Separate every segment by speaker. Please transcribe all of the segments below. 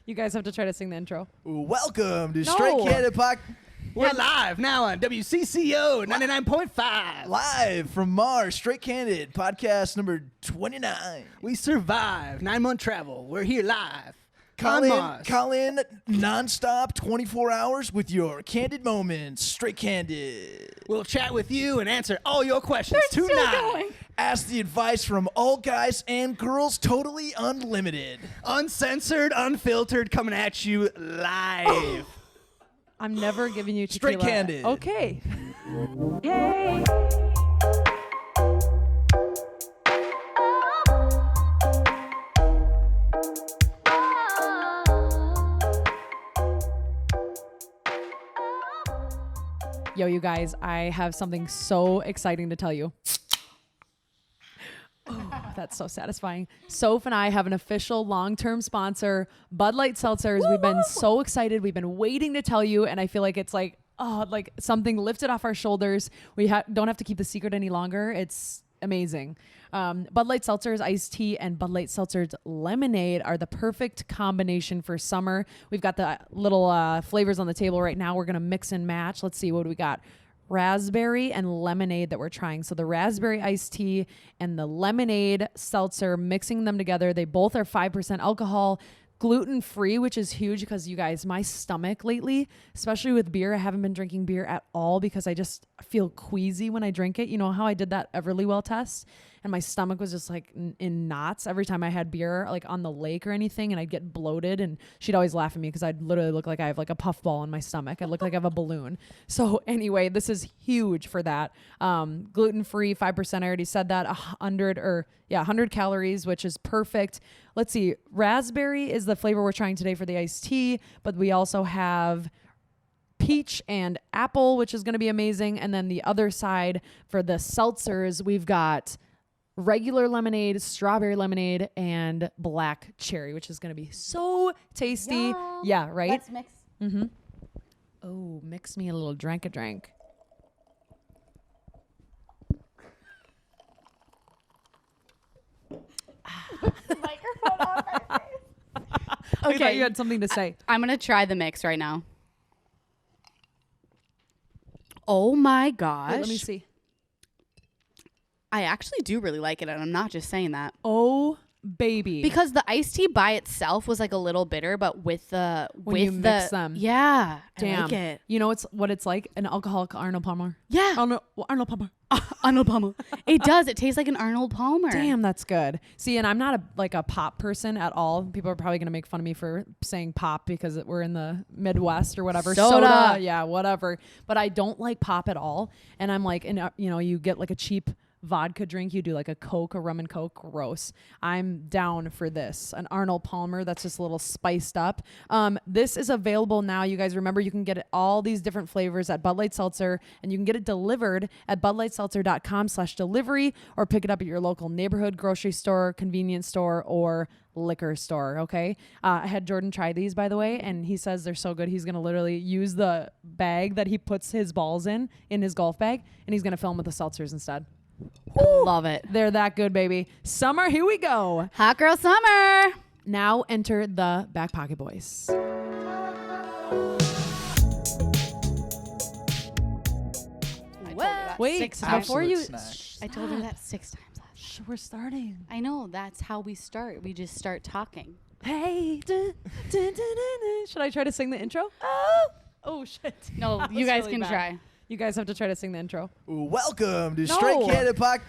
Speaker 1: You guys have to try to sing the intro.
Speaker 2: Welcome to Straight Candid Podcast.
Speaker 3: We're live now on WCCO 99.5.
Speaker 2: Live from Mars, Straight Candid Podcast number 29.
Speaker 3: We survived 9-month travel. We're here live.
Speaker 2: Call
Speaker 3: on
Speaker 2: in
Speaker 3: Mars.
Speaker 2: nonstop, 24 hours with your candid moments. Straight Candid.
Speaker 3: We'll chat with you and answer all your questions
Speaker 1: They're still
Speaker 3: tonight.
Speaker 1: going.
Speaker 2: Ask the advice from all guys and girls, totally unlimited.
Speaker 3: Uncensored, unfiltered, coming at you live.
Speaker 1: I'm never giving you tequila.
Speaker 2: Straight Candid.
Speaker 1: Okay. Yay. Yo, you guys, I have something so exciting to tell you. Oh, that's so satisfying. Soph and I have an official long-term sponsor, Bud Light Seltzers. Woo-hoo! We've been so excited. We've been waiting to tell you, and I feel like it's like something lifted off our shoulders. We don't have to keep the secret any longer. It's amazing. Bud Light Seltzers iced tea and Bud Light Seltzers lemonade are the perfect combination for summer. We've got the little flavors on the table right now. We're going to mix and match. Let's see, what do we got? Raspberry and lemonade that we're trying. So the raspberry iced tea and the lemonade seltzer, mixing them together. They both are 5% alcohol, gluten-free, which is huge because, you guys, my stomach lately, especially with beer, I haven't been drinking beer at all because I just feel queasy when I drink it. You know how I did that Everlywell test? And my stomach was just like in knots every time I had beer, like on the lake or anything, and I'd get bloated. And she'd always laugh at me because I'd literally look like I have like a puffball in my stomach. I look like I have a balloon. So anyway, this is huge for that. Gluten-free, 5%. I already said that. 100 calories, which is perfect. Let's see. Raspberry is the flavor we're trying today for the iced tea, but we also have peach and apple, which is going to be amazing. And then the other side for the seltzers, we've got regular lemonade, strawberry lemonade, and black cherry, which is going to be so tasty.
Speaker 4: Yum.
Speaker 1: Yeah, right?
Speaker 4: Let's mix.
Speaker 1: Mm-hmm. Oh, mix me a little drink.
Speaker 4: Microphone on my face.
Speaker 1: I thought you had something to say.
Speaker 4: I'm going to try the mix right now. Oh my gosh.
Speaker 1: Wait, let me see.
Speaker 4: I actually do really like it, and I'm not just saying that.
Speaker 1: Oh, baby.
Speaker 4: Because the iced tea by itself was like a little bitter, but with the
Speaker 1: When you mix them.
Speaker 4: Yeah.
Speaker 1: Damn.
Speaker 4: I like it.
Speaker 1: You know what it's like? An alcoholic Arnold Palmer.
Speaker 4: Yeah.
Speaker 1: Arnold Palmer.
Speaker 4: Arnold Palmer. It does. It tastes like an Arnold Palmer.
Speaker 1: Damn, that's good. See, and I'm not a pop person at all. People are probably going to make fun of me for saying pop because we're in the Midwest or whatever.
Speaker 4: Soda.
Speaker 1: Yeah, whatever. But I don't like pop at all. And I'm like, you get like a cheap vodka drink, you do like a Coke, a rum and Coke, gross. I'm down for this. An Arnold Palmer that's just a little spiced up. This is available now. You guys remember you can get all these different flavors at Bud Light Seltzer, and you can get it delivered at budlightseltzer.com/delivery or pick it up at your local neighborhood grocery store, convenience store, or liquor store. Okay. I had Jordan try these, by the way, and he says they're so good. He's going to literally use the bag that he puts his balls in his golf bag, and he's going to fill them with the seltzers instead.
Speaker 4: Love it.
Speaker 1: They're that good, baby. Summer, here we go.
Speaker 4: Hot girl summer.
Speaker 1: Now enter the Backpocket Boys. Wait,
Speaker 4: Six times.
Speaker 1: before you...
Speaker 2: Snack.
Speaker 4: I told her that 6 times last.
Speaker 1: Shh, we're starting.
Speaker 4: I know. That's how we start. We just start talking.
Speaker 1: Hey. Should I try to sing the intro? Oh, shit.
Speaker 4: No,
Speaker 1: That
Speaker 4: you
Speaker 1: was
Speaker 4: guys
Speaker 1: really
Speaker 4: can
Speaker 1: bad.
Speaker 4: try.
Speaker 1: You guys have to try to sing the intro.
Speaker 2: Welcome to
Speaker 1: No.
Speaker 2: Straight Candid Podcast.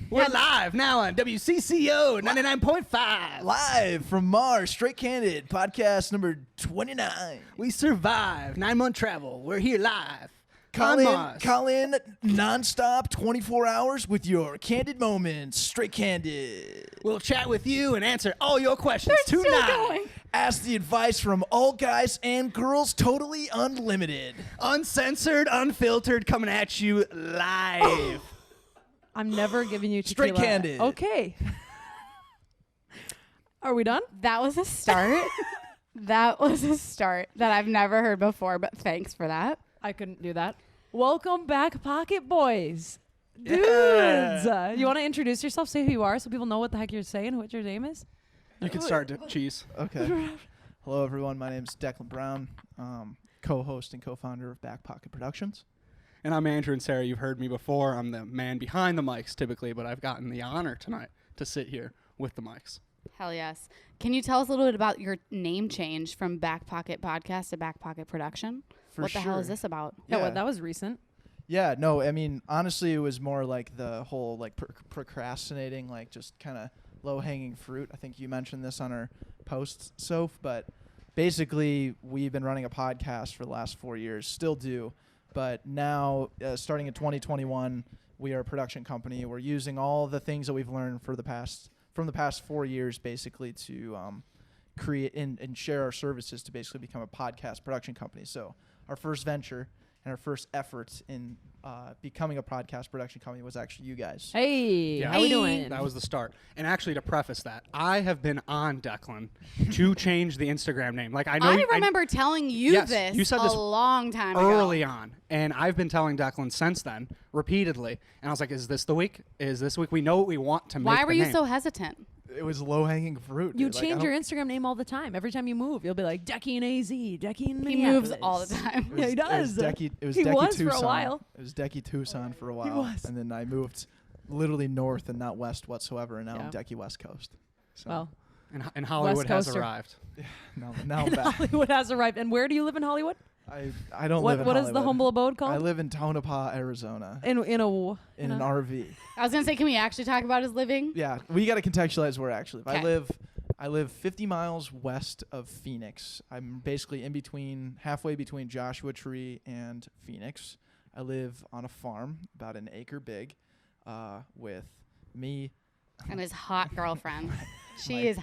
Speaker 3: We're live now on WCCO 99.5.
Speaker 2: Live from Mars, Straight Candid Podcast number 29.
Speaker 3: We survived 9-month travel. We're here live.
Speaker 2: Call
Speaker 3: on Mars.
Speaker 2: in nonstop, 24 hours with your candid moments. Straight Candid.
Speaker 3: We'll chat with you and answer all your questions
Speaker 4: Still
Speaker 3: tonight.
Speaker 4: going.
Speaker 2: Ask the advice from all guys and girls, totally unlimited.
Speaker 3: Uncensored, unfiltered, coming at you live.
Speaker 1: I'm never giving you tequila.
Speaker 2: Straight Candid.
Speaker 1: Okay. Are we done?
Speaker 4: That was a start. That was a start that I've never heard before, but thanks for that.
Speaker 1: I couldn't do that. Welcome back, Pocket Boys. Dudes.
Speaker 3: Yeah.
Speaker 1: You want to introduce yourself, say who you are so people know what the heck you're saying, what your name is?
Speaker 3: You can start, Cheese.
Speaker 2: Okay. Hello, everyone. My name is Declan Brown, co-host and co-founder of Backpocket Productions.
Speaker 3: And I'm Andrew and Sarah. You've heard me before. I'm the man behind the mics typically, but I've gotten the honor tonight to sit here with the mics.
Speaker 4: Hell yes. Can you tell us a little bit about your name change from Backpocket Podcast to Backpocket Production? What the hell is this about?
Speaker 1: Yeah, well, that was recent.
Speaker 2: Yeah, no, I mean, honestly, it was more like the whole like procrastinating, like just kind of low-hanging fruit. I think you mentioned this on our posts, Soph, but basically we've been running a podcast for the last 4 years, still do, but now starting in 2021, we are a production company. We're using all the things that we've learned from the past 4 years basically to create and share our services to basically become a podcast production company. So our first venture and our first effort in becoming a podcast production company was actually you guys.
Speaker 1: Hey,
Speaker 3: Yeah.
Speaker 1: how we doing?
Speaker 3: That was the start. And actually, to preface that, I have been on Declan to change the Instagram name. Like I know.
Speaker 4: I remember telling you
Speaker 3: Yes,
Speaker 4: this
Speaker 3: you said this
Speaker 4: a long time
Speaker 3: early
Speaker 4: ago.
Speaker 3: on, and I've been telling Declan since then repeatedly. And I was like, "Is this the week? Is this week? We know what we want to make."
Speaker 4: Why were you
Speaker 3: name.
Speaker 4: so hesitant?
Speaker 2: It was low-hanging fruit.
Speaker 1: You
Speaker 2: dude. Like,
Speaker 1: change
Speaker 2: I
Speaker 1: your
Speaker 2: don't-
Speaker 1: Instagram name all the time. Every time you move, you'll be like Decky in AZ, Decky in
Speaker 4: He
Speaker 1: Minneapolis.
Speaker 4: moves all the time.
Speaker 2: It was-
Speaker 1: Yeah, he does.
Speaker 2: It was
Speaker 1: He
Speaker 2: Decky
Speaker 1: was for a
Speaker 2: Tucson.
Speaker 1: while.
Speaker 2: It was Decky Tucson for a while.
Speaker 1: was.
Speaker 2: And then I moved literally north and not west whatsoever, and now I'm
Speaker 1: Yeah.
Speaker 2: Decky West Coast. So
Speaker 1: Well,
Speaker 3: And Hollywood has
Speaker 1: Coaster.
Speaker 3: arrived.
Speaker 2: now I'm back.
Speaker 1: Hollywood has arrived. And where do you live in Hollywood?
Speaker 2: I don't live in
Speaker 1: What is
Speaker 2: Hollywood.
Speaker 1: the humble abode called?
Speaker 2: I live in Tonopah, Arizona,
Speaker 1: in
Speaker 2: in an RV.
Speaker 4: I was going to say, can we actually talk about his living?
Speaker 2: Yeah, we got to contextualize where I actually live.
Speaker 4: 'Kay.
Speaker 2: I live 50 miles west of Phoenix. I'm basically halfway between Joshua Tree and Phoenix. I live on a farm about an acre big, with me
Speaker 4: And his hot girlfriend.
Speaker 2: My-
Speaker 4: She is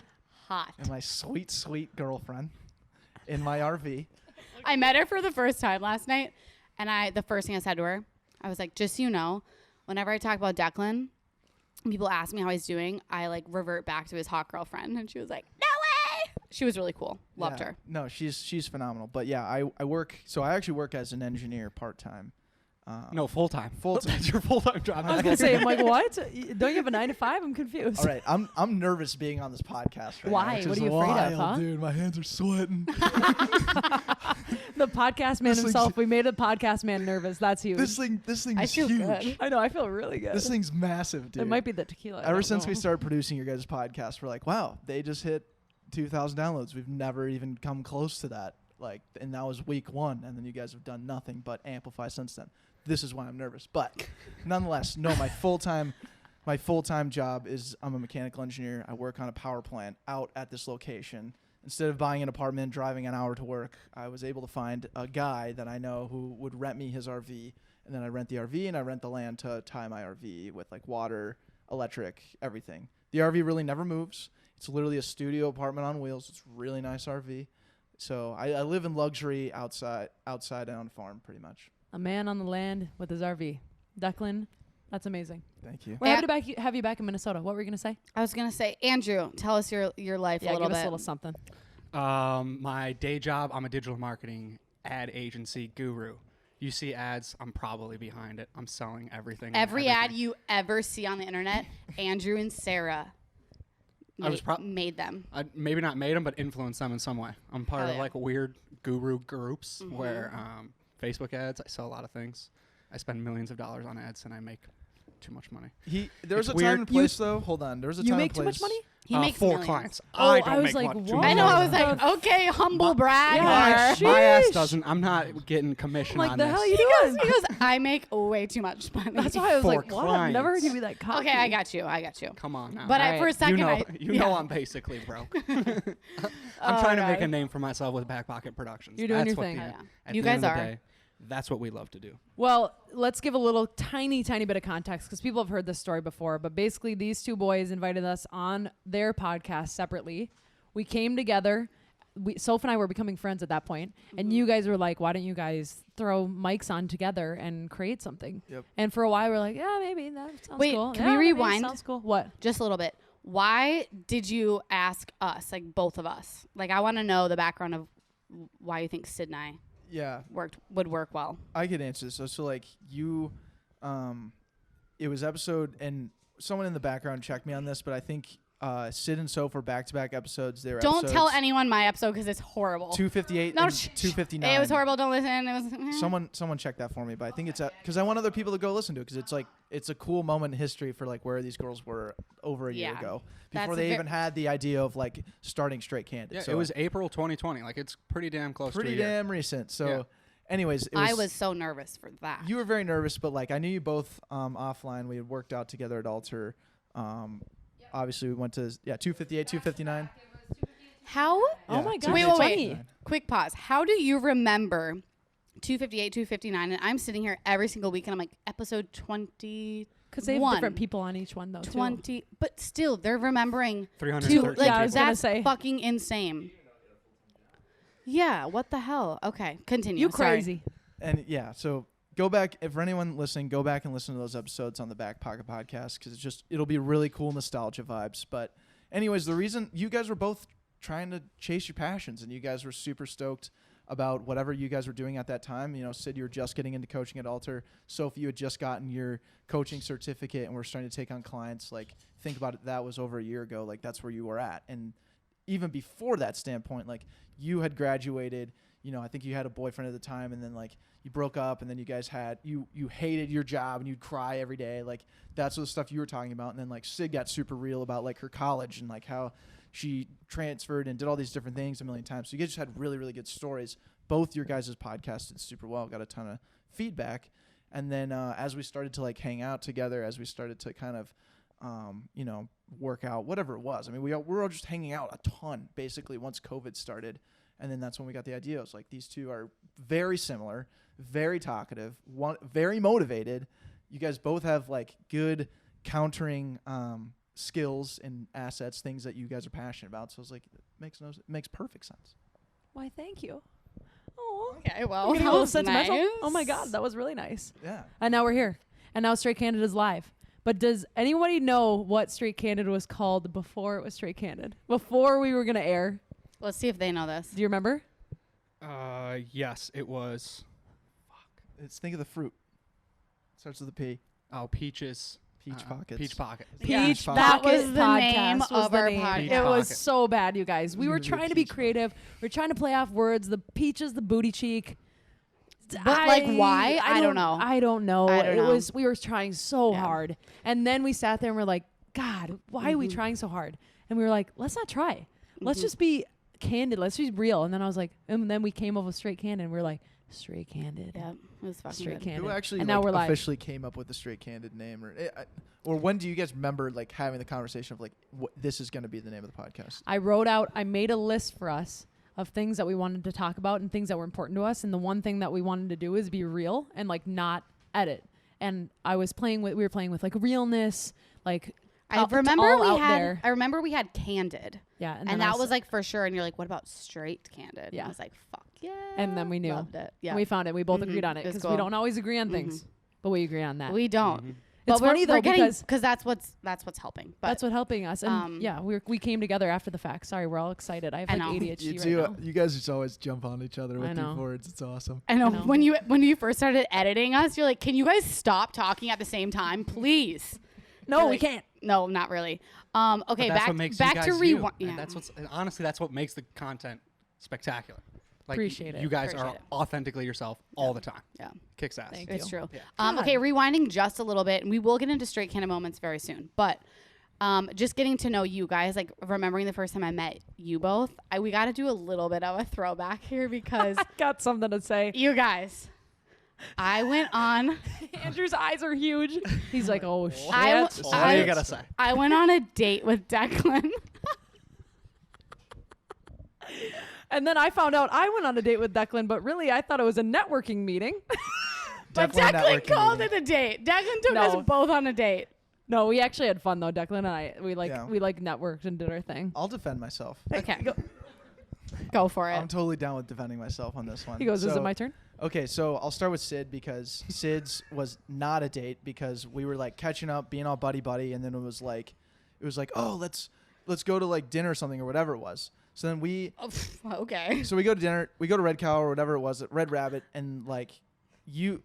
Speaker 4: hot.
Speaker 2: and my sweet, sweet girlfriend in my RV.
Speaker 4: I met her for the first time last night, and the first thing I said to her, I was like, just so you know, whenever I talk about Declan, and people ask me how he's doing, I like revert back to his hot girlfriend, and she was like, no way. She was really cool. Loved
Speaker 2: Yeah.
Speaker 4: her.
Speaker 2: No, she's phenomenal. But yeah, I work. So I actually work as an engineer part time.
Speaker 3: No, full time.
Speaker 2: Full-time.
Speaker 3: That's your full time job.
Speaker 1: I was gonna say, I'm like, what? Don't you have a 9 to 5? I'm confused.
Speaker 2: All right, I'm nervous being on this podcast right
Speaker 1: Why?
Speaker 2: now. which
Speaker 1: What
Speaker 2: is
Speaker 1: are you afraid of,
Speaker 2: wild,
Speaker 1: huh?
Speaker 2: Dude, my hands are sweating.
Speaker 1: The podcast man
Speaker 2: This thing's-
Speaker 1: himself. We made a podcast man nervous. That's huge.
Speaker 2: this thing's
Speaker 4: I feel
Speaker 2: huge.
Speaker 4: good.
Speaker 1: I know. I feel really good.
Speaker 2: This thing's massive, dude.
Speaker 1: It might be the tequila. I
Speaker 2: Ever
Speaker 1: don't
Speaker 2: since
Speaker 1: know.
Speaker 2: we started producing your guys' podcast, we're like, wow, they just hit 2,000 downloads. We've never even come close to that. Like, and that was week 1, and then you guys have done nothing but amplify since then. This is why I'm nervous, but nonetheless, no. My full time job is I'm a mechanical engineer. I work on a power plant out at this location. Instead of buying an apartment, driving an hour to work, I was able to find a guy that I know who would rent me his RV, and then I rent the RV and I rent the land to tie my RV with like water, electric, everything. The RV really never moves. It's literally a studio apartment on wheels. It's a really nice RV. So I live in luxury outside and on a farm pretty much.
Speaker 1: A man on the land with his RV. Declan, that's amazing.
Speaker 2: Thank you.
Speaker 1: We're happy to have you back in Minnesota. What were you gonna say?
Speaker 4: I was going to say, Andrew, tell us your life a
Speaker 1: Yeah,
Speaker 4: little
Speaker 1: give us
Speaker 4: bit.
Speaker 1: a little something.
Speaker 3: My day job, I'm a digital marketing ad agency guru. You see ads, I'm probably behind it. I'm selling everything. and
Speaker 4: Every ad
Speaker 3: everything.
Speaker 4: you ever see on the internet, Andrew and Sarah made them.
Speaker 3: I maybe not made them, but influenced them in some way. I'm part
Speaker 4: Hell
Speaker 3: of
Speaker 4: yeah.
Speaker 3: like weird guru groups where Facebook ads, I sell a lot of things. I spend millions of dollars on ads and I make too much money.
Speaker 2: There was
Speaker 3: It's
Speaker 2: a time
Speaker 3: weird.
Speaker 2: and place though. Hold on. There was a
Speaker 1: You
Speaker 2: time
Speaker 1: make
Speaker 2: and
Speaker 1: too
Speaker 2: place.
Speaker 1: much money?
Speaker 4: He makes
Speaker 3: for
Speaker 4: millions.
Speaker 3: clients.
Speaker 1: Oh,
Speaker 3: I don't
Speaker 1: I was
Speaker 3: make
Speaker 1: like,
Speaker 3: much.
Speaker 1: what?
Speaker 4: I know. I was like, okay, humble brag.
Speaker 1: Yeah.
Speaker 3: My ass
Speaker 1: Sheesh.
Speaker 3: doesn't. I'm not getting commission
Speaker 1: I'm like,
Speaker 3: on
Speaker 1: the
Speaker 3: this.
Speaker 1: hell you doing?
Speaker 4: He goes, I make way too much money.
Speaker 1: That's why I was
Speaker 3: For
Speaker 1: like, what? I've never heard you
Speaker 3: clients.
Speaker 1: be that cocky.
Speaker 4: Okay, I got you.
Speaker 3: Come on now.
Speaker 4: But
Speaker 1: All
Speaker 4: for a
Speaker 1: right.
Speaker 4: second,
Speaker 3: you know,
Speaker 4: I
Speaker 3: know I'm basically broke. I'm trying to make a name for myself with Backpocket Productions.
Speaker 1: You're doing
Speaker 3: That's
Speaker 1: your
Speaker 3: what
Speaker 1: thing.
Speaker 3: the-
Speaker 4: Oh, yeah.
Speaker 3: at
Speaker 4: You
Speaker 3: the end
Speaker 4: guys
Speaker 3: of the
Speaker 4: are.
Speaker 3: day, that's what we love to do.
Speaker 1: Well, let's give a little tiny bit of context because people have heard this story before. But basically, these two boys invited us on their podcast separately. We came together. Soph and I were becoming friends at that point, and you guys were like, "Why don't you guys throw mics on together and create something?"
Speaker 2: Yep.
Speaker 1: And for a while, we're like, "Yeah, maybe that sounds
Speaker 4: Wait,
Speaker 1: cool."
Speaker 4: can
Speaker 1: Yeah,
Speaker 4: we
Speaker 1: maybe
Speaker 4: rewind?
Speaker 1: Sounds cool. What?
Speaker 4: just a little bit. Why did you ask us, like both of us? Like, I want to know the background of why you think Sid and I
Speaker 2: Yeah,
Speaker 4: would work well.
Speaker 2: I could answer this. So like you, it was episode, and someone in the background checked me on this, but I think Sid and Sophie were back-to-back episodes. They were
Speaker 4: Don't tell
Speaker 2: episodes
Speaker 4: anyone my episode because it's horrible.
Speaker 2: 258
Speaker 4: No,
Speaker 2: and
Speaker 4: shh,
Speaker 2: 259.
Speaker 4: It was horrible. Don't listen. It was
Speaker 2: Someone check that for me, but I think it's because I want other people to go listen to it because it's like it's a cool moment in history for like where these girls were over a year
Speaker 4: Yeah.
Speaker 2: ago
Speaker 4: That's
Speaker 2: before they even had the idea of like starting Straight Candid.
Speaker 3: Yeah,
Speaker 2: so
Speaker 3: it was April 2020. Like it's pretty damn close.
Speaker 2: pretty
Speaker 3: to a year.
Speaker 2: damn recent. So,
Speaker 3: Yeah.
Speaker 2: anyways,
Speaker 4: I was so nervous for that.
Speaker 2: you were very nervous, but like I knew you both offline. We had worked out together at Alter. Obviously, we went to 258, 259.
Speaker 4: How?
Speaker 1: Oh my God.
Speaker 4: Wait,
Speaker 1: it's
Speaker 4: wait,
Speaker 1: funny.
Speaker 4: wait. Quick pause. How do you remember 258, 259? And I'm sitting here every single week and I'm like, episode 20.
Speaker 1: Because they have different people on each one, though.
Speaker 4: 20. Too. But still, they're remembering
Speaker 3: 313
Speaker 4: like,
Speaker 1: Yeah, I was gonna
Speaker 4: that's
Speaker 1: say.
Speaker 4: fucking insane. Yeah, what the hell? Okay, continue.
Speaker 1: You
Speaker 4: Sorry.
Speaker 1: crazy.
Speaker 2: And yeah, so go back if for anyone listening, go back and listen to those episodes on the Backpocket Podcast because it'll be really cool nostalgia vibes. But anyways, the reason you guys were both trying to chase your passions and you guys were super stoked about whatever you guys were doing at that time. You know, Sid, you were just getting into coaching at Alter. Sophie, you had just gotten your coaching certificate and were starting to take on clients. Like, think about it. That was over a year ago. Like, that's where you were at. And even before that standpoint, like, you had graduated. You know, I think you had a boyfriend at the time, and then, like, you broke up, and then you guys had you hated your job, and you'd cry every day. Like, that's the stuff you were talking about. And then, like, Sid got super real about, like, her college and, like, how she transferred and did all these different things a million times. So you guys just had really, really good stories. Both your guys' podcasts did super well, got a ton of feedback. And then as we started to, like, hang out together, as we started to kind of, you know, work out, whatever it was. I mean, we were all just hanging out a ton, basically, once COVID started. And then that's when we got the idea. It was like, these two are very similar, very talkative, very motivated. You guys both have, like, good countering skills and assets, things that you guys are passionate about. So it's like, it makes perfect sense.
Speaker 1: Why, thank you. Oh,
Speaker 4: Okay, well,
Speaker 1: getting a
Speaker 4: that
Speaker 1: little
Speaker 4: was
Speaker 1: sentimental.
Speaker 4: nice.
Speaker 1: Oh my God, that was really nice.
Speaker 2: Yeah.
Speaker 1: And now we're here. And now Straight Candid is live. But does anybody know what Straight Candid was called before it was Straight Candid? Before we were going to air?
Speaker 4: Let's see if they know this.
Speaker 1: Do you remember?
Speaker 3: Yes, it was.
Speaker 2: Think of the fruit. Starts with a P.
Speaker 3: Oh, peaches.
Speaker 2: Peach pockets.
Speaker 3: Peach pocket.
Speaker 2: Yeah.
Speaker 1: Peach
Speaker 2: That
Speaker 1: Pocket
Speaker 4: was the
Speaker 1: Podcast
Speaker 4: name
Speaker 1: was
Speaker 4: of
Speaker 1: the
Speaker 4: our
Speaker 1: name.
Speaker 4: podcast.
Speaker 1: It was
Speaker 3: Pocket.
Speaker 1: so bad, you guys. We
Speaker 2: It
Speaker 1: were
Speaker 2: was a
Speaker 1: trying to be
Speaker 2: Peach
Speaker 1: creative. We were trying to play off words. The peaches, the booty cheek.
Speaker 4: But, like, why? I don't know.
Speaker 1: I don't know.
Speaker 4: I don't
Speaker 1: it
Speaker 4: know.
Speaker 1: was. We were trying so
Speaker 4: Yeah.
Speaker 1: hard, and then we sat there and we're like, God, why are we
Speaker 4: Mhm.
Speaker 1: trying so hard? And we were like, let's not try. Let's
Speaker 4: Mhm.
Speaker 1: just be candid. Let's be real. And then I was like, and then we came up with Straight Candid. And we were like, Straight Candid.
Speaker 4: Yeah, it was fucking
Speaker 1: Straight
Speaker 4: good.
Speaker 1: Candid.
Speaker 2: Who actually
Speaker 1: and now
Speaker 2: like,
Speaker 1: we're live.
Speaker 2: officially came up with the Straight Candid name? Or when do you guys remember like having the conversation of like, this is going to be the name of the podcast?
Speaker 1: I made a list for us of things that we wanted to talk about and things that were important to us. And the one thing that we wanted to do is be real and like not edit. And we were playing with like realness, like
Speaker 4: I remember
Speaker 1: all
Speaker 4: we
Speaker 1: out
Speaker 4: had.
Speaker 1: there.
Speaker 4: I remember we had Candid,
Speaker 1: Yeah.
Speaker 4: and
Speaker 1: then
Speaker 4: that
Speaker 1: I
Speaker 4: was like for sure. And you're like, what about Straight Candid? And
Speaker 1: Yeah.
Speaker 4: I was like, fuck yeah.
Speaker 1: And then we knew.
Speaker 4: Loved it. Yeah,
Speaker 1: we found it. We both
Speaker 4: Mhm.
Speaker 1: agreed on it
Speaker 4: It was
Speaker 1: because
Speaker 4: cool.
Speaker 1: we don't always agree on things, but we agree on that.
Speaker 4: we don't.
Speaker 3: Mhm.
Speaker 1: It's
Speaker 4: But
Speaker 1: funny though because
Speaker 4: because that's what's helping. But
Speaker 1: that's what's helping us. And yeah, we came together after the fact. Sorry, we're all excited. I have
Speaker 4: I
Speaker 1: like
Speaker 4: know.
Speaker 1: ADHD
Speaker 2: You
Speaker 1: right now.
Speaker 2: you guys just always jump on each other
Speaker 1: I
Speaker 2: with
Speaker 1: know.
Speaker 2: your words. It's awesome.
Speaker 4: I know,
Speaker 1: I know.
Speaker 4: when you first started editing us, you're like, can you guys stop talking at the same time, please?
Speaker 1: No,
Speaker 4: You're
Speaker 1: we
Speaker 4: like,
Speaker 1: can't.
Speaker 4: No, not really.
Speaker 3: But
Speaker 4: Okay,
Speaker 3: that's
Speaker 4: back
Speaker 3: what makes
Speaker 4: back
Speaker 3: you
Speaker 4: to
Speaker 3: guys
Speaker 4: rewind.
Speaker 3: you.
Speaker 4: Yeah.
Speaker 3: And that's what makes the content spectacular. Like
Speaker 1: Appreciate it.
Speaker 3: You guys
Speaker 4: Appreciate
Speaker 3: are
Speaker 4: it.
Speaker 3: authentically yourself all the time.
Speaker 4: Yeah.
Speaker 3: Kicks ass.
Speaker 1: Thank
Speaker 4: It's
Speaker 1: you.
Speaker 4: true.
Speaker 3: Yeah.
Speaker 4: Okay, rewinding just a little bit, and we will get into Straight Candid moments very soon. But just getting to know you guys, like remembering the first time I met you both, we got to do a little bit of a throwback here because
Speaker 1: Got something to say.
Speaker 4: you guys, I went on.
Speaker 1: Andrew's eyes are huge. He's like, oh shit.
Speaker 3: What do you gotta say?
Speaker 4: I went on a date with Declan.
Speaker 1: And then I found out I went on a date with Declan, but really I thought it was a networking meeting.
Speaker 4: But
Speaker 2: Definitely a
Speaker 4: Declan
Speaker 2: networking
Speaker 4: called
Speaker 2: meeting.
Speaker 4: it a date. Declan took
Speaker 1: No.
Speaker 4: us both on a date.
Speaker 1: No, we actually had fun though. Declan and I, we
Speaker 2: Yeah.
Speaker 1: networked and did our thing.
Speaker 2: I'll defend myself.
Speaker 4: Okay. Go for it.
Speaker 2: I'm totally down with defending myself on this one.
Speaker 1: He goes, is
Speaker 2: So-
Speaker 1: it my turn?
Speaker 2: Okay, so I'll start with Sid because Sid's was not a date because we were like catching up, being all buddy, and then it was like, oh, let's go to like dinner or something or whatever it was. So then we
Speaker 4: Okay.
Speaker 2: So we go to dinner, we go to Red Cow or whatever it was, at Red Rabbit, and like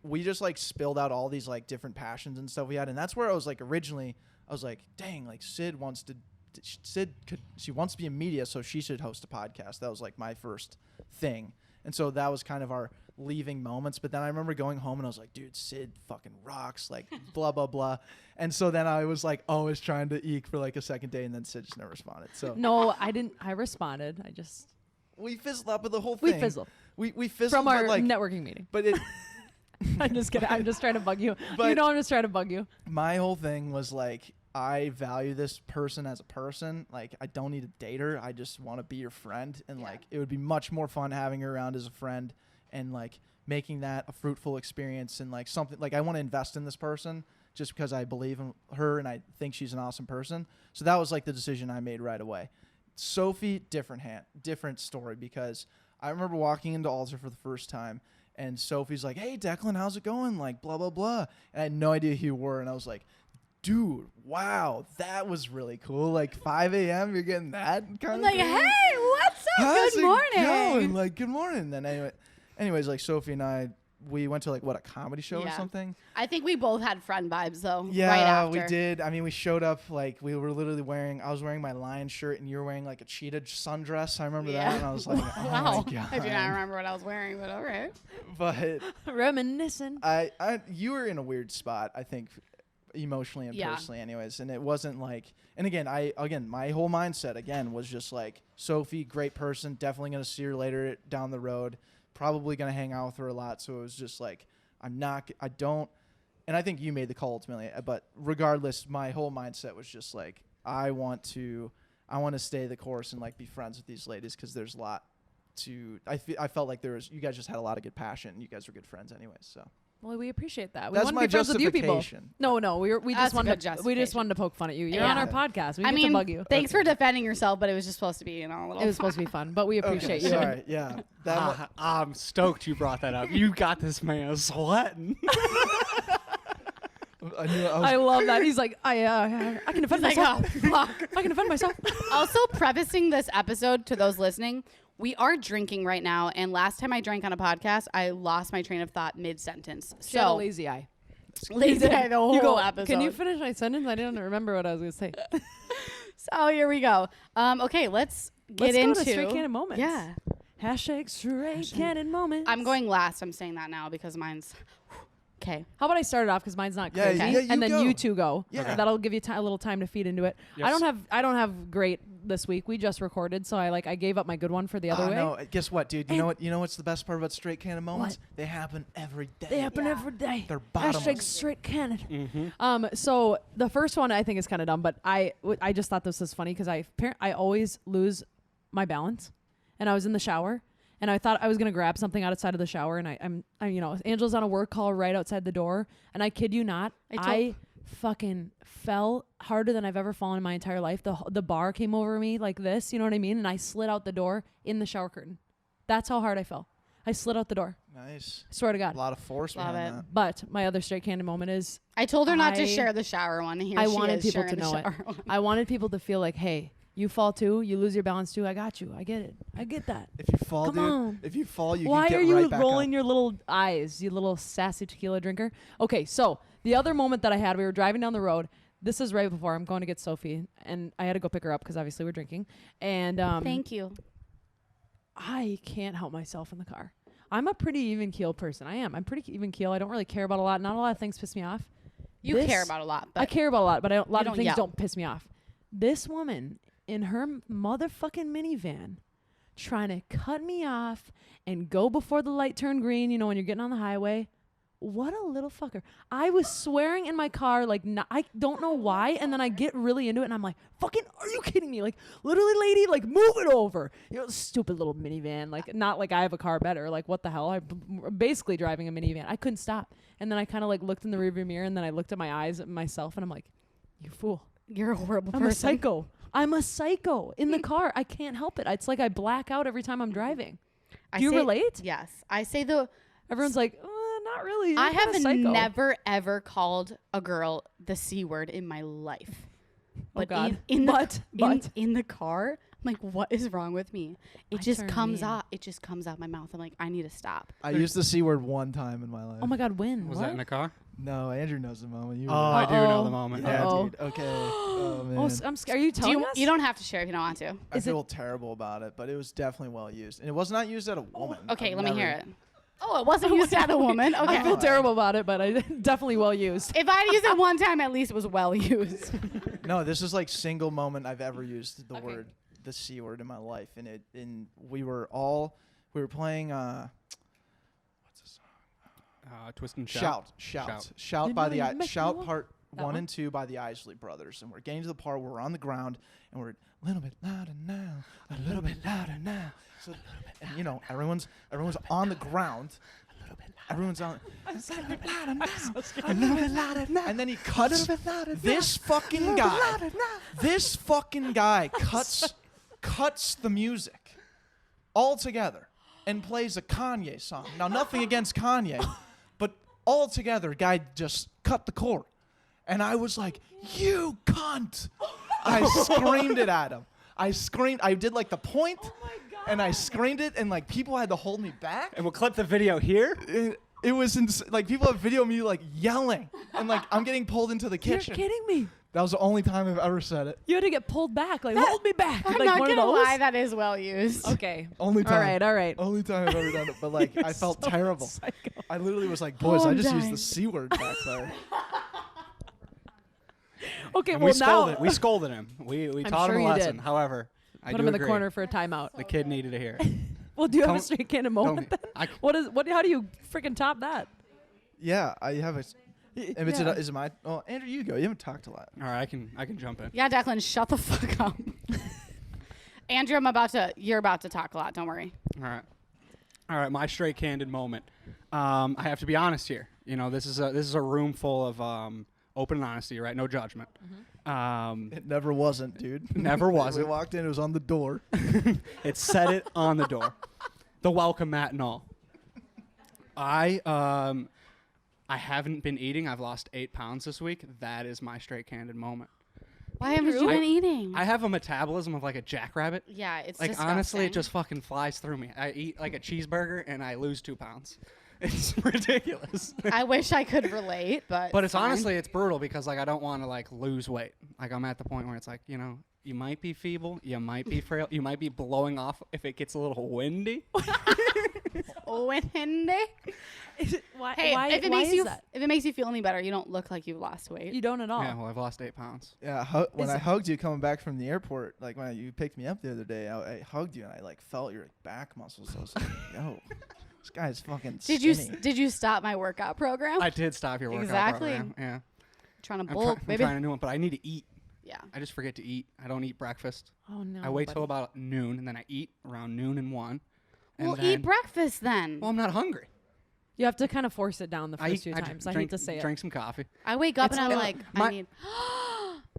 Speaker 2: we just like spilled out all these like different passions and stuff we had, and that's where I was like originally, I was like, dang, like Sid wants to she wants to be in media, so she should host a podcast. That was like my first thing. And so that was kind of our leaving moments. But then I remember going home and I was like, dude, Sid fucking rocks, like blah, blah, blah. And so then I was like always trying to Eeek for like a second day, and then Sid just never responded. So
Speaker 1: No, I didn't. I responded.
Speaker 2: we fizzled up with the whole thing.
Speaker 1: We fizzled.
Speaker 2: We fizzled
Speaker 1: From our
Speaker 2: like,
Speaker 1: networking meeting.
Speaker 2: but it
Speaker 1: I'm just kidding. I'm just trying to bug you.
Speaker 2: But-
Speaker 1: I'm just trying to bug you.
Speaker 2: my whole thing was like, I value this person as a person. Like, I don't need to date her. I just want to be your friend. And like, it would be much more fun having her around as a friend and like making that a fruitful experience and like something like I want to invest in this person just because I believe in her and I think she's an awesome person. So that was like the decision I made right away. Sophie, different story, because I remember walking into Alter for the first time and Sophie's like, hey, Declan, how's it going? Like, blah, blah, blah. And I had no idea who you were. And I was like, dude, wow, that was really cool. Like 5 a.m., you're getting that kind
Speaker 4: I'm
Speaker 2: of
Speaker 4: like,
Speaker 2: thing?
Speaker 4: hey, what's up?
Speaker 2: How's
Speaker 4: Good
Speaker 2: it
Speaker 4: morning.
Speaker 2: going? Like, good morning. Then anyways, like Sophie and I, we went to like, what, a comedy show or
Speaker 4: Yeah.
Speaker 2: something?
Speaker 4: I think we both had friend vibes though.
Speaker 2: Yeah,
Speaker 4: right after.
Speaker 2: we did. I mean, we showed up like we were literally I was wearing my lion shirt and you were wearing like a cheetah sundress. I remember that, and I was like, oh
Speaker 4: Wow.
Speaker 2: my god.
Speaker 4: I do not remember what I was wearing, but all right.
Speaker 2: But
Speaker 1: Reminiscing.
Speaker 2: you were in a weird spot, I think, emotionally and
Speaker 4: Yeah.
Speaker 2: personally, anyways. And it wasn't like, and again, my whole mindset again was just like, Sophie, great person, definitely gonna see her later down the road, probably gonna hang out with her a lot. So it was just like, and I think you made the call ultimately, but regardless, my whole mindset was just like, I want to stay the course and like be friends with these ladies because there's a lot to. I felt like you guys just had a lot of good passion. And you guys were good friends anyways. So
Speaker 1: Well, we appreciate that. We
Speaker 2: that's
Speaker 1: want
Speaker 2: my
Speaker 1: to be friends with you people.
Speaker 2: justification.
Speaker 1: No, we
Speaker 4: That's
Speaker 1: just
Speaker 4: a
Speaker 1: wanted
Speaker 4: good
Speaker 1: we just wanted to poke fun at you. You're
Speaker 4: Yeah.
Speaker 1: on our podcast. We
Speaker 4: I
Speaker 1: get
Speaker 4: mean,
Speaker 1: to bug you.
Speaker 4: thanks for defending yourself, but it was just supposed to be, a little.
Speaker 1: It was supposed to be fun, but we appreciate you.
Speaker 2: Sorry, yeah.
Speaker 3: I'm stoked you brought that up. You got this man sweating.
Speaker 2: I knew
Speaker 1: I love that. He's like, I can defend
Speaker 4: He's like,
Speaker 1: myself.
Speaker 4: oh, fuck.
Speaker 1: I can defend myself.
Speaker 4: Also, prefacing this episode to those listening, we are drinking right now, and last time I drank on a podcast, I lost my train of thought mid-sentence.
Speaker 1: She had a
Speaker 4: So,
Speaker 1: lazy eye.
Speaker 4: lazy eye the whole
Speaker 1: You go,
Speaker 4: episode.
Speaker 1: can you finish my sentence? I didn't remember what I was going to say.
Speaker 4: So here we go. Okay, let's get
Speaker 1: Let's
Speaker 4: into
Speaker 1: go to Straight Candid Moments.
Speaker 4: Yeah.
Speaker 1: Hashtag Straight Candid Moments.
Speaker 4: I'm going last. I'm saying that now because mine's okay.
Speaker 1: How about I start it off because mine's not
Speaker 2: Yeah,
Speaker 1: crazy,
Speaker 2: yeah, you
Speaker 1: and then
Speaker 2: go.
Speaker 1: you two go.
Speaker 2: Yeah. Okay.
Speaker 1: That'll give you a little time to feed into it.
Speaker 3: Yes.
Speaker 1: I don't have great this week. We just recorded, so I gave up my good one for the other way.
Speaker 2: No, guess what, dude? You know what's the best part about Straight Candid Moments?
Speaker 1: What?
Speaker 2: They happen every day.
Speaker 1: They happen
Speaker 4: Yeah.
Speaker 1: every day.
Speaker 2: They're
Speaker 1: Hashtag
Speaker 2: bottomless.
Speaker 1: Straight Candid.
Speaker 3: Mm-hmm.
Speaker 1: So the first one I think is kind of dumb, but I just thought this was funny because I always lose my balance, and I was in the shower. And I thought I was gonna grab something outside of the shower, and I'm Angela's on a work call right outside the door, and I kid you not, I fucking fell harder than I've ever fallen in my entire life. The bar came over me like this, you know what I mean? And I slid out the door in the shower curtain. That's how hard I fell. I slid out the door.
Speaker 2: Nice.
Speaker 1: I swear to God.
Speaker 2: A lot of force
Speaker 4: Love
Speaker 2: behind
Speaker 4: it.
Speaker 2: that.
Speaker 1: But my other Straight Candid moment is
Speaker 4: I told her not to
Speaker 1: I-
Speaker 4: share the shower one. Here
Speaker 1: I
Speaker 4: she
Speaker 1: wanted
Speaker 4: is
Speaker 1: people
Speaker 4: sharing
Speaker 1: to
Speaker 4: the
Speaker 1: know it.
Speaker 4: shower one.
Speaker 1: I wanted people to feel like, hey, you fall too, you lose your balance too. I got you. I get it. I get that.
Speaker 2: If you fall,
Speaker 1: Come
Speaker 2: dude,
Speaker 1: on.
Speaker 2: if you fall, you
Speaker 1: Why
Speaker 2: can
Speaker 1: are
Speaker 2: get
Speaker 1: you
Speaker 2: right back
Speaker 1: rolling
Speaker 2: up.
Speaker 1: your little eyes, you little sassy tequila drinker? Okay, so the other moment that I had, we were driving down the road. This is right before I'm going to get Sophie, and I had to go pick her up because obviously we're drinking. And
Speaker 4: Thank you.
Speaker 1: I can't help myself in the car. I'm a pretty even keel person. I am. I'm pretty even keel. I don't really care about a lot. Not a lot of things piss me off.
Speaker 4: You
Speaker 1: This-
Speaker 4: care about a lot, but
Speaker 1: I care about a lot, but a lot of
Speaker 4: don't
Speaker 1: things
Speaker 4: yell.
Speaker 1: don't piss me off. This woman in her motherfucking minivan trying to cut me off and go before the light turned green, when you're getting on the highway. What a little fucker. I was swearing in my car, like, I don't know why, and then I get really into it, and I'm like, fucking, are you kidding me? Like, literally, lady, like, move it over. Stupid little minivan. Like, not like I have a car better. Like, what the hell? I'm basically driving a minivan. I couldn't stop. And then I kind of, like, looked in the rearview mirror, and then I looked at my eyes at myself, and I'm like, you fool.
Speaker 4: you're a horrible
Speaker 1: I'm
Speaker 4: person.
Speaker 1: a psycho. I'm a psycho in the car. I can't help it. It's like I black out every time I'm driving. Do you relate?
Speaker 4: Yes. I say
Speaker 1: Everyone's like, not really. You're
Speaker 4: I
Speaker 1: kinda
Speaker 4: have
Speaker 1: psycho.
Speaker 4: never ever called a girl the C word in my life. But
Speaker 1: God.
Speaker 4: in the
Speaker 1: But-
Speaker 4: in the car, I'm like, what is wrong with me? It
Speaker 1: I
Speaker 4: just
Speaker 1: turn
Speaker 4: comes
Speaker 1: mean.
Speaker 4: out. It just comes out my mouth. I'm like, I need to stop.
Speaker 2: I used the C word one time in my life.
Speaker 1: Oh my God, when?
Speaker 3: Was
Speaker 1: what?
Speaker 3: that in the car?
Speaker 2: No, Andrew knows the moment. You
Speaker 3: Oh, I do know
Speaker 1: Uh-oh.
Speaker 3: the moment.
Speaker 2: yeah,
Speaker 1: Uh-oh.
Speaker 2: dude. Okay. Oh man.
Speaker 1: Oh, I'm scared. Are you
Speaker 4: Do
Speaker 1: telling
Speaker 4: you,
Speaker 1: us?
Speaker 4: you don't have to share if you don't want to.
Speaker 2: I
Speaker 1: Is it-
Speaker 2: feel terrible about it, but it was definitely well used, and it was not used at a woman.
Speaker 4: Okay,
Speaker 2: I've
Speaker 4: let me hear
Speaker 2: never-
Speaker 4: it. Oh, it wasn't used at a woman. Okay.
Speaker 1: I feel terrible about it, but I definitely well used.
Speaker 4: If I'd used it one time, at least it was well used.
Speaker 2: No, this is like single moment I've ever used the
Speaker 4: Okay.
Speaker 2: word, the C word in my life, and we were playing what's the song?
Speaker 3: Twist and shout.
Speaker 2: Shout
Speaker 1: You
Speaker 2: by
Speaker 1: know
Speaker 2: the
Speaker 1: you
Speaker 2: I-
Speaker 1: make me
Speaker 2: shout
Speaker 1: want-
Speaker 2: part
Speaker 1: That
Speaker 2: 1
Speaker 1: one?
Speaker 2: and 2 by the Isley Brothers, and we're getting to the part where we're on the ground and we're a little bit louder now, a little bit louder now. So, and you know, everyone's on the ground. Everyone's on. A little bit louder now. A little bit louder now. And then he cuts. This fucking guy. This fucking guy cuts the music all together and plays a Kanye song. Now, nothing against Kanye, but all together, guy just cut the chord. And I was like, "You cunt!" I screamed it at him. I screamed. I did like the point, and I screamed it, and like people had to hold me back.
Speaker 3: And we'll clip the video here.
Speaker 2: It was like people have video of me like yelling, and like I'm getting pulled into the
Speaker 1: You're
Speaker 2: kitchen.
Speaker 1: kidding me.
Speaker 2: That was the only time I've ever said it.
Speaker 1: You had to get pulled back. Like, hold me back.
Speaker 4: I'm
Speaker 1: like
Speaker 4: not
Speaker 1: one
Speaker 4: gonna
Speaker 1: of those.
Speaker 4: lie, that is well used.
Speaker 1: Okay.
Speaker 2: Only time.
Speaker 1: All right.
Speaker 2: Only time I've ever done it. But like I felt
Speaker 1: So
Speaker 2: terrible.
Speaker 1: psycho.
Speaker 2: I literally was like, boys,
Speaker 4: Oh,
Speaker 2: I
Speaker 4: I'm
Speaker 2: just used
Speaker 4: dying.
Speaker 2: the C word back there.
Speaker 1: Okay,
Speaker 3: And
Speaker 1: well
Speaker 3: we
Speaker 1: now
Speaker 3: scolded him. We
Speaker 1: I'm
Speaker 3: taught
Speaker 1: sure
Speaker 3: him a
Speaker 1: you
Speaker 3: lesson.
Speaker 1: did.
Speaker 3: However, I
Speaker 1: put
Speaker 3: do
Speaker 1: him in the
Speaker 3: agree.
Speaker 1: corner for a timeout.
Speaker 3: The kid needed to hear it.
Speaker 1: Well, do you have a
Speaker 3: Don't-
Speaker 1: straight candid moment then?
Speaker 3: I,
Speaker 1: How do you freaking top that?
Speaker 2: Yeah, I have a. If it's
Speaker 1: Yeah.
Speaker 2: is it my? Oh, Andrew, you go. You haven't talked a lot.
Speaker 3: all right, I can jump in.
Speaker 4: Yeah, Declan, shut the fuck up. Andrew, you're about to talk a lot. Don't worry.
Speaker 3: All right. My straight candid moment. I have to be honest here. You know, this is a room full of open honesty, right? No judgment.
Speaker 2: It never wasn't, dude.
Speaker 3: Never
Speaker 2: We
Speaker 3: wasn't.
Speaker 2: walked in. It was on the door.
Speaker 3: It said it on the door. The welcome mat and all. I haven't been eating. I've lost 8 pounds this week. That is my straight candid moment.
Speaker 4: Why haven't you been eating?
Speaker 3: I have a metabolism of like a jackrabbit.
Speaker 4: Yeah, it's
Speaker 3: Like
Speaker 4: disgusting.
Speaker 3: honestly, it just fucking flies through me. I eat like a cheeseburger and I lose 2 pounds. It's ridiculous.
Speaker 4: I wish I could relate, but
Speaker 3: But it's
Speaker 4: fine.
Speaker 3: honestly, it's brutal because like I don't want to like lose weight. Like I'm at the point where it's like, you know, you might be feeble, you might be frail, you might be blowing off if it gets a little windy.
Speaker 4: Windy.
Speaker 1: Why?
Speaker 4: Hey,
Speaker 1: why,
Speaker 4: if it
Speaker 1: why
Speaker 4: makes
Speaker 1: is
Speaker 4: you
Speaker 1: that?
Speaker 4: if it makes you feel any better, you don't look like you've lost weight.
Speaker 1: You don't at all.
Speaker 3: Yeah, well, I've lost 8 pounds.
Speaker 2: Yeah, when
Speaker 1: Is
Speaker 2: I
Speaker 1: it-
Speaker 2: hugged you coming back from the airport, like when you picked me up the other day, I hugged you and I like felt your back muscles. I was like, yo, this guy's fucking skinny.
Speaker 4: Did you stop my workout program?
Speaker 3: I did stop your workout
Speaker 4: Exactly.
Speaker 3: program. Yeah,
Speaker 4: Trying to
Speaker 3: I'm,
Speaker 4: bulk,
Speaker 3: I'm
Speaker 4: baby.
Speaker 3: trying a new one, but I need to eat.
Speaker 4: Yeah.
Speaker 3: I just forget to eat. I don't eat breakfast.
Speaker 1: Oh no.
Speaker 3: I wait till
Speaker 1: buddy.
Speaker 3: about noon, and then I eat around noon and 1. And
Speaker 4: Well,
Speaker 3: then,
Speaker 4: eat breakfast then.
Speaker 3: Well, I'm not hungry.
Speaker 1: You have to kind of force it down the
Speaker 3: I
Speaker 1: first
Speaker 3: eat,
Speaker 1: few times. I
Speaker 3: drink,
Speaker 1: hate to say it.
Speaker 3: drink some coffee.
Speaker 4: I wake up
Speaker 3: It's
Speaker 4: and I'm
Speaker 3: not-
Speaker 4: like,
Speaker 3: my-
Speaker 4: I need.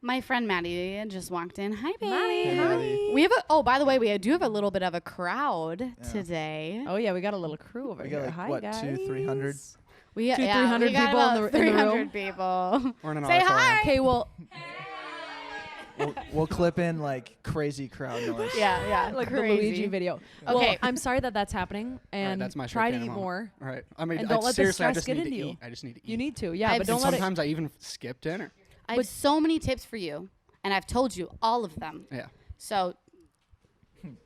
Speaker 4: My friend Maddie just walked in. Hi, babe.
Speaker 1: Maddie,
Speaker 2: Hey, Maddie.
Speaker 4: We have a. Oh, by the way, we do have a little bit of a crowd
Speaker 2: Yeah.
Speaker 4: today.
Speaker 1: Oh yeah, we got a little crew over
Speaker 2: We
Speaker 1: here.
Speaker 2: got, like,
Speaker 1: Hi
Speaker 2: what,
Speaker 1: guys.
Speaker 2: 200-300?
Speaker 4: We
Speaker 1: 200-300
Speaker 4: we got
Speaker 1: people in
Speaker 4: about
Speaker 1: the room.
Speaker 4: 300 people.
Speaker 3: We're in an
Speaker 4: Say
Speaker 3: auditorium.
Speaker 4: hi.
Speaker 1: Okay, well,
Speaker 2: We'll clip in like crazy crowd noise.
Speaker 4: Yeah,
Speaker 1: like
Speaker 4: crazy.
Speaker 1: the Luigi video.
Speaker 4: Okay.
Speaker 1: Well, I'm sorry that that's happening,
Speaker 3: All right,
Speaker 1: and
Speaker 3: that's my
Speaker 1: try to
Speaker 3: straight
Speaker 1: eat
Speaker 3: candid
Speaker 1: more.
Speaker 3: All right. I mean,
Speaker 1: And don't let the
Speaker 3: seriously, I
Speaker 1: stress
Speaker 3: just
Speaker 1: get
Speaker 3: need to
Speaker 1: into you.
Speaker 3: eat. I just need to eat.
Speaker 1: You need to, yeah,
Speaker 4: I've
Speaker 1: but
Speaker 3: And
Speaker 1: don't let it.
Speaker 3: sometimes I even skip dinner.
Speaker 4: I have so many tips for you, and I've told you all of them.
Speaker 3: Yeah.
Speaker 4: So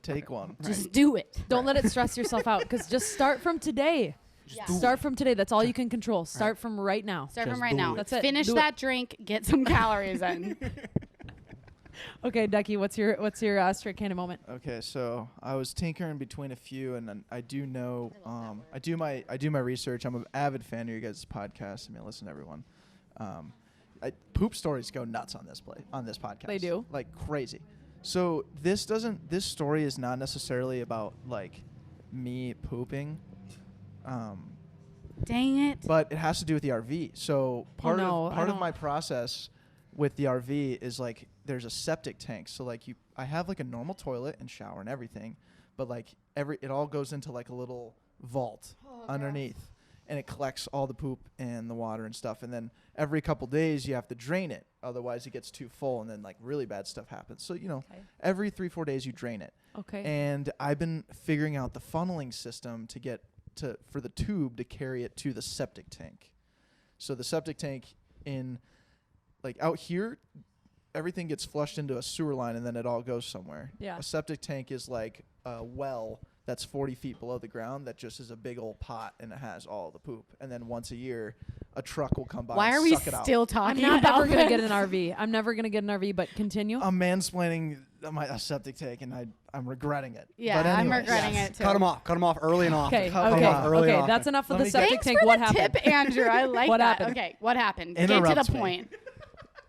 Speaker 2: Take one.
Speaker 4: just do it.
Speaker 1: Don't let it stress yourself out, because just start from today.
Speaker 4: Yeah.
Speaker 1: Start from today. That's all you can control. Start from right now.
Speaker 4: Start
Speaker 3: Just
Speaker 4: from right
Speaker 3: do
Speaker 4: now.
Speaker 3: it.
Speaker 1: That's it.
Speaker 4: Finish
Speaker 1: Do it.
Speaker 4: that drink. Get some calories in.
Speaker 1: Okay, Ducky, what's your straight candid moment?
Speaker 2: Okay, so I was tinkering between a few, and then I do know, I do my research. I'm an avid fan of your guys' podcast. I mean, I listen to everyone. Poop stories go nuts on this podcast.
Speaker 1: They do?
Speaker 2: like crazy. So this story is not necessarily about like me pooping,
Speaker 4: Dang it.
Speaker 2: but it has to do with the RV. So part
Speaker 1: no, I
Speaker 2: of
Speaker 1: don't-
Speaker 2: my process with the RV is like there's a septic tank. So like I have like a normal toilet and shower and everything, but like it all goes into like a little vault underneath. and it collects all the poop and the water and stuff. And then every couple days you have to drain it. Otherwise it gets too full and then like really bad stuff happens. So, every 3-4 days you drain it.
Speaker 1: Okay.
Speaker 2: And I've been figuring out the funneling system to get for the tube to carry it to the septic tank. So the septic tank out here, everything gets flushed into a sewer line and then it all goes somewhere.
Speaker 1: Yeah.
Speaker 2: A septic tank is like a well that's 40 feet below the ground that just is a big old pot and it has all the poop. And then once a year, a truck will come by
Speaker 4: Why
Speaker 2: and
Speaker 4: are we
Speaker 2: suck it out.
Speaker 4: still
Speaker 1: I'm
Speaker 4: talking
Speaker 1: not
Speaker 4: about
Speaker 1: ever going to
Speaker 4: this?
Speaker 1: get an RV. I'm never going to get an RV, but continue.
Speaker 2: I'm mansplaining a septic tank and I'm regretting it.
Speaker 4: Yeah,
Speaker 2: But
Speaker 4: I'm
Speaker 2: anyways.
Speaker 4: regretting it too.
Speaker 3: Cut him off early and often.
Speaker 1: Okay,
Speaker 2: Cut 'em off
Speaker 3: early and
Speaker 1: okay.
Speaker 3: often.
Speaker 1: That's enough for
Speaker 2: Let
Speaker 1: the
Speaker 2: me
Speaker 1: septic
Speaker 4: Thanks
Speaker 1: tank.
Speaker 4: for
Speaker 1: What
Speaker 4: the
Speaker 1: happened?
Speaker 4: tip, Andrew. I like
Speaker 1: What
Speaker 4: that.
Speaker 1: happened?
Speaker 4: Okay, what happened? Get to
Speaker 2: Interrupts
Speaker 4: the
Speaker 2: me.
Speaker 4: point.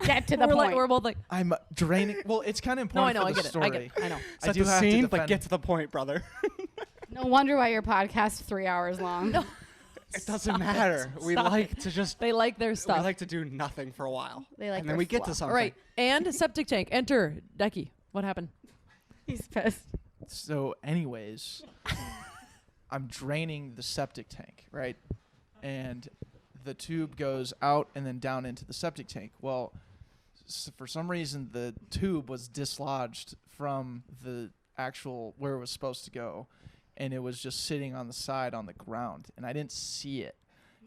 Speaker 4: Get to the
Speaker 1: We're
Speaker 4: point.
Speaker 1: we're both like,
Speaker 2: I'm draining. Well, it's kind of
Speaker 1: no, I
Speaker 2: important
Speaker 1: know,
Speaker 2: for
Speaker 1: I
Speaker 2: the
Speaker 1: get it.
Speaker 2: story.
Speaker 1: I get it. I know.
Speaker 2: I
Speaker 3: Set
Speaker 2: do
Speaker 3: the
Speaker 2: have to
Speaker 3: scene, but
Speaker 2: defend-
Speaker 3: get to the point, brother.
Speaker 4: No wonder why your podcast's 3 hours long.
Speaker 1: No.
Speaker 3: It doesn't
Speaker 1: Stop
Speaker 3: matter.
Speaker 1: it.
Speaker 3: We
Speaker 1: Stop
Speaker 3: like
Speaker 1: it.
Speaker 3: to just
Speaker 1: They like their
Speaker 3: we
Speaker 1: stuff.
Speaker 3: like to do nothing for a while.
Speaker 4: They like
Speaker 3: and
Speaker 4: their
Speaker 3: then we get to
Speaker 4: fluff.
Speaker 3: something.
Speaker 1: All right. And septic tank. Enter. Decky. What happened?
Speaker 4: He's pissed.
Speaker 2: So, anyways, I'm draining the septic tank, right? And the tube goes out and then down into the septic tank. Well, for some reason, the tube was dislodged from the actual where it was supposed to go, and it was just sitting on the side on the ground, and I didn't see it,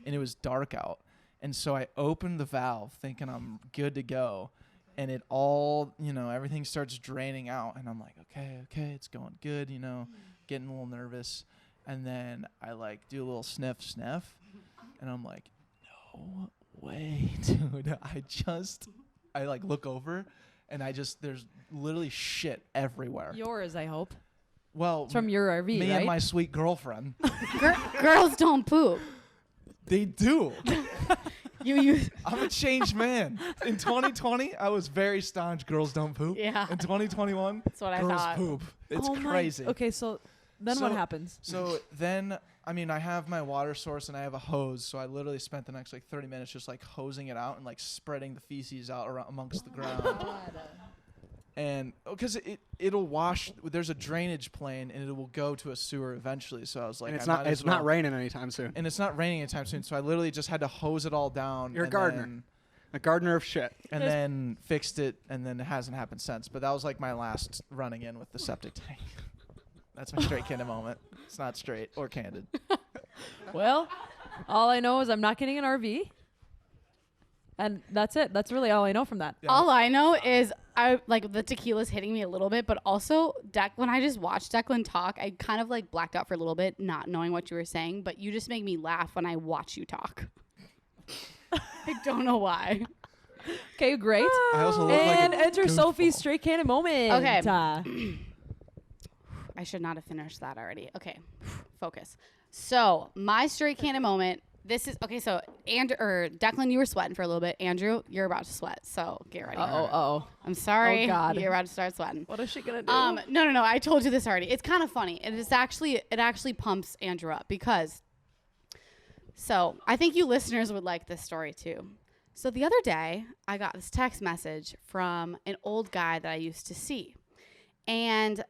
Speaker 2: and it was dark out. And so I opened the valve thinking I'm good to go. And it all, everything starts draining out. And I'm like, okay, it's going good, getting a little nervous. And then I do a little sniff. And I'm like, no way, dude. I look over and there's literally shit everywhere.
Speaker 1: Yours, I hope.
Speaker 2: Well,
Speaker 1: It's from your RV,
Speaker 2: me
Speaker 1: right?
Speaker 2: and my sweet girlfriend,
Speaker 4: Girls don't poop.
Speaker 2: they do.
Speaker 4: You
Speaker 2: I'm a changed man. In 2020, I was very staunch. Girls don't poop.
Speaker 4: Yeah.
Speaker 2: In 2021,
Speaker 4: That's what I
Speaker 2: girls
Speaker 4: thought.
Speaker 2: poop. It's
Speaker 1: Oh my-
Speaker 2: crazy.
Speaker 1: Okay, so then what
Speaker 2: So-
Speaker 1: happens?
Speaker 2: So then, I have my water source and I have a hose. So I literally spent the next 30 minutes just hosing it out and spreading the feces out around amongst the ground. And because it'll wash. There's a drainage plane and it will go to a sewer eventually. So I was like,
Speaker 3: and it's
Speaker 2: I
Speaker 3: not
Speaker 2: might as
Speaker 3: it's not
Speaker 2: well.
Speaker 3: raining anytime soon.
Speaker 2: And it's not raining anytime soon. So I literally just had to hose it all down.
Speaker 3: You're a
Speaker 2: and
Speaker 3: gardener.
Speaker 2: then-
Speaker 3: A gardener of shit.
Speaker 2: And then fixed it, and then it hasn't happened since. But that was my last running in with the septic tank. That's my straight candid moment. It's not straight or candid.
Speaker 1: Well, all I know is I'm not getting an RV. And that's it. That's really all I know from that.
Speaker 2: Yeah.
Speaker 4: All I know is the tequila's hitting me a little bit, but also when I just watched Declan talk, I kind of blacked out for a little bit, not knowing what you were saying, but you just make me laugh when I watch you talk. I don't know why.
Speaker 1: Okay, great.
Speaker 2: I also look
Speaker 1: And
Speaker 2: like a
Speaker 1: enter
Speaker 2: goofball.
Speaker 1: Sophie's straight candid moment.
Speaker 4: Okay.
Speaker 1: Uh,
Speaker 4: I should not have finished that already. Okay, focus. So my straight candid moment. This is okay. So Declan, you were sweating for a little bit. Andrew, you're about to sweat. So get ready.
Speaker 1: uh-oh.
Speaker 4: I'm sorry.
Speaker 1: Oh, God.
Speaker 4: You're about to start sweating.
Speaker 1: What is she going to do?
Speaker 4: No. I told you this already. It's kind of funny. It actually pumps Andrew up because. So I think you listeners would like this story too. So the other day I got this text message from an old guy that I used to see, and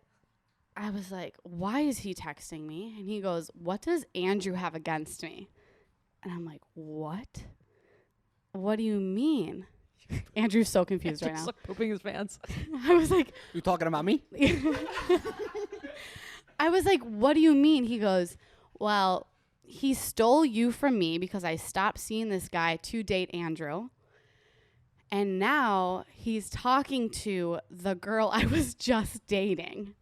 Speaker 4: I was like, "Why is he texting me?" And he goes, "What does Andrew have against me?" And I'm like, "What? What do you mean?" Andrew's so confused right
Speaker 1: Just
Speaker 4: now.
Speaker 1: pooping his pants.
Speaker 4: I was like,
Speaker 3: You talking about me?
Speaker 4: I was like, "What do you mean?" He goes, "Well, he stole you from me because I stopped seeing this guy to date Andrew. And now he's talking to the girl I was just dating."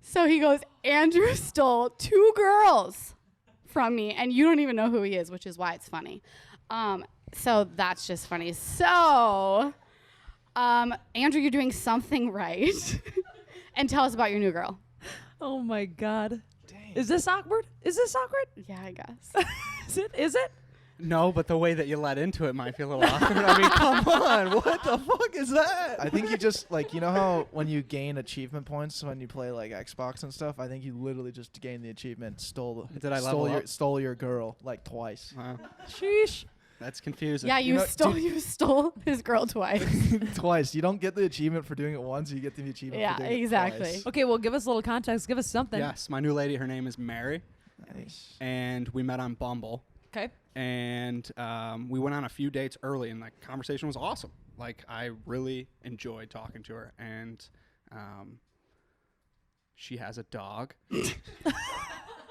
Speaker 4: So he goes, "Andrew stole 2 girls from me, and you don't even know who he is," which is why it's funny. So that's just funny. So, Andrew, you're doing something right. And tell us about your new girl.
Speaker 1: Oh, my God.
Speaker 2: Dang.
Speaker 1: Is this awkward?
Speaker 4: Yeah, I guess.
Speaker 1: Is it?
Speaker 3: No, but the way that you led into it might be a little awkward. I mean, come on. What the fuck is that?
Speaker 2: I think you just how when you gain achievement points when you play Xbox and stuff. I think you literally just gained the achievement.
Speaker 3: Did I level up?
Speaker 2: Stole your girl twice.
Speaker 3: Wow,
Speaker 1: Sheesh.
Speaker 3: that's confusing.
Speaker 4: Yeah, you
Speaker 2: know,
Speaker 4: stole his girl twice.
Speaker 2: Twice. You don't get the achievement for doing it once. You get the achievement.
Speaker 4: Yeah,
Speaker 2: for doing
Speaker 4: exactly.
Speaker 2: It twice.
Speaker 1: Okay, well, give us a little context. Give us something.
Speaker 3: Yes, my new lady, her name is Mary,
Speaker 2: Nice.
Speaker 3: and we met on Bumble.
Speaker 1: Okay.
Speaker 3: And we went on a few dates early, and like conversation was awesome. Like I really enjoyed talking to her, and she has a dog.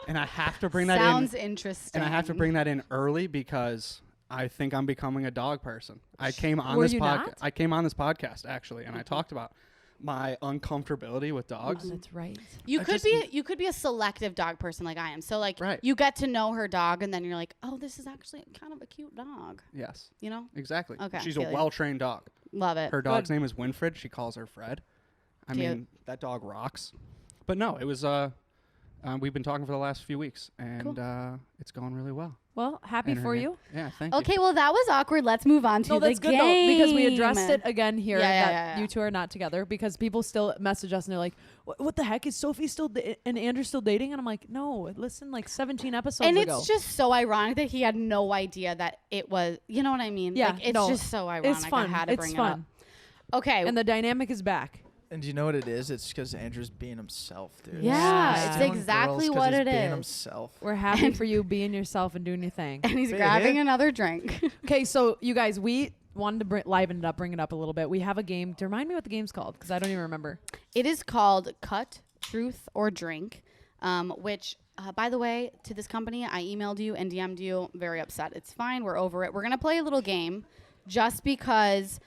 Speaker 3: And I have to bring that in.
Speaker 4: Sounds interesting.
Speaker 3: And I have to bring that in early because I think I'm becoming a dog person. I came on
Speaker 1: Were
Speaker 3: this
Speaker 1: you
Speaker 3: podcast.
Speaker 1: not?
Speaker 3: I came on this podcast actually, and I talked about my uncomfortability with dogs.
Speaker 1: Oh, that's right.
Speaker 4: You
Speaker 3: I
Speaker 4: could
Speaker 3: just-
Speaker 4: be a selective dog person like I am. So like
Speaker 3: Right.
Speaker 4: you get to know her dog and then you're like, oh, this is actually kind of a cute dog.
Speaker 3: Yes,
Speaker 4: You know?
Speaker 3: exactly.
Speaker 4: Okay,
Speaker 3: She's a
Speaker 4: feel you.
Speaker 3: well-trained dog.
Speaker 4: Love it.
Speaker 3: Her dog's name is Winfred. She calls her Fred. I
Speaker 4: Cute.
Speaker 3: mean, that dog rocks. But no, it was we've been talking for the last few weeks, and it's going really well.
Speaker 1: Well, happy
Speaker 3: And her
Speaker 1: for
Speaker 3: name-
Speaker 1: you.
Speaker 3: Yeah, thank you.
Speaker 4: Okay, well that was awkward. Let's move on to
Speaker 1: No,
Speaker 4: the
Speaker 1: that's
Speaker 4: game.
Speaker 1: good though, because we addressed it again here
Speaker 4: Yeah,
Speaker 1: that
Speaker 4: yeah.
Speaker 1: you two are not together, because people still message us and they're like, what the heck, is Sophie still and Andrew still dating? And I'm like, no, listen, like 17 episodes
Speaker 4: And
Speaker 1: ago.
Speaker 4: it's just so ironic that he had no idea that it was, you know what I mean?
Speaker 1: Yeah,
Speaker 4: Like, it's
Speaker 1: no,
Speaker 4: just so ironic.
Speaker 1: it's fun.
Speaker 4: I had to
Speaker 1: It's
Speaker 4: bring
Speaker 1: fun.
Speaker 4: it up. Okay.
Speaker 1: And the dynamic is back.
Speaker 2: And do you know what it is? It's because Andrew's being himself, dude.
Speaker 4: Yeah,
Speaker 2: He's
Speaker 1: it's
Speaker 2: doing
Speaker 4: exactly
Speaker 2: girls 'cause
Speaker 4: what
Speaker 2: he's
Speaker 4: it
Speaker 2: being
Speaker 4: is.
Speaker 2: himself.
Speaker 1: We're happy for you being yourself and doing your thing.
Speaker 4: and he's
Speaker 2: Big
Speaker 4: grabbing
Speaker 2: hit.
Speaker 4: another drink.
Speaker 1: Okay, so you guys, we wanted to liven it up, bring it up a little bit. We have a game. To remind me what the game's called, because I don't even remember.
Speaker 4: It is called Cut, Truth, or Drink, which, by the way, to this company, I emailed you and DM'd you. Very upset. It's fine. We're over it. We're going to play a little game just because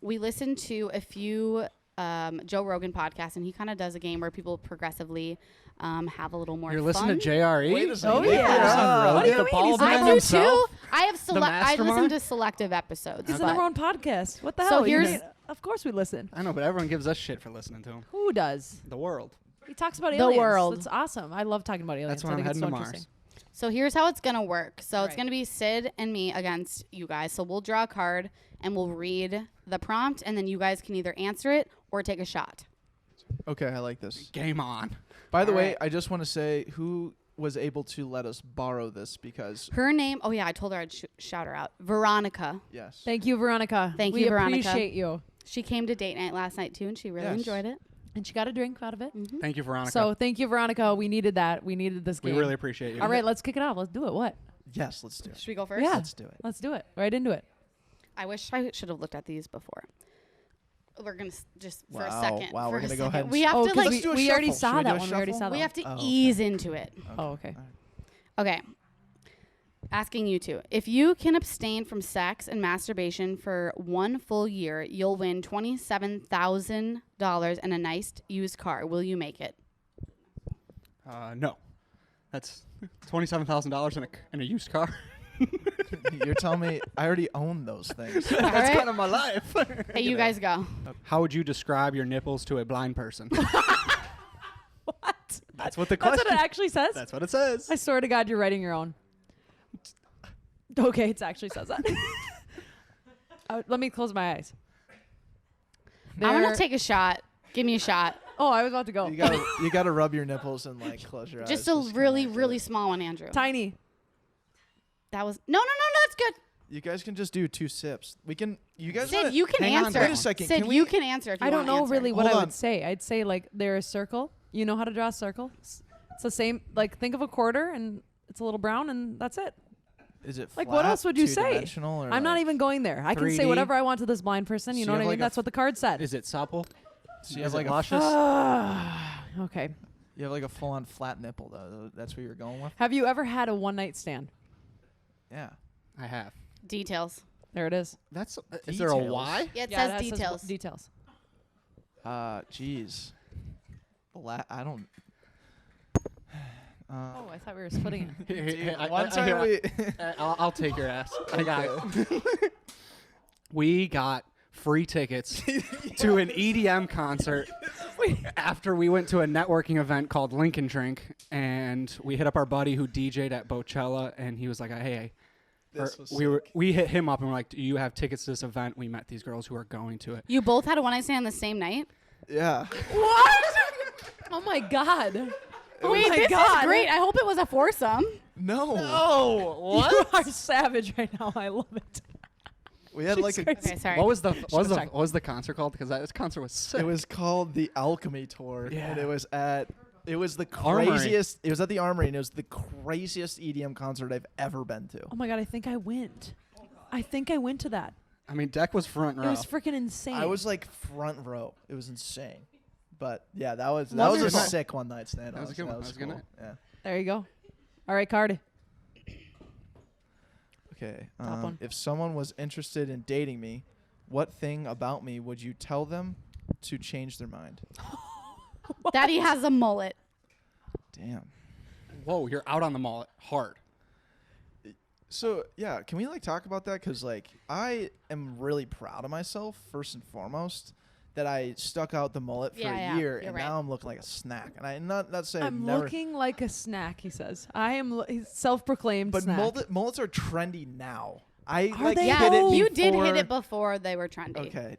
Speaker 4: we listened to a few Joe Rogan podcasts, and he kind of does a game where people progressively have a little more
Speaker 3: You're
Speaker 4: fun.
Speaker 3: listening to JRE?
Speaker 2: Wait a second.
Speaker 1: Oh,
Speaker 2: Wait,
Speaker 1: yeah.
Speaker 2: what do you
Speaker 3: The
Speaker 2: mean?
Speaker 3: ball
Speaker 2: He's
Speaker 3: man
Speaker 4: I
Speaker 2: not
Speaker 4: do
Speaker 3: himself?
Speaker 4: too. I have I listen
Speaker 3: mastermind?
Speaker 4: to selective episodes.
Speaker 1: He's in
Speaker 4: but-
Speaker 1: their own podcast. What the
Speaker 4: So
Speaker 1: hell? You
Speaker 4: here's-
Speaker 1: mean- of course we listen.
Speaker 3: I know, but everyone gives us shit for listening to him.
Speaker 1: Who does?
Speaker 3: The world.
Speaker 1: He talks about
Speaker 4: The
Speaker 1: aliens.
Speaker 4: world.
Speaker 1: That's awesome. I love talking about aliens.
Speaker 3: That's when
Speaker 1: I
Speaker 3: I'm
Speaker 1: think it's
Speaker 3: heading
Speaker 1: so
Speaker 3: to
Speaker 1: interesting.
Speaker 3: Mars.
Speaker 4: So here's how it's going to work. So it's
Speaker 1: Right.
Speaker 4: going to be Sid and me against you guys. So we'll draw a card and we'll read the prompt, and then you guys can either answer it or take a shot.
Speaker 2: Okay, I like this.
Speaker 3: Game on.
Speaker 2: By the
Speaker 4: All
Speaker 2: way,
Speaker 4: right.
Speaker 2: I just want to say who was able to let us borrow this because
Speaker 4: Her name, oh yeah, I told her I'd shout her out. Veronica.
Speaker 2: yes.
Speaker 1: Thank you, Veronica.
Speaker 4: Thank
Speaker 1: we
Speaker 4: you, Veronica.
Speaker 1: appreciate you.
Speaker 4: She came to date night last night too, and she really
Speaker 2: Yes.
Speaker 4: enjoyed it.
Speaker 1: And she got a drink out of it.
Speaker 3: Thank you, Veronica.
Speaker 1: So thank you, Veronica. We needed that. We needed this
Speaker 3: we
Speaker 1: game.
Speaker 3: really appreciate you.
Speaker 1: All right, let's kick it off. Let's do it. What?
Speaker 2: Yes, let's do it.
Speaker 4: Should we go first?
Speaker 1: Yeah.
Speaker 2: Let's do it.
Speaker 1: Let's do it. Right into it.
Speaker 4: I wish I should have looked at these before. We're going to just for a
Speaker 2: Wow.
Speaker 4: second.
Speaker 2: Wow,
Speaker 4: for
Speaker 2: we're
Speaker 4: a
Speaker 2: gonna go
Speaker 4: second.
Speaker 2: ahead and
Speaker 4: We have
Speaker 1: Oh,
Speaker 4: to
Speaker 1: 'cause
Speaker 4: like,
Speaker 2: Let's do a
Speaker 1: we already
Speaker 2: shuffle. Should
Speaker 1: saw
Speaker 2: we do
Speaker 1: that
Speaker 2: a
Speaker 1: one. We already
Speaker 2: shuffle?
Speaker 1: saw that
Speaker 4: we
Speaker 1: one.
Speaker 4: have to
Speaker 2: Oh, okay.
Speaker 4: ease into it.
Speaker 1: Oh, okay.
Speaker 4: Okay. Asking you two. If you can abstain from sex and masturbation for 1 full year, you'll win $27,000 and a nice used car. Will you make it?
Speaker 3: No. That's $27,000 in a used car.
Speaker 2: You're telling me I already own those things.
Speaker 4: All right.
Speaker 3: of my life.
Speaker 4: Hey, you guys go.
Speaker 3: How would you describe your nipples to a blind person?
Speaker 1: What?
Speaker 3: That's what the
Speaker 1: That's
Speaker 3: question.
Speaker 1: what it actually says?
Speaker 3: That's what it says.
Speaker 1: I swear to God, you're writing your own. Okay, it actually says that. Let me close my eyes.
Speaker 4: I'm going
Speaker 1: There-
Speaker 4: to take a shot. Give me a shot.
Speaker 1: Oh, I was about to go.
Speaker 2: You gotta rub your nipples and like close your eyes.
Speaker 4: Just a
Speaker 2: kinda
Speaker 4: really,
Speaker 2: like
Speaker 4: really
Speaker 2: that.
Speaker 4: small one, Andrew.
Speaker 1: Tiny.
Speaker 4: That was no, that's good.
Speaker 2: You guys can just do 2 sips. We can. You guys.
Speaker 4: Sid,
Speaker 2: wanna-
Speaker 4: you can
Speaker 3: hang on,
Speaker 4: answer.
Speaker 3: wait a
Speaker 2: second,
Speaker 4: Sid,
Speaker 2: can we-
Speaker 4: you can answer if you
Speaker 1: I don't
Speaker 4: wanna
Speaker 1: know
Speaker 4: answer.
Speaker 1: really what
Speaker 2: Hold
Speaker 1: I
Speaker 2: on.
Speaker 1: would say. I'd say like they're a circle. You know how to draw a circle? It's the same. Like think of a quarter and it's a little brown and that's it.
Speaker 2: Is it
Speaker 1: Like,
Speaker 2: flat,
Speaker 1: what else would you say?
Speaker 2: two-dimensional, or
Speaker 1: I'm not
Speaker 2: like-
Speaker 1: even going there. I can say
Speaker 3: 3D?
Speaker 1: whatever I want to this blind person. You
Speaker 2: So
Speaker 1: know
Speaker 2: you
Speaker 1: what I
Speaker 2: have
Speaker 1: mean?
Speaker 2: like a
Speaker 1: That's what the card said.
Speaker 3: Is it supple?
Speaker 2: So you
Speaker 3: Is
Speaker 2: have
Speaker 3: it
Speaker 2: like a
Speaker 3: luscious?
Speaker 1: Okay.
Speaker 2: You have like a full-on flat nipple though. That's what you're going with.
Speaker 1: Have you ever had a one night stand?
Speaker 2: Yeah.
Speaker 3: I have.
Speaker 4: Details.
Speaker 1: There it is.
Speaker 3: That's. Is there a
Speaker 2: Details.
Speaker 3: Y?
Speaker 4: Yeah, it
Speaker 1: Yeah,
Speaker 4: says
Speaker 1: that
Speaker 4: details.
Speaker 1: Details.
Speaker 2: Jeez. I don't.
Speaker 1: Oh, I thought we were splitting it.
Speaker 3: Here,
Speaker 2: One time we.
Speaker 3: I'll take your ass. I got it. We got free tickets to an EDM concert after we went to a networking event called Lincoln Drink, and we hit up our buddy who DJ'd at Bochella, and he was like, "Hey."
Speaker 2: This was
Speaker 3: We hit him up and we're like, "Do you have tickets to this event?" We met these girls who are going to it.
Speaker 4: You both had a one night stand on the same night?
Speaker 2: Yeah.
Speaker 1: What? Oh my God. Oh
Speaker 4: Wait,
Speaker 1: my
Speaker 4: this
Speaker 1: God.
Speaker 4: is great. I hope it was a foursome.
Speaker 2: No.
Speaker 3: Oh,
Speaker 1: You are savage right now. I love it.
Speaker 2: We had like a.
Speaker 4: Okay, sorry.
Speaker 3: What was the
Speaker 1: checked.
Speaker 3: what was the concert called? Because this concert was sick.
Speaker 2: It was called the Alchemy Tour,
Speaker 3: Yeah.
Speaker 2: and it was at It was the
Speaker 3: Armory.
Speaker 2: craziest. It was at the Armory, and it was the craziest EDM concert I've ever been to.
Speaker 1: Oh my god, I think I went. I think I went to that.
Speaker 3: I mean, Deck was front row.
Speaker 1: It was freaking insane.
Speaker 2: I was like front row. It was insane. But yeah, that was a
Speaker 3: Wonderful.
Speaker 2: sick one night stand.
Speaker 3: That was a good one. That was a good
Speaker 2: cool.
Speaker 3: night.
Speaker 2: Yeah.
Speaker 1: There you go. All right, Cardi.
Speaker 2: Okay.
Speaker 1: Top one.
Speaker 2: If someone was interested in dating me, what thing about me would you tell them to change their mind?
Speaker 4: That he has a mullet.
Speaker 2: Damn.
Speaker 3: Whoa, you're out on the mullet hard.
Speaker 2: So yeah, can we like talk about that? Because like I am really proud of myself first and foremost that I stuck out the mullet for a year, and now I'm looking like a snack. And I'm not saying
Speaker 1: I'm
Speaker 2: never,
Speaker 1: looking like a snack. He says. I am. He's self-proclaimed
Speaker 2: but
Speaker 1: snack.
Speaker 2: mullets are trendy now. I
Speaker 1: Are
Speaker 2: like
Speaker 1: they?
Speaker 4: Yeah,
Speaker 2: hit it
Speaker 4: you did hit
Speaker 2: before-
Speaker 4: it before they were trendy.
Speaker 2: Okay,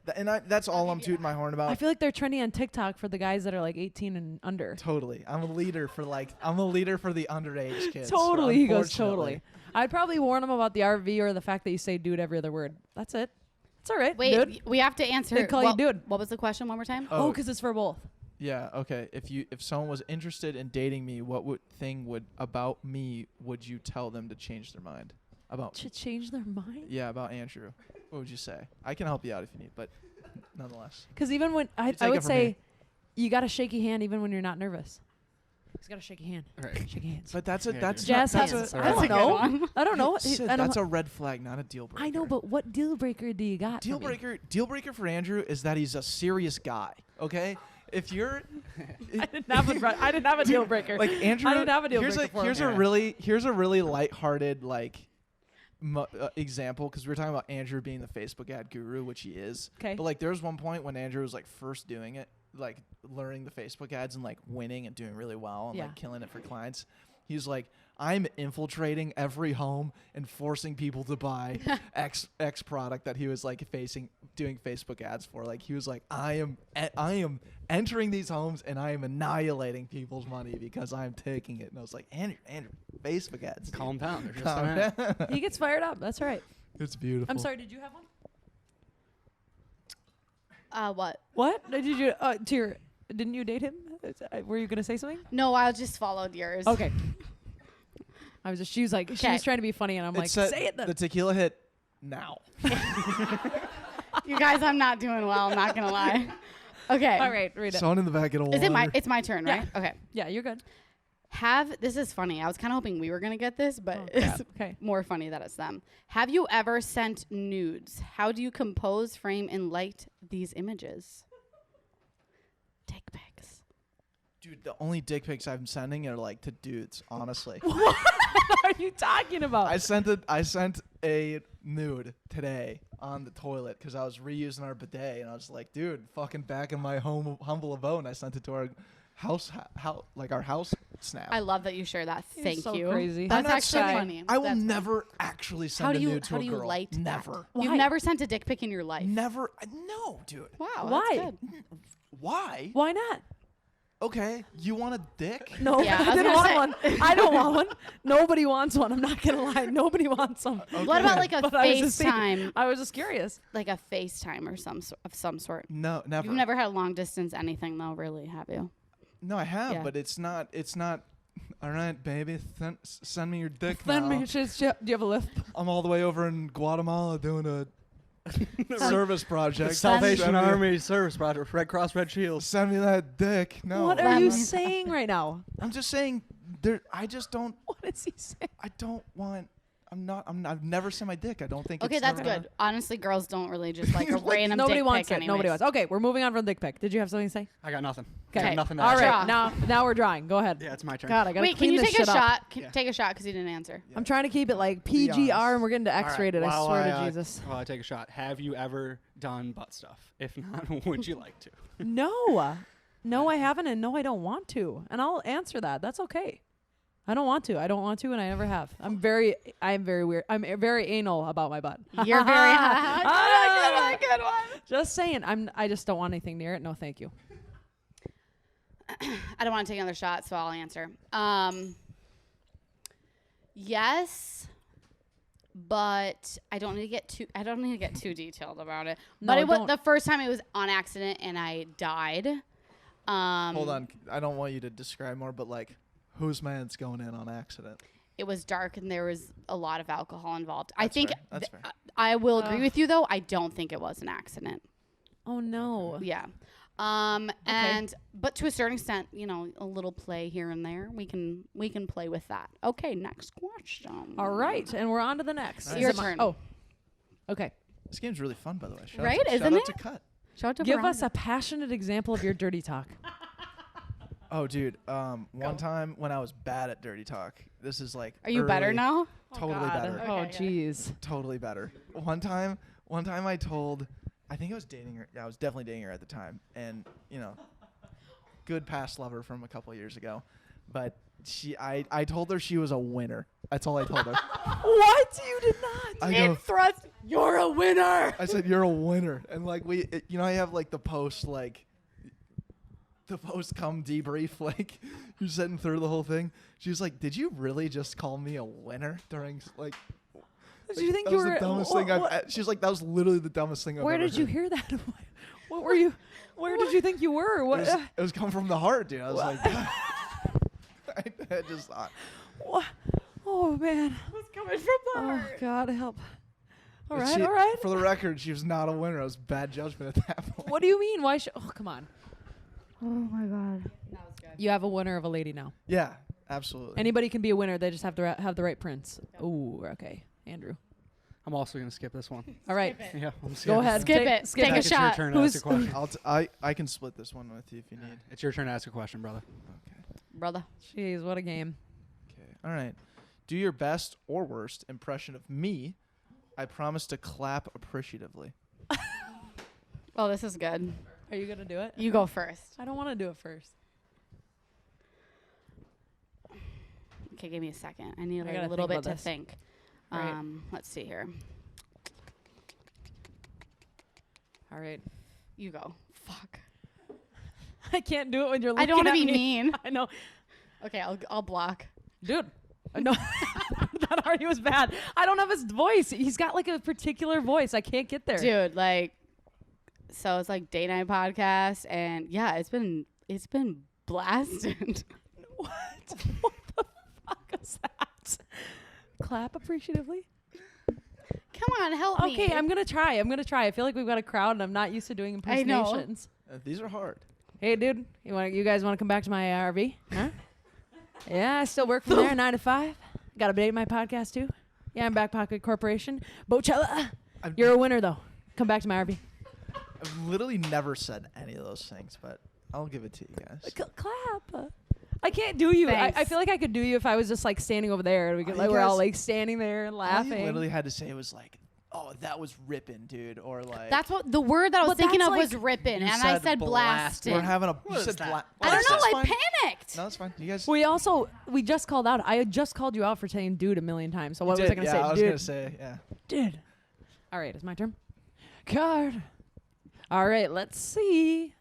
Speaker 2: that's all I'm tooting my horn about.
Speaker 1: I feel like they're trendy on TikTok for the guys that are like 18 and under.
Speaker 2: Totally. I'm a leader for the underage kids.
Speaker 1: Totally, he goes
Speaker 2: unfortunately.
Speaker 1: totally. I'd probably warn him about the RV or the fact that you say dude every other word. That's it. It's all right.
Speaker 4: Wait,
Speaker 1: dude.
Speaker 4: we have to answer.
Speaker 1: They call you dude.
Speaker 4: What was the question one more time?
Speaker 1: Oh, because it's for both.
Speaker 2: Yeah, okay. If someone was interested in dating me, what about me would you tell them to change their mind? About
Speaker 1: To change their mind?
Speaker 2: Yeah, about Andrew. What would you say? I can help you out if you need, but nonetheless.
Speaker 1: Because even when I
Speaker 2: take it
Speaker 1: would
Speaker 2: from
Speaker 1: say
Speaker 2: me.
Speaker 1: you got to shake your hand even when you're not nervous. He's got to shake your hand.
Speaker 3: Right.
Speaker 1: Shake your hands.
Speaker 2: But that's
Speaker 3: Yeah,
Speaker 2: that's
Speaker 3: dude.
Speaker 1: Jazz
Speaker 2: not,
Speaker 1: hands.
Speaker 2: that's
Speaker 1: I don't
Speaker 4: That's a good
Speaker 1: know.
Speaker 4: one.
Speaker 1: I don't know.
Speaker 2: Sid,
Speaker 1: I don't
Speaker 2: that's
Speaker 1: know.
Speaker 2: a red flag, not a deal breaker.
Speaker 1: I know, but what deal breaker do you got?
Speaker 2: deal
Speaker 1: for me?
Speaker 2: breaker for Andrew is that he's a serious guy. Okay, if you're
Speaker 1: I didn't have a deal breaker.
Speaker 2: like Andrew,
Speaker 1: I didn't have a deal
Speaker 2: here's
Speaker 1: breaker.
Speaker 2: here's
Speaker 1: for
Speaker 2: a
Speaker 1: him.
Speaker 2: here's a really lighthearted like example, because we were talking about Andrew being the Facebook ad guru, which he is.
Speaker 1: 'Kay.
Speaker 2: But like there was one point when Andrew was like first doing it, like learning the Facebook ads and like winning and doing really well and
Speaker 1: Yeah.
Speaker 2: like killing it for clients. He's like, I'm infiltrating every home and forcing people to buy X product that he was like doing Facebook ads for. Like he was like, I am entering these homes and I am annihilating people's money because I'm taking it. And I was like, Andrew, Facebook ads. dude.
Speaker 3: Calm down. They're just
Speaker 2: Calm
Speaker 3: an ad.
Speaker 2: down.
Speaker 1: He gets fired up. That's all right.
Speaker 2: It's beautiful.
Speaker 1: I'm sorry. Did you have one?
Speaker 4: What?
Speaker 1: What did you? Didn't you date him? Were you gonna say something?
Speaker 4: No, I just followed yours.
Speaker 1: Okay. I was just. She was like. She was trying to be funny, and I'm like, say it then.
Speaker 2: The tequila hit now.
Speaker 4: You guys, I'm not doing well. I'm not gonna lie. Okay.
Speaker 1: All right, read it.
Speaker 2: Someone in the back of the
Speaker 4: Is it my? It's my turn, right? Okay.
Speaker 1: Yeah, you're good.
Speaker 4: This is funny. I was kind of hoping we were gonna get this, but
Speaker 1: Oh,
Speaker 4: it's
Speaker 1: crap. Okay.
Speaker 4: more funny that it's them. Have you ever sent nudes? How do you compose, frame, and light these images? Dick pics.
Speaker 2: Dude, the only dick pics I'm sending are like to dudes, honestly.
Speaker 1: What are you talking about?
Speaker 2: I sent a nude today on the toilet because I was reusing our bidet, and I was like, dude, fucking back in my humble abode, and I sent it to our house snap.
Speaker 4: I love that you share that.
Speaker 1: You're
Speaker 4: Thank
Speaker 1: so
Speaker 4: you.
Speaker 1: crazy.
Speaker 4: That's
Speaker 2: I'm not
Speaker 4: actually
Speaker 2: saying-
Speaker 4: funny.
Speaker 2: I will
Speaker 4: That's funny.
Speaker 2: never actually send
Speaker 4: How
Speaker 2: a
Speaker 4: do you
Speaker 2: nude to a girl.
Speaker 4: light that?
Speaker 2: Never.
Speaker 1: Why?
Speaker 4: You've never sent a dick pic in your life.
Speaker 2: Never. No, dude.
Speaker 4: Wow.
Speaker 1: Why?
Speaker 4: That's good.
Speaker 2: Why?
Speaker 1: Why not?
Speaker 2: Okay, you want a dick?
Speaker 1: No,
Speaker 4: Yeah, I was
Speaker 1: I didn't
Speaker 4: gonna
Speaker 1: want
Speaker 4: say-
Speaker 1: one. I don't want one. Nobody wants one. I'm not gonna lie. Nobody wants them.
Speaker 4: What about like a
Speaker 1: But I was just saying-
Speaker 4: FaceTime,
Speaker 1: I was just curious.
Speaker 4: like a FaceTime or some sort?
Speaker 2: No, never.
Speaker 4: You've never had a long distance anything though, really, have you?
Speaker 2: No, I have,
Speaker 4: Yeah.
Speaker 2: but it's not. All right, baby, send me your dick
Speaker 1: Send
Speaker 2: now.
Speaker 1: me. Do you have a lift?
Speaker 2: I'm all the way over in Guatemala doing a service project.
Speaker 3: Salvation
Speaker 2: Send me-
Speaker 3: Army Service Project, Red Cross, Red Shield.
Speaker 2: Send me that dick. No,
Speaker 1: What are you
Speaker 4: Lemon.
Speaker 1: saying right now?
Speaker 2: I'm just saying. I just don't.
Speaker 1: What is he saying?
Speaker 2: I don't want. I've never sent my dick. I don't think.
Speaker 4: Okay,
Speaker 2: it's
Speaker 4: that's
Speaker 2: never
Speaker 4: good. Honestly, girls don't really just like a
Speaker 2: Like,
Speaker 4: random
Speaker 1: Nobody
Speaker 4: dick
Speaker 1: wants
Speaker 4: pic
Speaker 1: it. Nobody
Speaker 4: anyways.
Speaker 1: wants. Okay, we're moving on from dick pic. Did you have something to say?
Speaker 3: I got nothing.
Speaker 1: Okay.
Speaker 3: Got nothing to
Speaker 1: All
Speaker 3: add.
Speaker 1: right.
Speaker 4: Draw.
Speaker 1: Now we're drawing. Go ahead.
Speaker 3: Yeah, it's my turn.
Speaker 1: God, I gotta
Speaker 4: Wait, can
Speaker 1: clean
Speaker 4: you
Speaker 1: this
Speaker 4: take a
Speaker 1: shit up.
Speaker 4: shot?
Speaker 2: Yeah.
Speaker 4: Take a shot because you didn't answer.
Speaker 1: I'm trying to keep it like
Speaker 2: Be
Speaker 1: PGR,
Speaker 2: honest.
Speaker 1: and we're getting to
Speaker 3: All right,
Speaker 1: X-rated. I
Speaker 3: while
Speaker 1: swear to Jesus.
Speaker 3: While I take a shot, have you ever done butt stuff? If not, would you like to?
Speaker 1: No, no, I haven't, and no, I don't want to. And I'll answer that. That's okay. I don't want to. I don't want to, and I never have. I am very weird. I'm very anal about my butt.
Speaker 4: You're very good one.
Speaker 1: Just saying. I just don't want anything near it. No, thank you.
Speaker 4: I don't want to take another shot, so I'll answer. Yes, but I don't need to get too detailed about it.
Speaker 1: No,
Speaker 4: But
Speaker 1: don't.
Speaker 4: the first time it was on accident and I died.
Speaker 2: Hold on. I don't want you to describe more, but like, whose man's going in on accident?
Speaker 4: It was dark and there was a lot of alcohol involved.
Speaker 2: That's
Speaker 4: I think
Speaker 2: fair. That's fair.
Speaker 4: I will agree with you though. I don't think it was an accident.
Speaker 1: Oh no.
Speaker 4: Yeah. But to a certain extent, you know, a little play here and there, we can play with that. Okay, next question.
Speaker 1: All right, and we're on to the next.
Speaker 2: Nice.
Speaker 4: Your
Speaker 1: Is it
Speaker 4: turn.
Speaker 1: Oh. Okay.
Speaker 2: This game's really fun, by the way. Shout
Speaker 4: Right?
Speaker 2: Out to,
Speaker 4: Isn't
Speaker 2: shout
Speaker 4: it?
Speaker 2: out to Cut.
Speaker 4: Shout out to
Speaker 1: Give
Speaker 4: Veronica.
Speaker 1: us a passionate example of your dirty talk.
Speaker 2: Oh, dude. One time when I was bad at dirty talk, this is like.
Speaker 4: Are you better
Speaker 2: early-
Speaker 4: now?
Speaker 2: Totally
Speaker 1: God.
Speaker 2: better.
Speaker 1: Oh
Speaker 4: Okay,
Speaker 1: jeez.
Speaker 2: Totally better. One time I told, I think I was dating her. Yeah, I was definitely dating her at the time, and you know, good past lover from a couple of years ago, but I told her she was a winner. That's all I told her.
Speaker 1: What? You did not.
Speaker 2: I go,
Speaker 4: Thrust. You're a winner.
Speaker 2: I said you're a winner, and like you know, I have like the post come debrief, like you're sitting through the whole thing. She was like, "Did you really just call me a winner during like?"
Speaker 1: Did you think
Speaker 2: that
Speaker 1: you
Speaker 2: was
Speaker 1: were
Speaker 2: the dumbest
Speaker 1: what-
Speaker 2: thing
Speaker 1: what-
Speaker 2: She was like, "That was literally the dumbest thing I've
Speaker 1: Where
Speaker 2: ever
Speaker 1: did you
Speaker 2: heard."
Speaker 1: hear that? What were you? Where did you think you were? What?
Speaker 2: It was coming from the heart, dude. I was like, I just thought.
Speaker 1: What? Oh man.
Speaker 4: What's coming from the
Speaker 1: Oh
Speaker 4: heart?
Speaker 1: God, help. All
Speaker 2: But
Speaker 1: right,
Speaker 2: she-
Speaker 1: all right.
Speaker 2: For the record, she was not a winner. It was bad judgment at that point.
Speaker 1: What do you mean? Why should? Oh, come on.
Speaker 4: Oh my god. That was good.
Speaker 1: You have a winner of a lady now.
Speaker 2: Yeah, absolutely.
Speaker 1: Anybody can be a winner. They just have to have the right prince. Ooh, okay, Andrew.
Speaker 3: I'm also gonna skip this one.
Speaker 1: All right,
Speaker 3: Yeah, I'm
Speaker 1: go
Speaker 3: skipping.
Speaker 1: ahead.
Speaker 4: Skip
Speaker 1: Take-
Speaker 4: it.
Speaker 1: Skip
Speaker 4: Take a
Speaker 3: Zach, it's your
Speaker 4: shot.
Speaker 3: turn to
Speaker 1: Who's-
Speaker 3: ask a question.
Speaker 2: I can split this one with you if you need.
Speaker 3: It's your turn to ask a question, brother.
Speaker 2: Okay.
Speaker 4: Brother.
Speaker 1: Jeez, what a game.
Speaker 2: Okay. All right. Do your best or worst impression of me. I promise to clap appreciatively.
Speaker 4: Oh, this is good.
Speaker 1: Are you gonna do it?
Speaker 4: You go first.
Speaker 1: I don't want to do it first.
Speaker 4: Okay, give me a second. I need
Speaker 1: I
Speaker 4: like
Speaker 1: gotta
Speaker 4: a little
Speaker 1: think
Speaker 4: bit to
Speaker 1: about this.
Speaker 4: think.
Speaker 1: All right.
Speaker 4: Let's see here.
Speaker 1: All right.
Speaker 4: You go. Fuck.
Speaker 1: I can't do it when you're
Speaker 4: I
Speaker 1: looking
Speaker 4: don't want to
Speaker 1: at
Speaker 4: be
Speaker 1: me.
Speaker 4: mean.
Speaker 1: I know,
Speaker 4: Okay, I'll block.
Speaker 1: dude. No, that already was bad. I don't have his voice. He's got like a particular voice. I can't get there.
Speaker 4: Dude, like, so it's like date night podcast, and yeah, it's been blasted.
Speaker 1: What? What the fuck is that? Clap appreciatively.
Speaker 4: Come on, help me.
Speaker 1: Okay, I'm gonna try. I feel like we've got a crowd, and I'm not used to doing
Speaker 4: I know.
Speaker 1: impersonations.
Speaker 2: These are hard.
Speaker 1: Hey, dude, you guys want to come back to my RV? Huh? Yeah, I still work from there 9 to 5. Got a date my podcast too. Yeah, I'm Backpocket Corporation. Bochella.
Speaker 2: I've-
Speaker 1: You're a winner though. Come back to my RV.
Speaker 2: I've literally never said any of those things, but I'll give it to you guys.
Speaker 1: Clap. I can't do you. I
Speaker 4: Thanks.
Speaker 1: feel like I could do you if I was just like standing over there and we could
Speaker 2: All
Speaker 1: like
Speaker 2: you
Speaker 1: we're all
Speaker 2: guys-
Speaker 1: like standing there and
Speaker 2: All you
Speaker 1: laughing.
Speaker 2: literally had to say was like, "Oh, that was ripping, dude," or like,
Speaker 4: That's what the word that I was
Speaker 1: But
Speaker 4: thinking
Speaker 1: that's
Speaker 4: of was
Speaker 1: like-
Speaker 4: ripping,
Speaker 2: You
Speaker 4: and I
Speaker 2: said
Speaker 4: said
Speaker 3: blasted.
Speaker 2: "We're
Speaker 4: blasting.
Speaker 2: having a."
Speaker 3: What
Speaker 2: You
Speaker 3: is
Speaker 2: said
Speaker 3: that?
Speaker 4: I don't know.
Speaker 2: That's
Speaker 4: I
Speaker 2: fine.
Speaker 4: panicked.
Speaker 2: No, it's fine. You guys.
Speaker 1: We just called out. I had just called you out for saying dude a million times. So what
Speaker 2: You
Speaker 1: was I
Speaker 2: did,
Speaker 1: gonna
Speaker 2: yeah,
Speaker 1: say?
Speaker 2: I was
Speaker 1: Dude.
Speaker 2: gonna say, yeah.
Speaker 1: Dude. All right, it's my turn. Card. All right, let's see.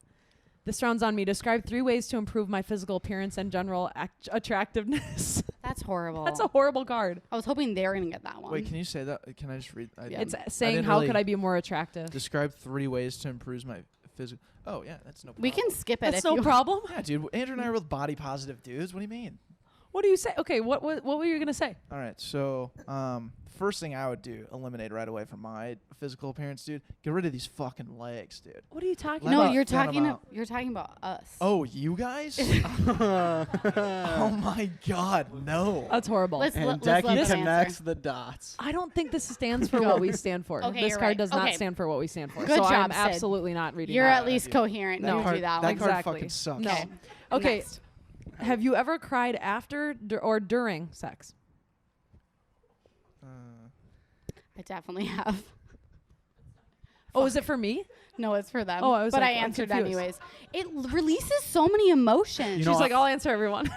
Speaker 1: This round's on me. Describe 3 ways to improve my physical appearance and general attractiveness.
Speaker 4: That's horrible.
Speaker 1: That's a horrible card.
Speaker 4: I was hoping they were gonna get that one.
Speaker 2: Wait, can you say that? Can I just read?
Speaker 4: Yeah.
Speaker 1: It's saying
Speaker 2: didn't
Speaker 1: how
Speaker 2: really
Speaker 1: could I be more attractive?
Speaker 2: describe 3 ways to improve my physical. Oh yeah, that's no problem.
Speaker 4: we can skip it.
Speaker 1: That's
Speaker 4: if
Speaker 1: no
Speaker 4: you
Speaker 1: problem.
Speaker 2: Yeah, dude. Andrew and I are both body positive dudes. What do you mean?
Speaker 1: What do you say? Okay, what were you gonna say?
Speaker 2: All right, so first thing I would do, eliminate right away from my physical appearance, dude. Get rid of these fucking legs, dude.
Speaker 1: What are you talking
Speaker 2: Let
Speaker 4: No,
Speaker 1: about?
Speaker 2: me-
Speaker 4: you're
Speaker 2: Let 'em
Speaker 4: talking.
Speaker 2: out.
Speaker 4: You're talking about us.
Speaker 2: Oh, you guys? Oh my God, no.
Speaker 1: That's horrible.
Speaker 4: Let's
Speaker 3: And
Speaker 4: let's
Speaker 3: Decky
Speaker 4: let them
Speaker 3: connects
Speaker 4: answer.
Speaker 3: the dots.
Speaker 1: I don't think this stands for
Speaker 4: Go.
Speaker 1: what we stand for.
Speaker 4: Okay,
Speaker 1: This
Speaker 4: you're
Speaker 1: card
Speaker 4: right.
Speaker 1: does not
Speaker 4: Okay.
Speaker 1: stand for what we stand for.
Speaker 4: Good
Speaker 1: so
Speaker 4: job,
Speaker 1: I'm
Speaker 4: Sid.
Speaker 1: absolutely not reading
Speaker 4: You're
Speaker 1: that.
Speaker 4: at least
Speaker 2: dude.
Speaker 4: coherent.
Speaker 1: No.
Speaker 4: You
Speaker 2: card,
Speaker 4: do that
Speaker 2: that
Speaker 4: one.
Speaker 2: card
Speaker 1: Exactly.
Speaker 2: fucking sucks.
Speaker 1: No.
Speaker 4: Okay.
Speaker 1: Okay.
Speaker 4: Next.
Speaker 1: Have you ever cried after or during sex?
Speaker 4: I definitely have.
Speaker 1: Oh, is it for me?
Speaker 4: No, it's for them.
Speaker 1: Oh, I was
Speaker 4: but
Speaker 1: like,
Speaker 4: I
Speaker 1: I'm
Speaker 4: answered
Speaker 1: confused.
Speaker 4: anyways. It releases so many emotions.
Speaker 3: You know
Speaker 1: She's
Speaker 3: what?
Speaker 1: like, I'll answer everyone.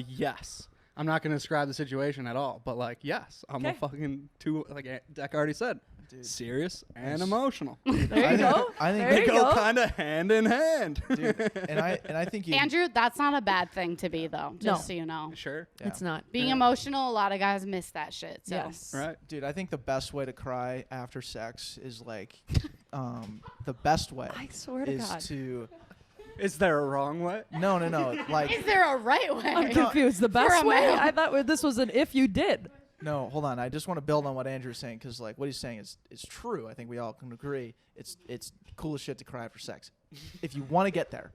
Speaker 3: Yes. I'm not gonna describe the situation at all, but like, yes, I'm a
Speaker 1: Okay.
Speaker 3: fucking Deck already said,
Speaker 2: Dude.
Speaker 3: serious and
Speaker 2: Yes.
Speaker 3: emotional.
Speaker 1: There you
Speaker 2: I think-
Speaker 1: go.
Speaker 2: I think
Speaker 1: There
Speaker 3: They
Speaker 1: you
Speaker 3: go
Speaker 1: go.
Speaker 3: kind of hand in hand.
Speaker 2: Dude, and I think you.
Speaker 4: Andrew, that's not a bad thing to be though. Just
Speaker 1: No.
Speaker 4: so you know.
Speaker 3: Sure.
Speaker 2: Yeah.
Speaker 1: It's not.
Speaker 4: Being
Speaker 3: Yeah.
Speaker 4: emotional, a lot of guys miss that shit. So.
Speaker 1: Yes.
Speaker 3: Right.
Speaker 2: Dude, I think the best way to cry after sex is like, the best way
Speaker 1: I swear to
Speaker 2: is
Speaker 1: God.
Speaker 2: to
Speaker 3: Is there a wrong way?
Speaker 2: No. Like,
Speaker 4: Is there a right way?
Speaker 1: I'm confused. The best
Speaker 4: a
Speaker 1: way?
Speaker 4: male.
Speaker 1: I thought this was an if you did.
Speaker 2: no, hold on. I just want to build on what Andrew's saying because, like, what he's saying is true. I think we all can agree. It's cool as shit to cry for sex. If you want to get there,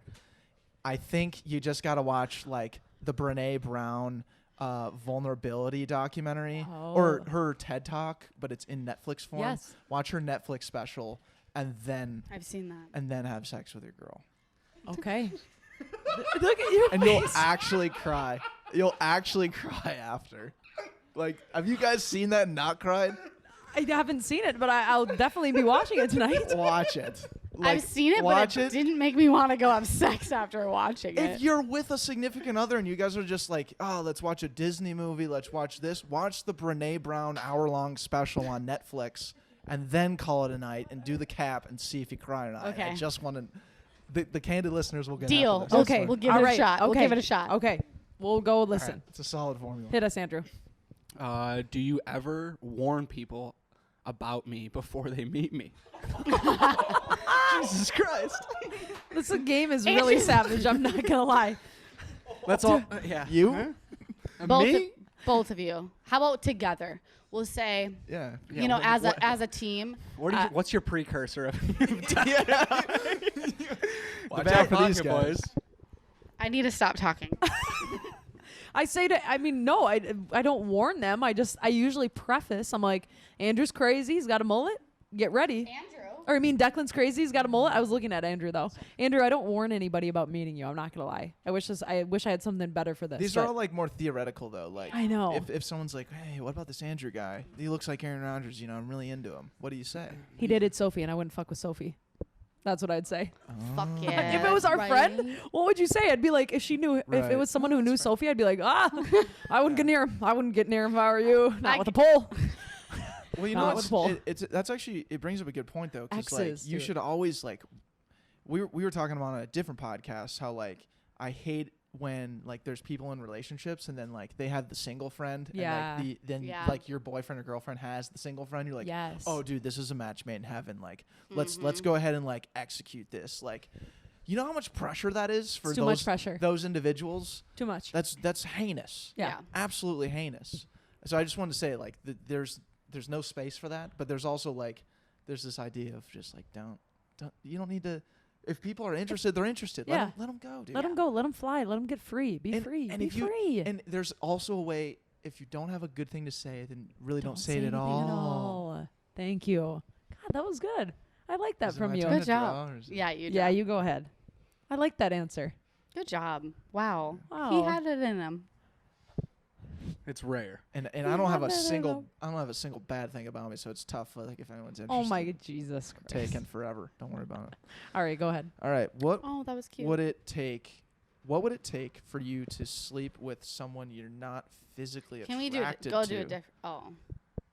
Speaker 2: I think you just got to watch, like, the Brené Brown vulnerability documentary or her TED Talk, but it's in Netflix form.
Speaker 1: Yes.
Speaker 2: Watch her Netflix special and then
Speaker 4: I've seen that.
Speaker 2: have sex with your girl.
Speaker 1: Okay. Look at you.
Speaker 2: And you'll actually cry. You'll actually cry after. Like, have you guys seen that and not cried?
Speaker 1: I haven't seen it, but I'll definitely be watching it tonight.
Speaker 2: Watch it. Like,
Speaker 4: I've seen it, but
Speaker 2: watch
Speaker 4: it didn't make me want to go have sex after watching
Speaker 2: If
Speaker 4: it.
Speaker 2: you're with a significant other and you guys are just like, oh, let's watch a Disney movie, let's watch this, watch the Brené Brown hour-long special on Netflix, and then call it a night and do the cap and see if you cry or not.
Speaker 4: Okay.
Speaker 2: I just want to. The candid listeners will get
Speaker 4: Deal.
Speaker 2: after this.
Speaker 1: Okay.
Speaker 4: We'll give
Speaker 1: All
Speaker 4: it
Speaker 1: right.
Speaker 4: a shot.
Speaker 1: Okay.
Speaker 4: We'll give it a shot.
Speaker 1: Okay. We'll go
Speaker 2: All
Speaker 1: listen.
Speaker 2: right. It's a solid formula.
Speaker 1: Hit us, Andrew.
Speaker 3: Do you ever warn people about me before they meet me?
Speaker 2: Jesus Christ.
Speaker 1: This game is really savage. I'm not gonna lie.
Speaker 3: Let's all. Yeah.
Speaker 2: You?
Speaker 3: Huh?
Speaker 4: Both
Speaker 3: Me?
Speaker 4: Of, both of you. How about together? We'll say,
Speaker 2: Yeah.
Speaker 3: Yeah,
Speaker 4: you know,
Speaker 3: what-
Speaker 4: as a team.
Speaker 3: What do you, what's your precursor of
Speaker 2: The
Speaker 3: the Backpocket boys?
Speaker 4: I need to stop talking.
Speaker 1: I say to, I mean, no, I don't warn them. I usually preface. I'm like, Andrew's crazy. He's got a mullet. Get ready.
Speaker 4: Andrew.
Speaker 1: Or I mean, Declan's crazy. He's got a mullet. I was looking at Andrew though. Andrew, I don't warn anybody about meeting you. I'm not gonna lie. I wish I had something better for this.
Speaker 2: These
Speaker 1: but
Speaker 2: are all like more theoretical though. Like
Speaker 1: I know.
Speaker 2: if someone's like, hey, what about this Andrew guy? He looks like Aaron Rodgers. You know, I'm really into him. What do you say?
Speaker 1: He dated Sophie, and I wouldn't fuck with Sophie. That's what I'd say.
Speaker 4: Fuck yeah.
Speaker 1: If it was our
Speaker 4: Right.
Speaker 1: friend, what would you say? I'd be like, if she knew, if
Speaker 2: Right.
Speaker 1: it was someone who knew Sophie, I'd be like, I wouldn't get near him. I wouldn't get near him if I were you. Not with a pole.
Speaker 2: Well, you
Speaker 1: No,
Speaker 2: know,
Speaker 1: it was Paul.
Speaker 2: that's actually, it brings up a good point though, because like
Speaker 1: Exes,
Speaker 2: you
Speaker 1: dude.
Speaker 2: should always like, we were talking about on a different podcast how like I hate when like there's people in relationships and then like they have the single friend
Speaker 1: Yeah.
Speaker 2: and like then
Speaker 4: Yeah.
Speaker 2: like your boyfriend or girlfriend has the single friend. You're like,
Speaker 1: Yes.
Speaker 2: oh dude, this is a match made in heaven. Like let's go ahead and like execute this. Like, you know how much pressure that is for
Speaker 1: It's too much pressure.
Speaker 2: those individuals.
Speaker 1: Too much.
Speaker 2: That's heinous.
Speaker 1: Yeah.
Speaker 2: Absolutely heinous. So I just wanted to say like there's no space for that, but there's also like there's this idea of just like don't you don't need to. If people are interested, they're interested.
Speaker 1: Yeah.
Speaker 2: Let them go, dude.
Speaker 1: Let them go. Let them fly. Let them get free. Be free.
Speaker 2: And
Speaker 1: Be
Speaker 2: if you-
Speaker 1: free.
Speaker 2: And there's also a way, if you don't have a good thing to say, then really don't say it at
Speaker 1: anything
Speaker 2: all.
Speaker 1: Thank you. God, that was good. I like that
Speaker 2: Is it
Speaker 1: from
Speaker 2: my
Speaker 1: you.
Speaker 2: turn
Speaker 4: Good
Speaker 2: to
Speaker 4: job.
Speaker 2: draw, or is it-
Speaker 4: Yeah, you.
Speaker 1: Yeah,
Speaker 4: do.
Speaker 1: you go ahead. I like that answer.
Speaker 4: Good job. Wow.
Speaker 1: Wow.
Speaker 4: He had it in him.
Speaker 3: It's rare.
Speaker 2: And I don't have a
Speaker 1: No, no,
Speaker 2: single
Speaker 1: no.
Speaker 2: I don't have a single bad thing about me, so it's tough. Like if anyone's interested.
Speaker 1: Oh my Jesus Christ.
Speaker 2: Taken forever. Don't worry about it.
Speaker 1: All right, go ahead.
Speaker 2: All right. What
Speaker 4: Oh, that was cute.
Speaker 2: would it take? What would it take for you to sleep with someone you're not physically
Speaker 4: Can we do it?
Speaker 2: attracted
Speaker 4: Go
Speaker 2: to?
Speaker 4: do a different. Oh.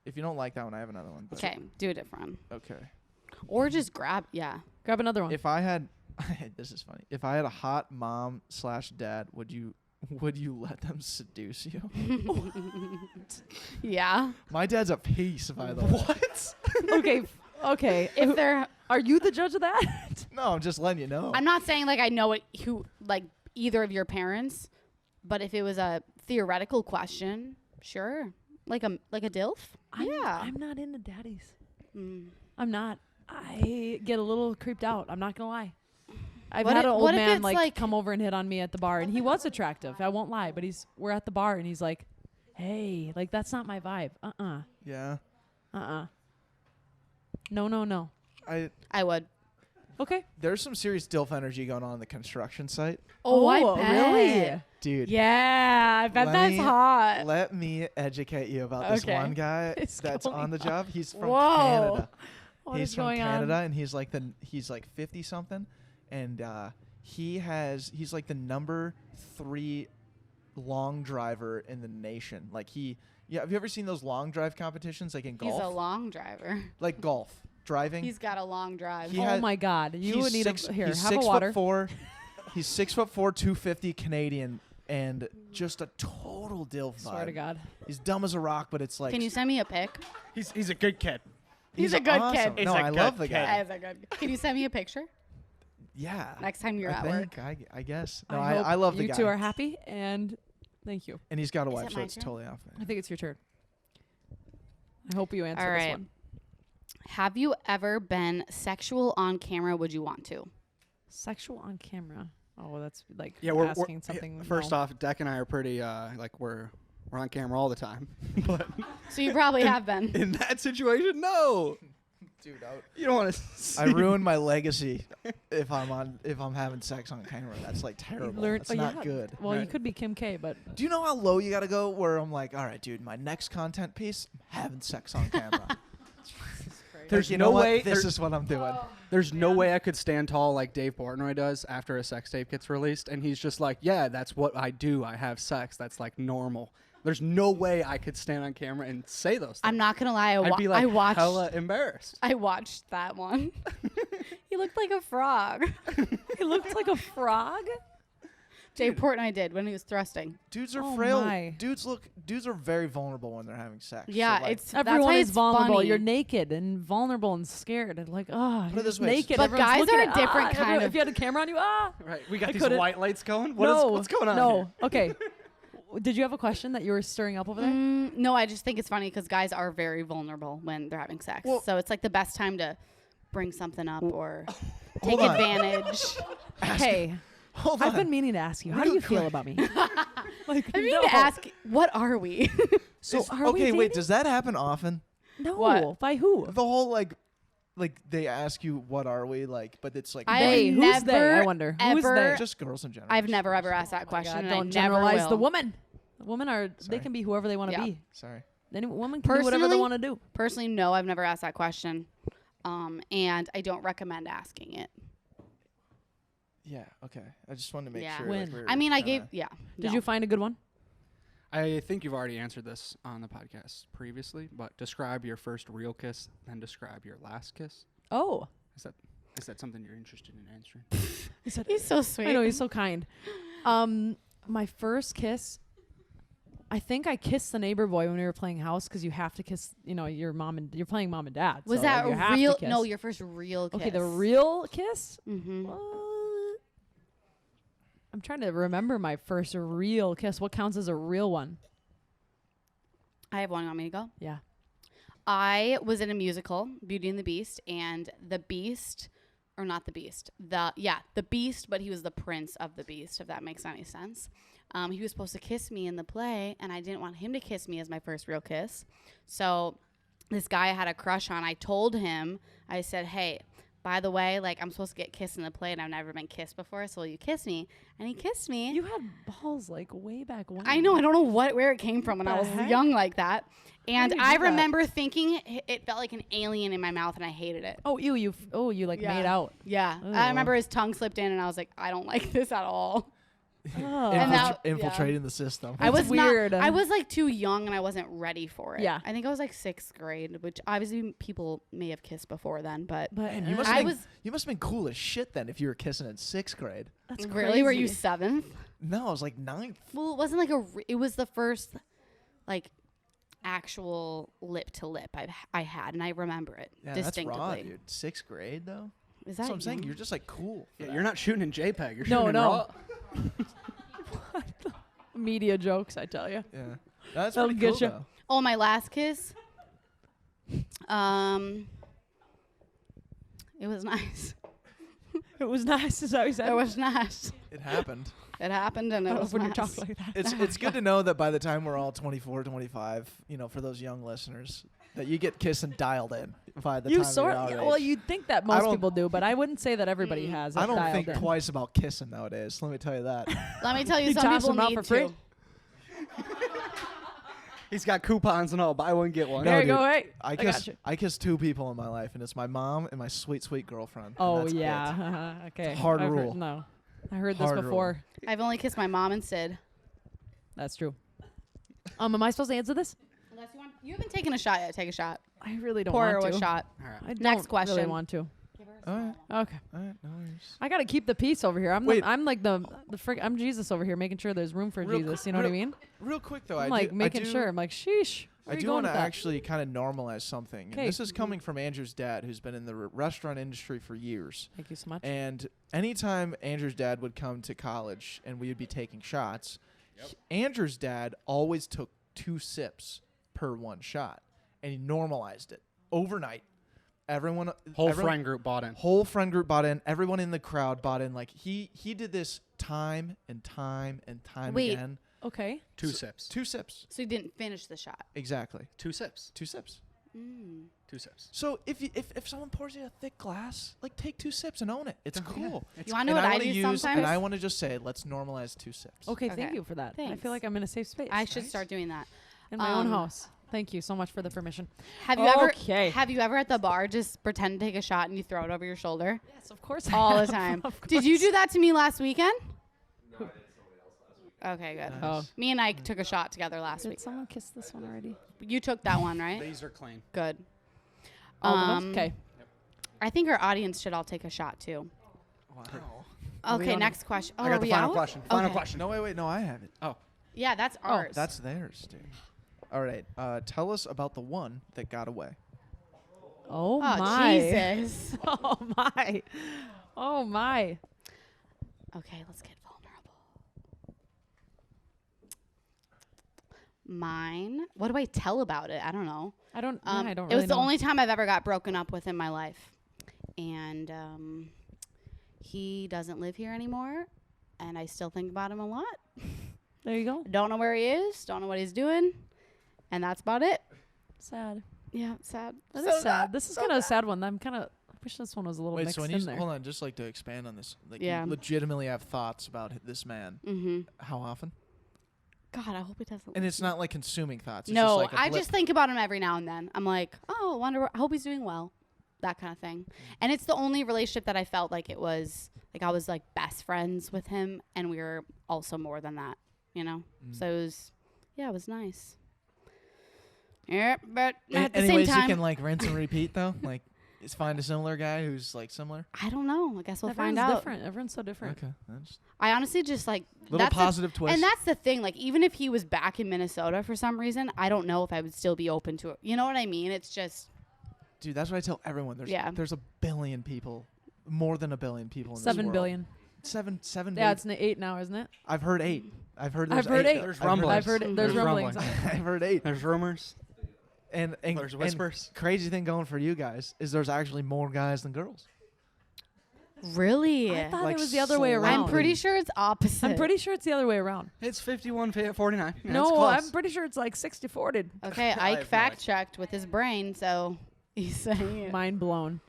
Speaker 2: If you don't like that one, I have another one. but-
Speaker 4: Okay. Do a different one.
Speaker 2: Okay.
Speaker 4: Or just grab. Yeah.
Speaker 1: Grab another one.
Speaker 2: If I had, this is funny. If I had a hot mom / dad, would you let them seduce you?
Speaker 4: Yeah.
Speaker 2: My dad's a piece, by the way. What?
Speaker 1: okay. Okay.
Speaker 4: If they're,
Speaker 1: Are you the judge of that?
Speaker 2: No, I'm just letting you know.
Speaker 4: I'm not saying like I know it. Who like either of your parents, but if it was a theoretical question, sure. Like a dilf. Yeah.
Speaker 1: I'm not into daddies.
Speaker 4: Mm.
Speaker 1: I'm not. I get a little creeped out. I'm not gonna lie. I've
Speaker 4: What
Speaker 1: had
Speaker 4: if-
Speaker 1: an old
Speaker 4: what if
Speaker 1: man
Speaker 4: it's
Speaker 1: like
Speaker 4: like-
Speaker 1: come over and hit on me at the bar, and he was attractive. I won't lie, but we're at the bar, and he's like, "Hey, like that's not my vibe.
Speaker 2: Yeah.
Speaker 1: No.
Speaker 4: I would.
Speaker 1: Okay.
Speaker 2: There's some serious dilf energy going on the construction site,
Speaker 4: I bet.
Speaker 1: really?
Speaker 2: dude.
Speaker 4: Yeah, I bet
Speaker 2: Let
Speaker 4: that's
Speaker 2: me-
Speaker 4: hot.
Speaker 2: Let me educate you about this
Speaker 4: Okay.
Speaker 2: one guy
Speaker 1: It's
Speaker 2: that's
Speaker 1: going
Speaker 2: on the job. He's from
Speaker 4: Whoa.
Speaker 2: Canada.
Speaker 1: What
Speaker 2: He's
Speaker 1: is
Speaker 2: from
Speaker 1: going
Speaker 2: Canada,
Speaker 1: on?
Speaker 2: and he's like 50 something, and he's like the number 3 long driver in the nation. Like have you ever seen those long drive competitions like in golf?
Speaker 4: He's a long driver.
Speaker 2: Like golf driving.
Speaker 4: He's got a long drive.
Speaker 2: He
Speaker 1: Oh
Speaker 2: has-
Speaker 1: my God! You
Speaker 2: he's
Speaker 1: would need
Speaker 2: six,
Speaker 1: a here.
Speaker 2: he's
Speaker 1: Have a
Speaker 2: 6'4".
Speaker 1: water.
Speaker 2: He's 6'4", 250 Canadian, and just a total dilf vibe.
Speaker 1: Swear to God.
Speaker 2: He's dumb as a rock, but it's like
Speaker 4: Can you send me a pic?
Speaker 3: He's a good kid.
Speaker 4: He's a good
Speaker 2: awesome.
Speaker 4: kid.
Speaker 2: No,
Speaker 3: He's a
Speaker 2: I
Speaker 3: good
Speaker 2: love the
Speaker 3: kid.
Speaker 2: guy.
Speaker 4: As a good. Can you send me a picture?
Speaker 2: Yeah.
Speaker 4: Next time you're
Speaker 2: I
Speaker 4: at
Speaker 2: think,
Speaker 4: work.
Speaker 2: I guess. No,
Speaker 1: hope
Speaker 2: I love the
Speaker 1: you
Speaker 2: guy.
Speaker 1: two are happy, and thank you.
Speaker 2: And he's got a
Speaker 4: Is
Speaker 2: wife,
Speaker 4: it
Speaker 2: so
Speaker 4: my
Speaker 2: it's
Speaker 4: turn?
Speaker 2: totally off.
Speaker 1: I think it's your turn. I hope you answer
Speaker 4: All
Speaker 1: this
Speaker 4: right.
Speaker 1: one.
Speaker 4: Have you ever been sexual on camera? Would you want to?
Speaker 1: Sexual on camera. Oh, that's like
Speaker 3: Yeah, we're
Speaker 1: asking something.
Speaker 3: First
Speaker 1: no.
Speaker 3: off, Deck and I are pretty like we're on camera all the time, but
Speaker 4: So you probably have been.
Speaker 3: in that situation, no.
Speaker 2: Dude,
Speaker 3: You don't want to.
Speaker 2: I ruined my legacy if I'm having sex on camera. That's like terrible. That's not good.
Speaker 1: Well, you
Speaker 3: Right.
Speaker 1: could be Kim K, but
Speaker 2: Do you know how low you got to go where I'm like, all right, dude, my next content piece, I'm having sex on camera.
Speaker 3: There's
Speaker 2: you
Speaker 3: no
Speaker 2: know what?
Speaker 3: way.
Speaker 2: This is what I'm doing.
Speaker 3: There's no way I could stand tall like Dave Portnoy does after a sex tape gets released, and he's just like, yeah, that's what I do. I have sex. That's like normal. There's no way I could stand on camera and say those things.
Speaker 4: I'm not gonna lie.
Speaker 3: I'd be like
Speaker 4: I watched.
Speaker 3: hella embarrassed.
Speaker 4: I watched that one. He looked like a frog.
Speaker 1: he looked like a frog.
Speaker 4: Dave Portnoy did when he was thrusting.
Speaker 2: Dudes are
Speaker 1: Oh
Speaker 2: frail.
Speaker 1: my.
Speaker 2: Dudes are very vulnerable when they're having sex.
Speaker 4: Yeah,
Speaker 2: so like,
Speaker 4: it's
Speaker 1: Everyone
Speaker 4: that's why
Speaker 1: is
Speaker 4: it's
Speaker 1: vulnerable.
Speaker 4: funny.
Speaker 1: You're naked and vulnerable and scared and like, oh,
Speaker 2: Put it this way,
Speaker 1: naked.
Speaker 4: But
Speaker 1: Everyone's
Speaker 4: guys
Speaker 1: looking
Speaker 4: are a
Speaker 1: at,
Speaker 4: different kind
Speaker 1: everyone-
Speaker 4: of-
Speaker 1: If you had a camera on you,
Speaker 3: Right. We got
Speaker 1: I
Speaker 3: these
Speaker 1: couldn't-
Speaker 3: white lights going.
Speaker 1: no,
Speaker 3: What's going on
Speaker 1: No.
Speaker 3: here?
Speaker 1: Okay. Did you have a question that you were stirring up over there?
Speaker 4: No, I just think it's funny because guys are very vulnerable when they're having sex.
Speaker 2: Well-
Speaker 4: So it's like the best time to bring something up or take
Speaker 2: Hold on.
Speaker 4: advantage.
Speaker 1: Hey,
Speaker 2: Hold on.
Speaker 1: I've been meaning to ask you. How do
Speaker 2: Real
Speaker 1: you feel
Speaker 2: quick.
Speaker 1: about me? Like,
Speaker 4: I mean
Speaker 1: no.
Speaker 4: to ask, what are we?
Speaker 1: So
Speaker 2: Is-
Speaker 1: are we
Speaker 2: okay, wait.
Speaker 1: dating?
Speaker 2: Does that happen often?
Speaker 1: No.
Speaker 4: What?
Speaker 1: By who?
Speaker 2: The whole like they ask you what are we like, but it's like
Speaker 1: They.
Speaker 4: I've
Speaker 1: Who's they?
Speaker 4: never,
Speaker 1: I wonder. Who's
Speaker 4: ever-
Speaker 1: they?
Speaker 2: just girls in general.
Speaker 4: I've never
Speaker 2: Just
Speaker 4: ever
Speaker 2: girls.
Speaker 4: asked that
Speaker 1: Oh my
Speaker 4: question.
Speaker 1: God,
Speaker 4: and
Speaker 1: don't
Speaker 4: I never
Speaker 1: generalize
Speaker 4: will.
Speaker 1: the woman. The women are.
Speaker 2: Sorry.
Speaker 1: They can be whoever they want to
Speaker 4: Yeah.
Speaker 1: be.
Speaker 2: Sorry.
Speaker 1: Any woman can do whatever they
Speaker 4: Personally-
Speaker 1: want to do.
Speaker 4: Personally, no, I've never asked that question. And I don't recommend asking it.
Speaker 2: Yeah. Okay. I just wanted to make
Speaker 4: Yeah.
Speaker 2: sure.
Speaker 1: When?
Speaker 2: Like, we're
Speaker 4: I mean, I
Speaker 2: kinda-
Speaker 4: gave, yeah.
Speaker 1: Did
Speaker 4: no.
Speaker 1: you find a good one?
Speaker 3: I think you've already answered this on the podcast previously, but describe your first real kiss, then describe your last kiss.
Speaker 1: Oh.
Speaker 3: Is that something you're interested in answering?
Speaker 1: He said,
Speaker 4: He's so sweet.
Speaker 1: I know, he's so kind. My first kiss, I think I kissed the neighbor boy when we were playing house because you have to kiss, your mom and you're playing mom and dad.
Speaker 4: Was
Speaker 1: so
Speaker 4: that
Speaker 1: you have to
Speaker 4: real?
Speaker 1: kiss.
Speaker 4: No, your first real kiss.
Speaker 1: Okay, the real kiss?
Speaker 4: Mm-hmm.
Speaker 1: What? I'm trying to remember my first real kiss. What counts as a real one?
Speaker 4: I have one. You want me to go?
Speaker 1: Yeah.
Speaker 4: I was in a musical, Beauty and the Beast, and the Beast, or not the Beast, the Beast, but he was the prince of the Beast, if that makes any sense. He was supposed to kiss me in the play, and I didn't want him to kiss me as my first real kiss. So this guy I had a crush on, I told him, I said, hey, by the way, like, I'm supposed to get kissed in the play, and I've never been kissed before, so will you kiss me? And he kissed me.
Speaker 1: You had balls like way back when.
Speaker 4: I know. I don't know where it came from when I
Speaker 1: The
Speaker 4: was
Speaker 1: heck?
Speaker 4: young like that. And
Speaker 1: did you
Speaker 4: I
Speaker 1: do that?
Speaker 4: remember thinking it felt like an alien in my mouth, and I hated it.
Speaker 1: Oh, you like
Speaker 4: Yeah.
Speaker 1: made out.
Speaker 4: Yeah.
Speaker 1: Oh.
Speaker 4: I remember his tongue slipped in, and I was like, I don't like this at all.
Speaker 1: Oh.
Speaker 4: And that-
Speaker 2: infiltrating the system.
Speaker 4: I was
Speaker 1: weird.
Speaker 4: I was like too young, and I wasn't ready for it.
Speaker 1: Yeah.
Speaker 4: I think I was like 6th grade, which obviously people may have kissed before then, but
Speaker 1: But
Speaker 2: Man, you must
Speaker 4: I
Speaker 2: have
Speaker 4: was-
Speaker 2: you must have been cool as shit then if you were kissing in 6th grade.
Speaker 1: that's
Speaker 4: really, were you
Speaker 1: crazy.
Speaker 4: 7th?
Speaker 2: No, I was like 9th.
Speaker 4: Well, it wasn't like it was the first like actual lip to lip I had, and I remember it
Speaker 2: Yeah, that's
Speaker 4: distinctly.
Speaker 2: raw, dude. 6th grade though.
Speaker 4: Is
Speaker 2: That's
Speaker 4: that
Speaker 2: what I'm saying.
Speaker 4: young?
Speaker 2: You're just like cool. for
Speaker 3: Yeah,
Speaker 2: that.
Speaker 3: you're not shooting in JPEG. You're
Speaker 1: No,
Speaker 3: shooting in
Speaker 1: no.
Speaker 3: RAW.
Speaker 1: Media jokes, I tell you.
Speaker 2: Yeah. That's
Speaker 1: That'll
Speaker 2: pretty
Speaker 1: get
Speaker 2: cool
Speaker 1: you.
Speaker 2: though.
Speaker 4: Oh, my last kiss. It was nice.
Speaker 1: It was nice, is how he said.
Speaker 4: It was nice.
Speaker 2: It happened.
Speaker 4: It happened, and
Speaker 1: I
Speaker 4: it
Speaker 1: love
Speaker 4: was
Speaker 1: when
Speaker 4: nice.
Speaker 1: you talk like that.
Speaker 2: It's good to know that by the time we're all 24, 25, for those young listeners, that you get kissing dialed in by the
Speaker 1: You
Speaker 2: time
Speaker 1: sort
Speaker 2: you're our
Speaker 1: of, well,
Speaker 2: age.
Speaker 1: you'd think that
Speaker 2: I
Speaker 1: most
Speaker 2: don't-
Speaker 1: people do, but I wouldn't say that everybody has.
Speaker 2: I
Speaker 1: it
Speaker 2: don't
Speaker 1: dialed
Speaker 2: think
Speaker 1: in.
Speaker 2: twice about kissing nowadays. Let me tell you that.
Speaker 4: Let me tell you,
Speaker 1: You
Speaker 4: some
Speaker 1: toss
Speaker 4: people
Speaker 1: them out
Speaker 4: need
Speaker 1: for free?
Speaker 4: to.
Speaker 3: He's got coupons and all. Buy one, get one.
Speaker 2: No,
Speaker 1: There you
Speaker 2: dude.
Speaker 1: go. Hey,
Speaker 2: I
Speaker 1: got
Speaker 2: kiss
Speaker 1: you.
Speaker 2: I kiss 2 people in my life, and it's my mom and my sweet, sweet girlfriend. and
Speaker 1: Oh
Speaker 2: that's it.
Speaker 1: yeah. Okay.
Speaker 2: Hard
Speaker 1: I've heard-
Speaker 2: rule.
Speaker 1: no, I heard
Speaker 2: Hard
Speaker 1: this
Speaker 2: rule.
Speaker 1: before.
Speaker 4: I've only kissed my mom and Sid.
Speaker 1: That's true. Am I supposed to answer this?
Speaker 4: Unless you want, you haven't taken a shot yet. Take a shot.
Speaker 1: I really don't
Speaker 4: Pour her
Speaker 1: want
Speaker 4: a
Speaker 1: to.
Speaker 4: shot.
Speaker 3: All right.
Speaker 1: I don't
Speaker 4: Next question.
Speaker 1: really want to.
Speaker 2: All right.
Speaker 1: Okay.
Speaker 2: All right. No worries.
Speaker 1: I gotta keep the peace over here.
Speaker 2: Wait.
Speaker 1: I'm like the frick. I'm Jesus over here, making sure there's room for
Speaker 2: Real
Speaker 1: Jesus.
Speaker 2: qu-
Speaker 1: You know what I
Speaker 2: real-
Speaker 1: mean?
Speaker 2: Real quick though,
Speaker 1: I'm like making sure. I'm like, sheesh.
Speaker 2: I do want to actually kind of normalize something. And this is coming from Andrew's dad, who's been in the restaurant industry for years.
Speaker 1: Thank you so much.
Speaker 2: And anytime Andrew's dad would come to college and we would be taking shots, Andrew's dad always took 2 sips per one shot, and he normalized it overnight. Everyone,
Speaker 3: friend group bought in.
Speaker 2: Whole friend group bought in. Everyone in the crowd bought in. Like he did this time and time and time again.
Speaker 1: Okay.
Speaker 3: 2 sips.
Speaker 2: 2 sips.
Speaker 4: So you didn't finish the shot.
Speaker 2: Exactly.
Speaker 3: 2 sips.
Speaker 2: 2 sips.
Speaker 3: 2 sips.
Speaker 2: So if someone pours you a thick glass, like take 2 sips and own it. It's cool.
Speaker 4: You want to know what I do sometimes?
Speaker 2: And I want to just say, let's normalize 2 sips.
Speaker 1: Okay, thank you for that. I
Speaker 4: Thanks.
Speaker 1: feel like I'm in a safe space.
Speaker 4: I should start doing that.
Speaker 1: In my own house. Thank you so much for the permission.
Speaker 4: Have you ever at the bar just pretend to take a shot and you throw it over your shoulder?
Speaker 1: Yes, of course.
Speaker 4: All the time. Did you do that to me last weekend?
Speaker 5: No, I did somebody else last week.
Speaker 4: Okay, good.
Speaker 2: Nice.
Speaker 4: Me and Ike took a shot together last
Speaker 1: Did
Speaker 4: week.
Speaker 1: someone kiss this one already?
Speaker 4: You took that one, right?
Speaker 3: These are clean.
Speaker 4: Good.
Speaker 1: All of them? Okay.
Speaker 4: I think our audience should all take a shot too.
Speaker 2: Wow.
Speaker 4: Okay, next question. Oh,
Speaker 3: I got
Speaker 4: are
Speaker 3: the
Speaker 4: we
Speaker 3: final
Speaker 4: out?
Speaker 3: question. Final
Speaker 4: Okay.
Speaker 3: question.
Speaker 2: No, wait. No, I have it.
Speaker 3: Oh.
Speaker 4: Yeah, that's ours.
Speaker 2: That's theirs, dude. All right. Tell us about the one that got away.
Speaker 1: Oh,
Speaker 4: Oh,
Speaker 1: my.
Speaker 4: Jesus.
Speaker 1: Oh, my. Oh, my.
Speaker 4: Okay, let's get vulnerable. Mine. What do I tell about it? I don't know.
Speaker 1: I don't
Speaker 4: It
Speaker 1: really
Speaker 4: was the
Speaker 1: know.
Speaker 4: only time I've ever got broken up with in my life. And he doesn't live here anymore. And I still think about him a lot.
Speaker 1: There you go.
Speaker 4: Don't know where he is. Don't know what he's doing. And that's about it.
Speaker 1: Sad.
Speaker 4: Yeah, it's sad.
Speaker 1: That is sad. This is kind of a sad one. I wish this one was a little
Speaker 2: Wait,
Speaker 1: mixed
Speaker 2: so when
Speaker 1: in
Speaker 2: you
Speaker 1: there.
Speaker 2: hold on, just like to expand on this, like
Speaker 4: Yeah.
Speaker 2: you legitimately have thoughts about this man.
Speaker 4: Mm-hmm.
Speaker 2: How often?
Speaker 4: God, I hope he doesn't.
Speaker 2: And it's not like consuming thoughts. It's
Speaker 4: No,
Speaker 2: just like a
Speaker 4: I
Speaker 2: blip.
Speaker 4: just think about him every now and then. I'm like, oh, I hope he's doing well. That kind of thing. And it's the only relationship that I felt like it was, like I was like best friends with him. And we were also more than that, you know? So it was nice. Yeah, but at the
Speaker 2: Any
Speaker 4: same
Speaker 2: ways
Speaker 4: time,
Speaker 2: you can like rinse and repeat though? Like, is find a similar guy who's like similar?
Speaker 4: I don't know. I guess we'll
Speaker 1: Everyone's
Speaker 4: find out.
Speaker 1: different. Everyone's so different.
Speaker 2: Okay, that's
Speaker 4: I honestly just like
Speaker 2: little
Speaker 4: that's the-
Speaker 2: positive twist.
Speaker 4: And that's the thing. Like, even if he was back in Minnesota for some reason, I don't know if I would still be open to it. You know what I mean? It's just,
Speaker 2: Dude, that's what I tell everyone. There's a billion people, more than a billion people in this
Speaker 1: 7
Speaker 2: world.
Speaker 1: billion.
Speaker 2: 7
Speaker 1: Yeah,
Speaker 2: billion.
Speaker 1: it's 8 now, isn't it?
Speaker 2: I've heard 8. I've heard
Speaker 1: I've heard 8.
Speaker 3: There's
Speaker 2: I've heard
Speaker 3: rumblings.
Speaker 1: I've heard it. There's
Speaker 3: There's
Speaker 1: rumblings.
Speaker 3: rumblings.
Speaker 2: I've heard 8.
Speaker 3: There's rumors.
Speaker 2: And
Speaker 3: There's whispers.
Speaker 2: crazy thing going for you guys is there's actually more guys than girls.
Speaker 4: really?
Speaker 1: I thought
Speaker 2: Like
Speaker 1: it was the other way around.
Speaker 4: I'm pretty sure it's opposite.
Speaker 1: I'm pretty sure it's the other way around.
Speaker 3: It's 51-49. Yeah, it's
Speaker 1: No,
Speaker 3: close.
Speaker 1: I'm pretty sure it's like 60-40.
Speaker 4: Okay,
Speaker 3: I
Speaker 4: Ike
Speaker 3: have no
Speaker 4: fact checked with his brain, so he's saying it.
Speaker 1: Mind blown.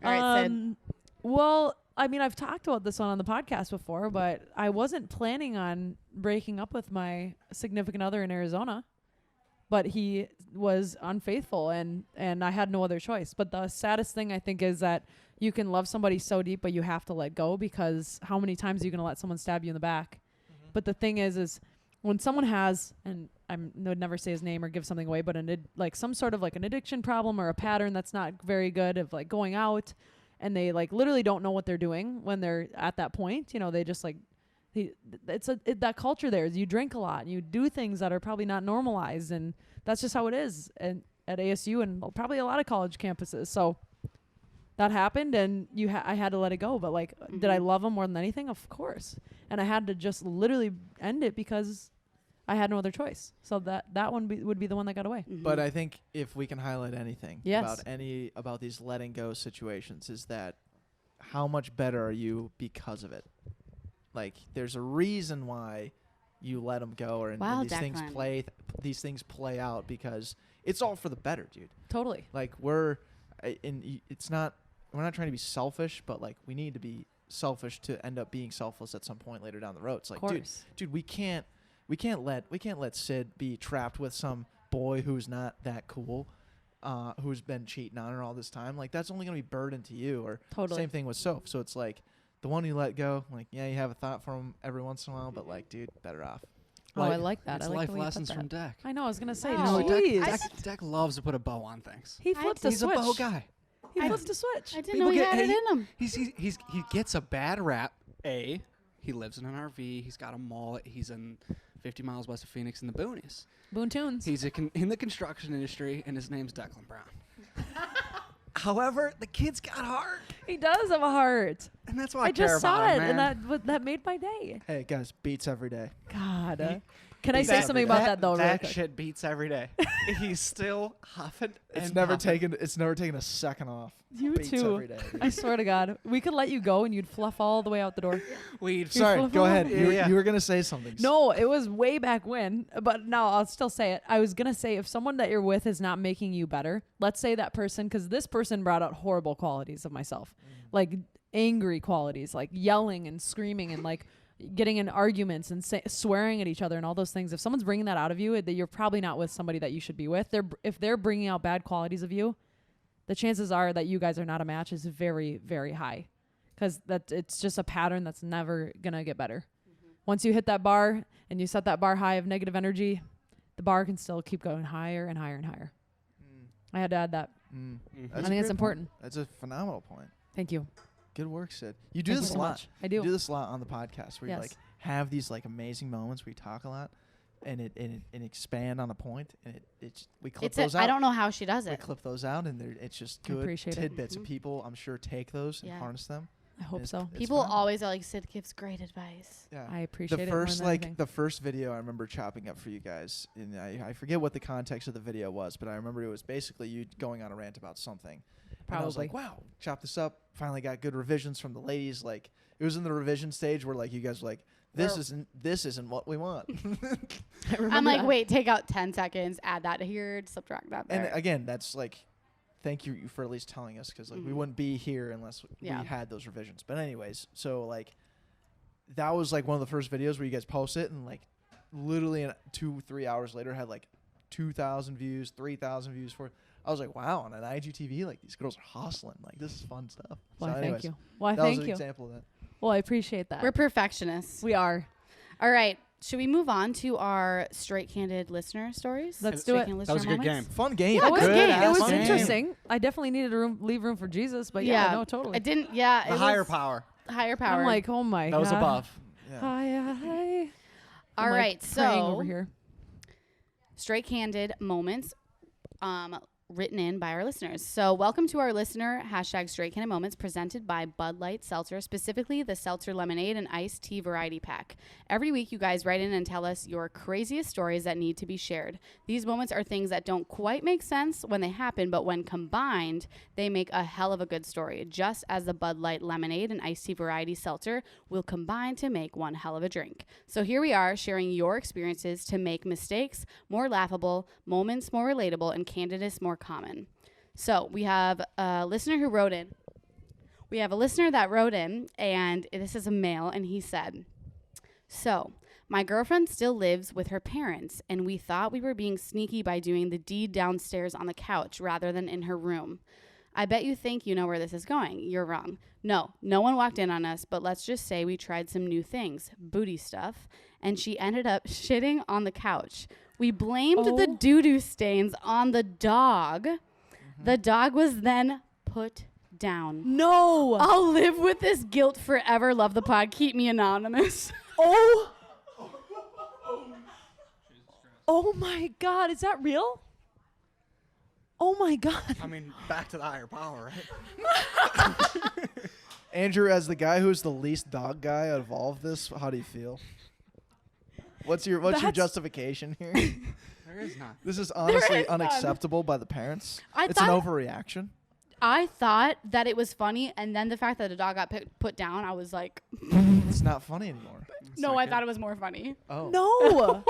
Speaker 4: All right, Sid.
Speaker 1: Well, I mean, I've talked about this one on the podcast before, but I wasn't planning on breaking up with my significant other in Arizona. But he was unfaithful, and I had no other choice. But the saddest thing, I think, is that you can love somebody so deep, but you have to let go, because how many times are you going to let someone stab you in the back? But the thing is when someone has, and I would never say his name or give something away, but like some sort of like an addiction problem or a pattern that's not very good of like going out, and they like literally don't know what they're doing when they're at that point. You know, they just like, that culture there is you drink a lot and you do things that are probably not normalized, and that's just how it is at ASU and probably a lot of college campuses. So that happened, and I had to let it go. But like, did I love him more than anything? Of course. And I had to just literally end it because I had no other choice. So that one would be the one that got away.
Speaker 2: But I think if we can highlight anything
Speaker 1: Yes.
Speaker 2: about these letting go situations, is that how much better are you because of it? Like, there's a reason why you let them go, or
Speaker 4: Wow,
Speaker 2: and these things play out, because it's all for the better, dude.
Speaker 1: Totally.
Speaker 2: Like, it's not, we're not trying to be selfish, but like we need to be selfish to end up being selfless at some point later down the road. It's like, dude, we can't let Sid be trapped with some boy who's not that cool, who's been cheating on her all this time. Like, that's only gonna be burden to you. Or
Speaker 1: Totally.
Speaker 2: same thing with Soph. So it's like, the one you let go, like, yeah, you have a thought for him every once in a while, but like, dude, better off.
Speaker 1: Oh, I like that.
Speaker 3: It's
Speaker 1: I like
Speaker 3: life
Speaker 1: the way you put
Speaker 3: lessons
Speaker 1: that.
Speaker 3: from Deck.
Speaker 1: I know. I was gonna say,
Speaker 4: You
Speaker 3: You know,
Speaker 1: jeez.
Speaker 3: Deck loves to put a bow on things.
Speaker 1: He flipped a
Speaker 3: He's
Speaker 1: switch.
Speaker 3: a bow guy.
Speaker 1: He flipped a switch.
Speaker 4: I didn't know he had it in him.
Speaker 3: He gets a bad rap. He lives in an RV. He's got a mullet. He's in 50 miles west of Phoenix in the boonies.
Speaker 1: Boon Tunes.
Speaker 3: He's in the construction industry, and his name's Declan Brown. However, the kid's got heart,
Speaker 1: He does have a heart.
Speaker 3: and that's why I
Speaker 1: I
Speaker 3: care
Speaker 1: just
Speaker 3: about
Speaker 1: saw it,
Speaker 3: him, man.
Speaker 1: and that made my day.
Speaker 2: Hey guys, beats every day.
Speaker 1: God. Can I
Speaker 2: beats
Speaker 1: say
Speaker 2: every
Speaker 1: something
Speaker 2: day.
Speaker 1: about that though? Really
Speaker 3: That
Speaker 1: quick?
Speaker 3: shit beats every day. He's still huffing.
Speaker 2: It's
Speaker 3: and
Speaker 2: never
Speaker 3: puffing.
Speaker 2: taken a second off.
Speaker 1: You
Speaker 2: Beats
Speaker 1: too.
Speaker 2: every day.
Speaker 1: I swear to God, we could let you go and you'd fluff all the way out the door.
Speaker 3: Weed.
Speaker 2: Sorry,
Speaker 1: full
Speaker 2: go
Speaker 1: of
Speaker 2: ahead.
Speaker 3: Yeah.
Speaker 2: You were gonna say something.
Speaker 1: No, it was way back when, but no, I'll still say it. I was going to say if someone that you're with is not making you better, let's say that person, because this person brought out horrible qualities of myself, like angry qualities, like yelling and screaming and like getting in arguments and swearing at each other and all those things. If someone's bringing that out of you, that you're probably not with somebody that you should be with. If they're bringing out bad qualities of you, the chances are that you guys are not a match is very, very high, because it's just a pattern that's never gonna get better. Once you hit that bar and you set that bar high of negative energy, the bar can still keep going higher and higher and higher. I had to add that.
Speaker 2: Mm.
Speaker 3: Mhm.
Speaker 2: That's
Speaker 1: I
Speaker 2: a
Speaker 1: think it's
Speaker 2: great
Speaker 1: important.
Speaker 2: point. That's a phenomenal point.
Speaker 1: Thank you.
Speaker 2: Good work, Sid. You do
Speaker 1: Thank
Speaker 2: this
Speaker 1: you
Speaker 2: a
Speaker 1: so
Speaker 2: lot.
Speaker 1: much. I
Speaker 2: You
Speaker 1: do.
Speaker 2: do this a lot on the podcast where you
Speaker 1: Yes.
Speaker 2: like have these like amazing moments where you talk a lot and expand on a point and we clip those out.
Speaker 4: I don't know how she does
Speaker 2: We
Speaker 4: it.
Speaker 2: clip those out and it's just
Speaker 1: I
Speaker 2: good
Speaker 1: appreciate it.
Speaker 2: tidbits and
Speaker 4: Mhm.
Speaker 2: people I'm sure take those and
Speaker 4: Yeah.
Speaker 2: harness them.
Speaker 1: I hope
Speaker 2: It's-
Speaker 1: so.
Speaker 2: it's
Speaker 4: People
Speaker 2: phenomenal.
Speaker 4: always are like, Sid gives great advice.
Speaker 2: Yeah.
Speaker 1: I appreciate
Speaker 2: The
Speaker 1: it.
Speaker 2: first
Speaker 1: more than anything.
Speaker 2: the first video I remember chopping up for you guys, and I forget what the context of the video was, but I remember it was basically you going on a rant about something. And I was like, wow, chop this up. Finally got good revisions from the ladies. Like it was in the revision stage where like you guys were like, this isn't what we want.
Speaker 1: I remember
Speaker 4: I'm like,
Speaker 1: that.
Speaker 4: wait, take out 10 seconds, add that here, subtract that
Speaker 2: And
Speaker 4: there.
Speaker 2: again, that's like, thank you for at least telling us, because like we
Speaker 4: Mhm.
Speaker 2: wouldn't be here unless
Speaker 4: Yeah.
Speaker 2: we had those revisions. But anyways, so like that was like one of the first videos where you guys post it, and like literally in 2-3 hours later had like 2,000 views, 3,000 views for it. I was like, wow, on an IGTV, like these girls are hustling. Like this is fun stuff.
Speaker 1: Well,
Speaker 2: so
Speaker 1: thank you. Well,
Speaker 2: That
Speaker 1: thank
Speaker 2: was an
Speaker 1: you.
Speaker 2: example of that.
Speaker 1: Well, I appreciate that.
Speaker 4: We're perfectionists.
Speaker 1: We are.
Speaker 4: All right. Should we move on to our Straight Candid listener stories?
Speaker 1: Let's
Speaker 4: Straight
Speaker 1: do it.
Speaker 4: Candid
Speaker 3: That was a
Speaker 4: listener
Speaker 3: good
Speaker 4: moments?
Speaker 3: game.
Speaker 2: Fun game.
Speaker 4: Yeah,
Speaker 1: It was
Speaker 4: good
Speaker 1: good.
Speaker 4: ass
Speaker 1: It was
Speaker 4: game.
Speaker 1: interesting. I definitely needed to leave room for Jesus, but yeah, no, totally.
Speaker 4: I didn't. Yeah.
Speaker 3: The
Speaker 4: it
Speaker 3: higher
Speaker 4: was
Speaker 3: power.
Speaker 4: Higher power.
Speaker 1: I'm like, oh my
Speaker 3: That
Speaker 1: God.
Speaker 3: was above.
Speaker 2: Yeah.
Speaker 1: Hi.
Speaker 4: all
Speaker 1: I'm, like,
Speaker 4: right.
Speaker 1: praying over
Speaker 4: So,
Speaker 1: here.
Speaker 4: Straight Candid moments. Written in by our listeners. So welcome to our listener #Straight Candid Moments presented by Bud Light Seltzer, specifically the Seltzer Lemonade and Iced Tea Variety Pack. Every week you guys write in and tell us your craziest stories that need to be shared. These moments are things that don't quite make sense when they happen, but when combined, they make a hell of a good story, just as the Bud Light Lemonade and Iced Tea Variety Seltzer will combine to make one hell of a drink. So here we are sharing your experiences to make mistakes more laughable, moments more relatable, and candidness more common. So we have a listener who wrote in. We have a listener that wrote in, and this is a male, and he said, so my girlfriend still lives with her parents, and we thought we were being sneaky by doing the deed downstairs on the couch rather than in her room. I bet you think you know where this is going. You're wrong. No one walked in on us, but let's just say we tried some new things, booty stuff, and she ended up shitting on the couch. We blamed the
Speaker 1: Oh.
Speaker 4: doo-doo stains on the dog. The dog was then put down.
Speaker 1: No.
Speaker 4: I'll live with this guilt forever. Love the pod. Keep me anonymous.
Speaker 1: Oh. Oh my God. Is that real? Oh my God.
Speaker 3: I mean, back to the higher power, right?
Speaker 2: Andrew, as the guy who's the least dog guy out of all of this, how do you feel? What's your
Speaker 1: That's-
Speaker 2: justification here?
Speaker 3: There is none.
Speaker 2: This is honestly
Speaker 4: is none.
Speaker 2: unacceptable by the parents.
Speaker 4: I
Speaker 2: It's an
Speaker 4: thought-
Speaker 2: overreaction.
Speaker 4: I thought that it was funny, and then the fact that the dog got put down, I was like,
Speaker 2: It's not funny anymore.
Speaker 4: no, I thought it was more funny.
Speaker 2: Oh.
Speaker 1: No.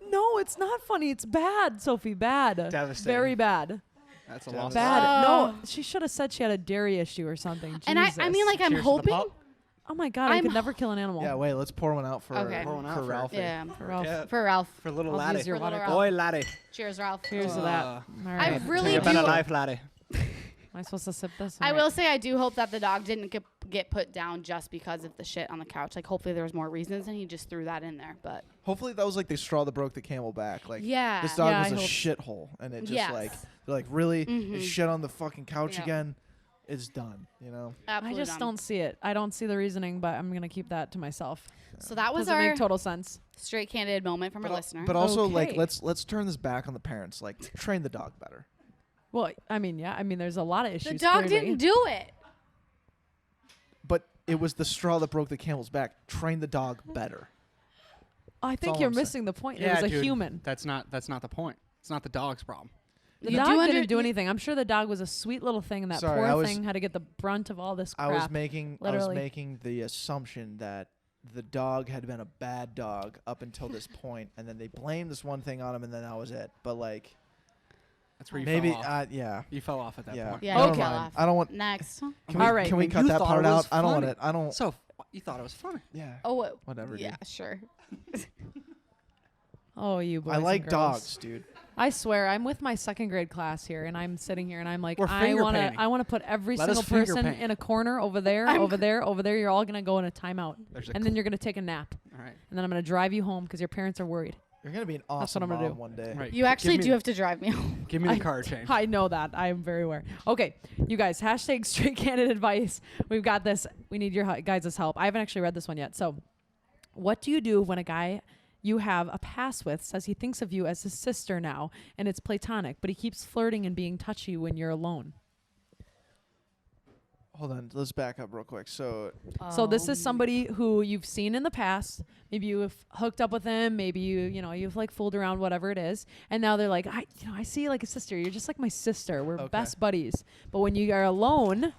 Speaker 1: No, it's not funny. It's bad, Sophie. Bad.
Speaker 3: Devastating.
Speaker 1: Very bad.
Speaker 3: That's a loss.
Speaker 1: Bad.
Speaker 4: Oh.
Speaker 1: No, she should have said she had a dairy issue or something.
Speaker 4: And I
Speaker 1: Jesus.
Speaker 4: mean, like, I'm
Speaker 3: Cheers to the
Speaker 4: hoping.
Speaker 3: pup.
Speaker 1: oh my God, I
Speaker 4: I'm
Speaker 1: could never kill an animal.
Speaker 2: Yeah, wait, let's pour one out for,
Speaker 4: Okay.
Speaker 3: Pour one out
Speaker 2: for
Speaker 3: for-
Speaker 2: Ralphie.
Speaker 4: Yeah,
Speaker 1: For Ralph.
Speaker 3: Yeah.
Speaker 4: for Ralph.
Speaker 3: For little
Speaker 1: I'll
Speaker 3: laddie.
Speaker 1: use your
Speaker 4: For
Speaker 1: water.
Speaker 4: little
Speaker 3: Boy, laddie.
Speaker 4: Cheers, Ralph.
Speaker 1: Cheers to that. All
Speaker 4: I
Speaker 1: right.
Speaker 4: really
Speaker 3: You
Speaker 4: do.
Speaker 3: better life, laddie.
Speaker 1: Am I supposed to sip this?
Speaker 4: I
Speaker 1: All
Speaker 4: will
Speaker 1: right.
Speaker 4: say I do hope that the dog didn't get put down just because of the shit on the couch. Like, hopefully there was more reasons, and he just threw that in there. But
Speaker 2: Hopefully that was like the straw that broke the camel back. Like
Speaker 4: yeah,
Speaker 2: this dog
Speaker 1: Yeah,
Speaker 2: was
Speaker 1: I
Speaker 2: a
Speaker 1: hope-
Speaker 2: shithole, and it just
Speaker 4: Yes.
Speaker 2: like they're like really
Speaker 4: Mhm.
Speaker 2: shit on the fucking couch
Speaker 4: Yeah.
Speaker 2: again. is done. You know.
Speaker 4: Absolutely
Speaker 1: I just
Speaker 4: done.
Speaker 1: don't see it. I don't see the reasoning, but I'm gonna keep that to myself.
Speaker 4: So that was
Speaker 1: Doesn't
Speaker 4: our
Speaker 1: make total sense.
Speaker 4: straight candid moment from our listener.
Speaker 2: But also, like,
Speaker 1: Okay.
Speaker 2: let's turn this back on the parents. Like, train the dog better.
Speaker 1: Well, I mean, yeah. I mean, there's a lot of issues.
Speaker 4: the dog
Speaker 1: clearly.
Speaker 4: didn't do it.
Speaker 2: But it was the straw that broke the camel's back. Train the dog better.
Speaker 1: I think
Speaker 2: all
Speaker 1: you're
Speaker 2: I'm saying.
Speaker 1: missing the point.
Speaker 3: Yeah,
Speaker 1: it was a
Speaker 3: dude,
Speaker 1: human.
Speaker 3: That's not the point. It's not the dog's problem.
Speaker 1: The
Speaker 4: You
Speaker 1: dog
Speaker 4: do
Speaker 1: didn't
Speaker 4: under-
Speaker 1: do
Speaker 4: you-
Speaker 1: anything. I'm sure the dog was a sweet little thing, and that
Speaker 2: Sorry,
Speaker 1: poor
Speaker 2: I was-
Speaker 1: thing had to get the brunt of all this
Speaker 2: I
Speaker 1: crap.
Speaker 2: was making
Speaker 1: literally.
Speaker 2: the assumption that the dog had been a bad dog up until this point, and then they blamed this one thing on him, and then that was it. But like,
Speaker 3: That's where you
Speaker 2: maybe,
Speaker 3: fell off.
Speaker 2: yeah,
Speaker 3: You fell off at that
Speaker 2: yeah.
Speaker 3: point.
Speaker 4: Yeah,
Speaker 2: Never
Speaker 1: you fell
Speaker 2: mind.
Speaker 4: off.
Speaker 2: I don't want.
Speaker 4: Next.
Speaker 2: Can
Speaker 1: All
Speaker 2: we,
Speaker 1: right.
Speaker 2: Can we
Speaker 3: And
Speaker 2: cut
Speaker 3: you
Speaker 2: that
Speaker 3: thought
Speaker 2: part
Speaker 3: it was
Speaker 2: out? I don't want
Speaker 3: funny.
Speaker 2: it. I don't.
Speaker 3: So you thought it was funny.
Speaker 2: Yeah.
Speaker 4: Oh,
Speaker 2: Whatever.
Speaker 4: yeah,
Speaker 2: Dude.
Speaker 4: sure.
Speaker 1: Oh, you boys
Speaker 2: I like
Speaker 1: and girls.
Speaker 2: dogs, dude.
Speaker 1: I swear, I'm with my second grade class here, and I'm sitting here, and I'm like,
Speaker 3: We're
Speaker 1: I
Speaker 3: finger
Speaker 1: want to,
Speaker 3: painting.
Speaker 1: I want to put every
Speaker 3: Let us
Speaker 1: single
Speaker 3: finger
Speaker 1: person
Speaker 3: paint.
Speaker 1: in a corner over there,
Speaker 4: I'm
Speaker 1: over there, over there. You're all gonna go in a timeout,
Speaker 3: There's a
Speaker 1: and then you're gonna take a nap,
Speaker 3: All right.
Speaker 1: and then I'm gonna drive you home because your parents are worried.
Speaker 2: You're gonna be an
Speaker 1: what
Speaker 2: awesome
Speaker 1: I'm gonna
Speaker 2: mom
Speaker 1: do.
Speaker 2: one day.
Speaker 3: Right.
Speaker 4: You actually
Speaker 3: Give
Speaker 4: do
Speaker 3: me-
Speaker 4: have to drive me home.
Speaker 3: Give me the
Speaker 1: I-
Speaker 3: car change.
Speaker 1: I know that. I am very aware. Okay, you guys, hashtag straight candid advice. We've got this. We need your guys' help. I haven't actually read this one yet. So, what do you do when a guy you have a pass with says he thinks of you as his sister now and it's platonic, but he keeps flirting and being touchy when you're alone?
Speaker 2: Hold on. Let's back up real quick. So
Speaker 1: So this is somebody who you've seen in the past. Maybe you've hooked up with him. Maybe you've like fooled around, whatever it is. And now they're like, I see you like a sister. You're just like my sister. We're
Speaker 2: Okay.
Speaker 1: best buddies. But when you are alone,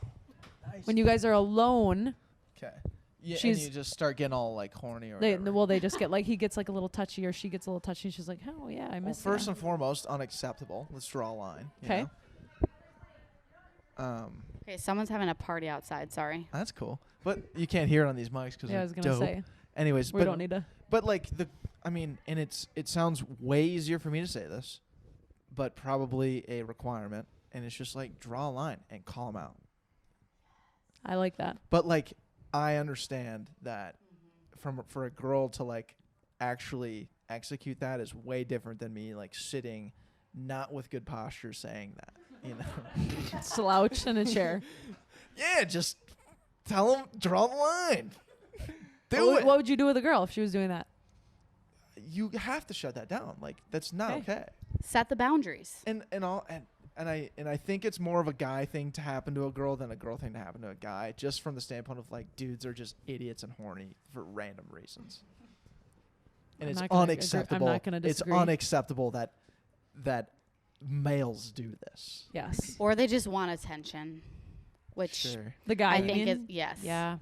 Speaker 1: when you guys are alone,
Speaker 2: okay. Yeah, and
Speaker 1: She's-
Speaker 2: you just start getting all like horny or
Speaker 1: they
Speaker 2: whatever.
Speaker 1: they just get like he gets like a little touchy or she gets a little touchy. And she's like, oh yeah, I
Speaker 2: Well,
Speaker 1: miss
Speaker 2: first
Speaker 1: you.
Speaker 2: and foremost, unacceptable. Let's draw a line. you
Speaker 1: 'Kay.
Speaker 2: know?
Speaker 4: Okay, someone's having a party outside. Sorry.
Speaker 2: That's cool, but you can't hear it on these mics because
Speaker 1: Yeah, I was gonna
Speaker 2: dope.
Speaker 1: say
Speaker 2: Anyways,
Speaker 1: we don't need to.
Speaker 2: But like and it sounds way easier for me to say this, but probably a requirement, and it's just like draw a line and call them out.
Speaker 1: I like that.
Speaker 2: But like I understand that for a girl to like actually execute that is way different than me like sitting not with good posture saying that, you know.
Speaker 1: Slouch in a chair.
Speaker 2: Yeah, just tell them draw the line. Do
Speaker 1: what,
Speaker 2: it.
Speaker 1: what would you do with a girl if she was doing that?
Speaker 2: You have to shut that down. Like that's not okay.
Speaker 4: Set the boundaries.
Speaker 2: And I think it's more of a guy thing to happen to a girl than a girl thing to happen to a guy, just from the standpoint of like dudes are just idiots and horny for random reasons. And
Speaker 1: I'm
Speaker 2: it's
Speaker 1: not gonna
Speaker 2: unacceptable.
Speaker 1: I'm not gonna
Speaker 2: It's
Speaker 1: disagree.
Speaker 2: unacceptable that males do this.
Speaker 1: Yes.
Speaker 4: Or they just want attention, which
Speaker 2: Sure.
Speaker 1: The guy.
Speaker 4: I
Speaker 1: you
Speaker 4: think is
Speaker 1: mean?
Speaker 4: yes.
Speaker 1: Yeah.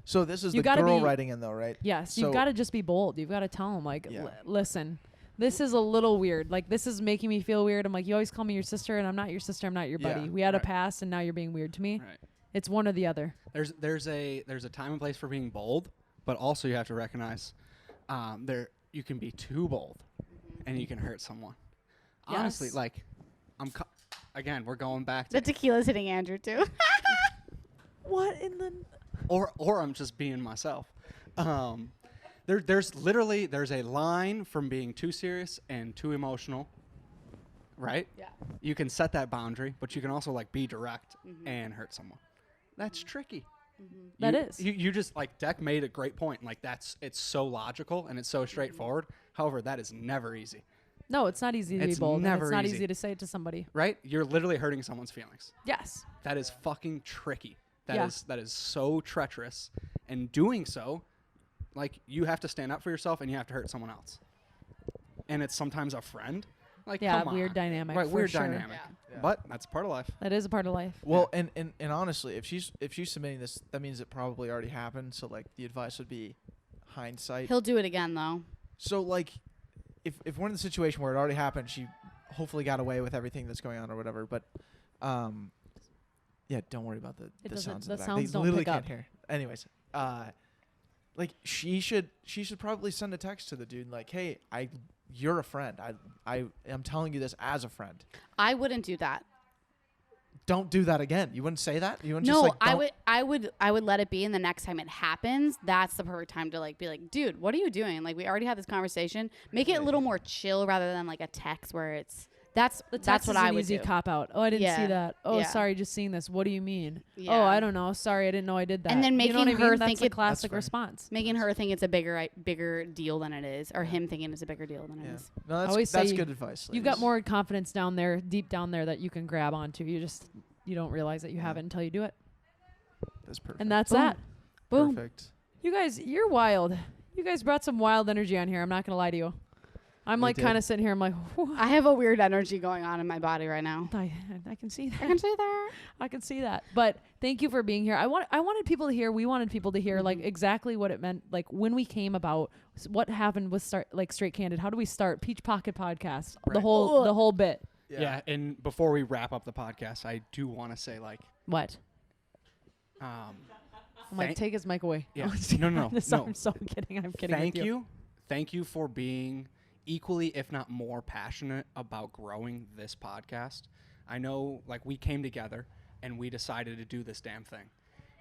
Speaker 2: So this is
Speaker 1: You
Speaker 2: the
Speaker 1: gotta
Speaker 2: girl
Speaker 1: be-
Speaker 2: writing in though, right?
Speaker 1: Yes.
Speaker 2: So-
Speaker 1: You've got to just be bold. You've got to tell him like,
Speaker 2: Yeah.
Speaker 1: Listen, this is a little weird. Like this is making me feel weird. I'm like, you always call me your sister, and I'm not your sister. I'm not your buddy.
Speaker 2: Yeah,
Speaker 1: We had
Speaker 3: right.
Speaker 1: a past, and now you're being weird to me.
Speaker 3: Right.
Speaker 1: It's one or the other.
Speaker 3: There's a time and place for being bold, but also you have to recognize you can be too bold, and you can hurt someone. Honestly,
Speaker 1: Yes.
Speaker 3: like again, we're going back
Speaker 4: The
Speaker 3: to
Speaker 4: tequila's hitting Andrew too.
Speaker 1: What in the?
Speaker 3: or I'm just being myself. There's a line from being too serious and too emotional, right?
Speaker 4: Yeah.
Speaker 3: You can set that boundary, but you can also like be direct and hurt someone. That's tricky.
Speaker 1: That
Speaker 3: You-
Speaker 1: is.
Speaker 3: You just like Deck made a great point. Like it's so logical and it's so straightforward. However, that is never easy,
Speaker 1: No, it's not easy to be
Speaker 3: It's
Speaker 1: bold. And
Speaker 3: never
Speaker 1: it's not
Speaker 3: easy.
Speaker 1: easy to say it to somebody.
Speaker 3: right? You're literally hurting someone's feelings.
Speaker 1: Yes.
Speaker 3: That is fucking tricky.
Speaker 1: Yeah.
Speaker 3: That is so treacherous. And doing so, like you have to stand up for yourself and you have to hurt someone else. And it's sometimes a friend. Like
Speaker 1: Yeah,
Speaker 3: come
Speaker 1: weird
Speaker 3: on.
Speaker 1: dynamic,
Speaker 3: Right,
Speaker 1: for
Speaker 3: weird
Speaker 1: sure.
Speaker 3: dynamic.
Speaker 2: Yeah.
Speaker 3: But that's part of life.
Speaker 1: That is a part of life.
Speaker 2: Well, and honestly, if she's submitting this, that means it probably already happened. So like the advice would be hindsight.
Speaker 4: He'll do it again though.
Speaker 2: So like, if we're in the situation where it already happened, she hopefully got away with everything that's going on or whatever. But, yeah, don't worry about the
Speaker 1: doesn't-
Speaker 2: sounds.
Speaker 1: the
Speaker 2: in the back.
Speaker 1: sounds
Speaker 2: They
Speaker 1: don't
Speaker 2: literally
Speaker 1: pick
Speaker 2: can't
Speaker 1: up.
Speaker 2: hear. Anyways, like she should probably send a text to the dude like, hey, you're a friend. I am telling you this as a friend.
Speaker 4: I wouldn't do that.
Speaker 2: Don't do that again. You wouldn't say that. You wouldn't
Speaker 4: No,
Speaker 2: just like.
Speaker 4: I would let it be, and the next time it happens, that's the perfect time to like be like, dude, what are you doing? Like we already had this conversation. Make it a little more chill rather than like a text where it's That's
Speaker 1: The text
Speaker 4: that's what
Speaker 1: is
Speaker 4: I
Speaker 1: an
Speaker 4: would
Speaker 1: easy
Speaker 4: do.
Speaker 1: cop out. Oh, I didn't see
Speaker 4: Yeah.
Speaker 1: that. Oh,
Speaker 4: Yeah.
Speaker 1: sorry, just seeing this. What do you mean?
Speaker 4: Yeah.
Speaker 1: Oh, I don't know. Sorry, I didn't know I did that.
Speaker 4: And then
Speaker 1: you know what
Speaker 4: making
Speaker 1: I mean?
Speaker 4: her
Speaker 1: That's
Speaker 4: think
Speaker 1: a
Speaker 4: it-
Speaker 1: classic
Speaker 2: fair.
Speaker 1: response.
Speaker 4: Making her think it's a bigger deal than it is, or him thinking it's a bigger deal than it
Speaker 2: Yeah.
Speaker 4: is.
Speaker 2: No, that's,
Speaker 1: always say
Speaker 2: that's
Speaker 1: you-
Speaker 2: good advice.
Speaker 1: You've got
Speaker 2: ladies.
Speaker 1: more confidence down there, deep down there, that you can grab onto. You don't realize that you have it until you do it.
Speaker 2: That's perfect.
Speaker 1: And that's
Speaker 4: Boom.
Speaker 1: that.
Speaker 4: Boom.
Speaker 2: Perfect.
Speaker 1: You guys, you're wild. You guys brought some wild energy on here. I'm not gonna lie to you. I'm
Speaker 2: We
Speaker 1: like
Speaker 2: did.
Speaker 1: kind of sitting here. I'm like, whew,
Speaker 4: I have a weird energy going on in my body right now.
Speaker 1: I can see that.
Speaker 4: I can say that.
Speaker 1: I can see that. But thank you for being here. I wanted people to hear. We wanted people to hear like exactly what it meant. Like when we came about, what happened with Straight Candid. How do we start Peach Pocket Podcast? The
Speaker 3: Right.
Speaker 1: whole bit.
Speaker 3: Yeah. And before we wrap up the podcast, I do want to say like,
Speaker 1: What?
Speaker 3: um,
Speaker 1: I'm like, take his mic away.
Speaker 3: Yeah. No.
Speaker 1: I'm so kidding. I'm kidding.
Speaker 3: Thank
Speaker 1: with
Speaker 3: you. Thank you for being equally, if not more, passionate about growing this podcast. I know, like, we came together and we decided to do this damn thing.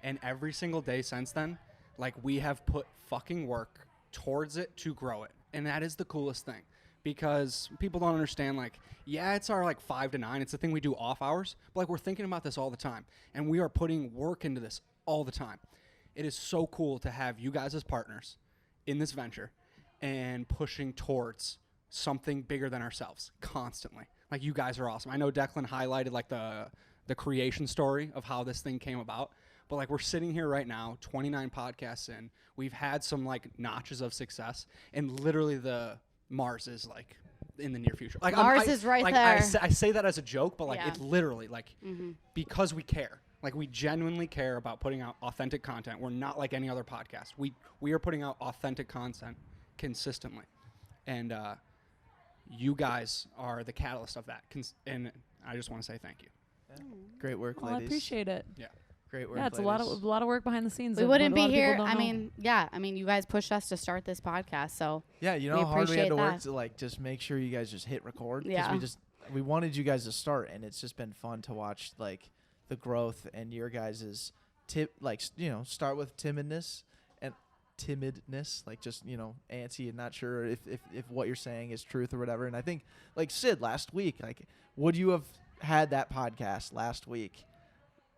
Speaker 3: And every single day since then, like, we have put fucking work towards it to grow it. And that is the coolest thing. Because people don't understand, like, yeah, it's our, like, 5 to 9. It's the thing we do off hours. But, like, we're thinking about this all the time. And we are putting work into this all the time. It is so cool to have you guys as partners in this venture and pushing towards something bigger than ourselves constantly. Like, you guys are awesome. I know Declan highlighted like the creation story of how this thing came about, but like we're sitting here right now, 29 podcasts in, we've had some like notches of success, and literally the Mars is like in the near future. Like
Speaker 4: Mars is right
Speaker 3: like,
Speaker 4: there.
Speaker 3: I say that as a joke, but like
Speaker 4: Yeah.
Speaker 3: it's literally like because we care. Like, we genuinely care about putting out authentic content. We're not like any other podcast. We are putting out authentic content consistently. And you guys are the catalyst of that. And I just want to say thank you.
Speaker 2: Great work,
Speaker 1: Well, I
Speaker 2: ladies.
Speaker 1: appreciate it.
Speaker 3: Yeah.
Speaker 2: Great work.
Speaker 1: Yeah, it's
Speaker 2: ladies.
Speaker 1: a lot of work behind the scenes.
Speaker 4: We
Speaker 1: that
Speaker 4: wouldn't
Speaker 1: a
Speaker 4: be
Speaker 1: lot of people
Speaker 4: here.
Speaker 1: don't
Speaker 4: I
Speaker 1: know.
Speaker 4: mean, you guys pushed us to start this podcast, so
Speaker 2: Yeah, you know
Speaker 4: we
Speaker 2: how hard we had
Speaker 4: appreciate
Speaker 2: to work
Speaker 4: that.
Speaker 2: to like just make sure you guys just hit record. 'Cause
Speaker 4: Yeah.
Speaker 2: we wanted you guys to start, and it's just been fun to watch like the growth and your guys's start with timidness, like just antsy and not sure if what you're saying is truth or whatever. And I think like Sid last week, like would you have had that podcast last week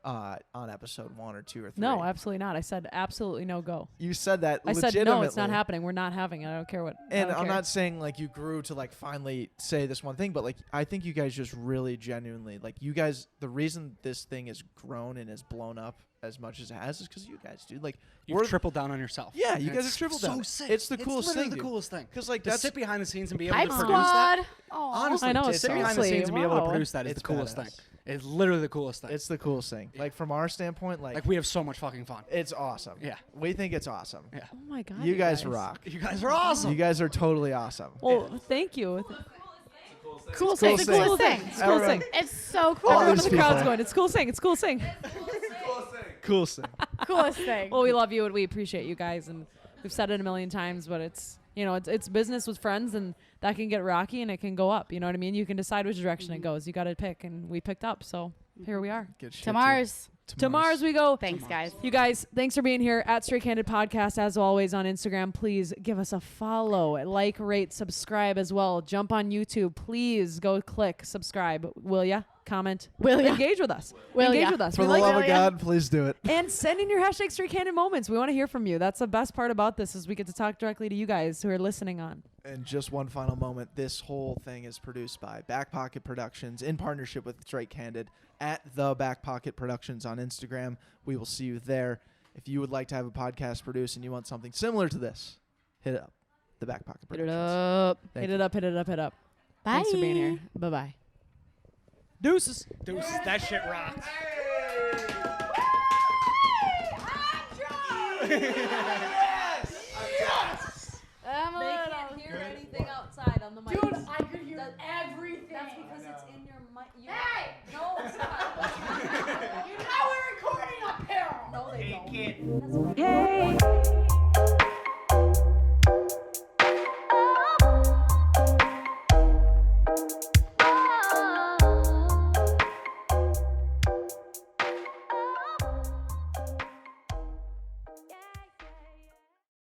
Speaker 2: on episode 1 or 2 or 3?
Speaker 1: No, absolutely not. I said absolutely no go.
Speaker 2: You said that
Speaker 1: I
Speaker 2: legitimately.
Speaker 1: said no, it's not happening. We're not having it. I don't care what. I
Speaker 2: And
Speaker 1: don't
Speaker 2: I'm
Speaker 1: care.
Speaker 2: not saying like you grew to like finally say this one thing, but like I think you guys just really genuinely like you guys. The reason this thing has grown and has blown up as much as it has is because you guys, dude. Like
Speaker 3: You've tripled down on yourself.
Speaker 2: Yeah, you
Speaker 3: And
Speaker 2: guys
Speaker 3: it's
Speaker 2: have tripled
Speaker 3: so
Speaker 2: down.
Speaker 3: Sick.
Speaker 2: It's the coolest
Speaker 3: literally
Speaker 2: thing,
Speaker 3: the
Speaker 2: dude.
Speaker 3: coolest thing.
Speaker 2: because like
Speaker 3: To
Speaker 2: that's
Speaker 3: sit behind the scenes and be able
Speaker 4: Hype
Speaker 3: to produce that.
Speaker 4: Squad. Aw.
Speaker 3: Honestly,
Speaker 1: I know,
Speaker 3: to sit behind the
Speaker 1: seriously,
Speaker 3: scenes and be able to
Speaker 1: wow.
Speaker 3: produce that is
Speaker 2: It's
Speaker 3: the coolest
Speaker 2: badass.
Speaker 3: thing. It's literally the coolest thing.
Speaker 2: it's the coolest thing. Like from our standpoint, like
Speaker 3: Like, we have so much fucking fun.
Speaker 2: it's awesome.
Speaker 3: Yeah.
Speaker 2: We think it's awesome.
Speaker 3: Yeah.
Speaker 1: Oh my god.
Speaker 2: You guys rock.
Speaker 3: You guys are awesome.
Speaker 2: You guys are totally awesome.
Speaker 1: Well, thank you.
Speaker 4: Cool
Speaker 2: Cool
Speaker 4: thing. It's a
Speaker 2: thing.
Speaker 4: cool thing.
Speaker 1: It's a cool
Speaker 2: Everyone-
Speaker 1: thing.
Speaker 4: It's so cool.
Speaker 2: All
Speaker 1: Everyone in
Speaker 2: these
Speaker 1: the crowd's
Speaker 2: people.
Speaker 1: going. It's cool thing. It's cool thing.
Speaker 2: Coolest thing.
Speaker 4: Coolest thing.
Speaker 1: Well, we love you and we appreciate you guys, and we've said it a million times, but it's it's business with friends, and that can get rocky and it can go up. You know what I mean? You can decide which direction it goes. You got to pick, and we picked up, so here we are.
Speaker 2: Good shit,
Speaker 4: To
Speaker 2: dude.
Speaker 4: Mars.
Speaker 1: To Mars we go.
Speaker 4: Thanks, guys.
Speaker 1: You guys, thanks for being here at Straight Candid Podcast. As always on Instagram, please give us a follow, like, rate, subscribe as well. Jump on YouTube. Please go click subscribe. Will ya? Comment.
Speaker 4: Will ya?
Speaker 1: Engage with us.
Speaker 4: Will
Speaker 1: Engage
Speaker 4: ya?
Speaker 1: with us.
Speaker 2: For
Speaker 1: We
Speaker 2: the
Speaker 1: like
Speaker 2: love
Speaker 1: it.
Speaker 2: of God, please do it.
Speaker 1: And send in your hashtag Straight Candid moments. We want to hear from you. That's the best part about this is we get to talk directly to you guys who are listening on.
Speaker 2: And just one final moment. This whole thing is produced by Backpocket Productions in partnership with Straight Candid at the Backpocket Productions on Instagram. We will see you there. If you would like to have a podcast produced and you want something similar to this, hit up the Backpocket
Speaker 4: Hit
Speaker 2: Productions.
Speaker 4: it up.
Speaker 2: Thank
Speaker 1: Hit
Speaker 2: you.
Speaker 1: it up, hit it up, hit up.
Speaker 4: Bye.
Speaker 1: Thanks for being here. Bye-bye.
Speaker 3: Deuces. That shit rocks.
Speaker 4: I'm a
Speaker 1: They
Speaker 4: little.
Speaker 1: can't hear anything outside on the mic.
Speaker 4: Dude, I could hear everything.
Speaker 1: That's because it's in your mic.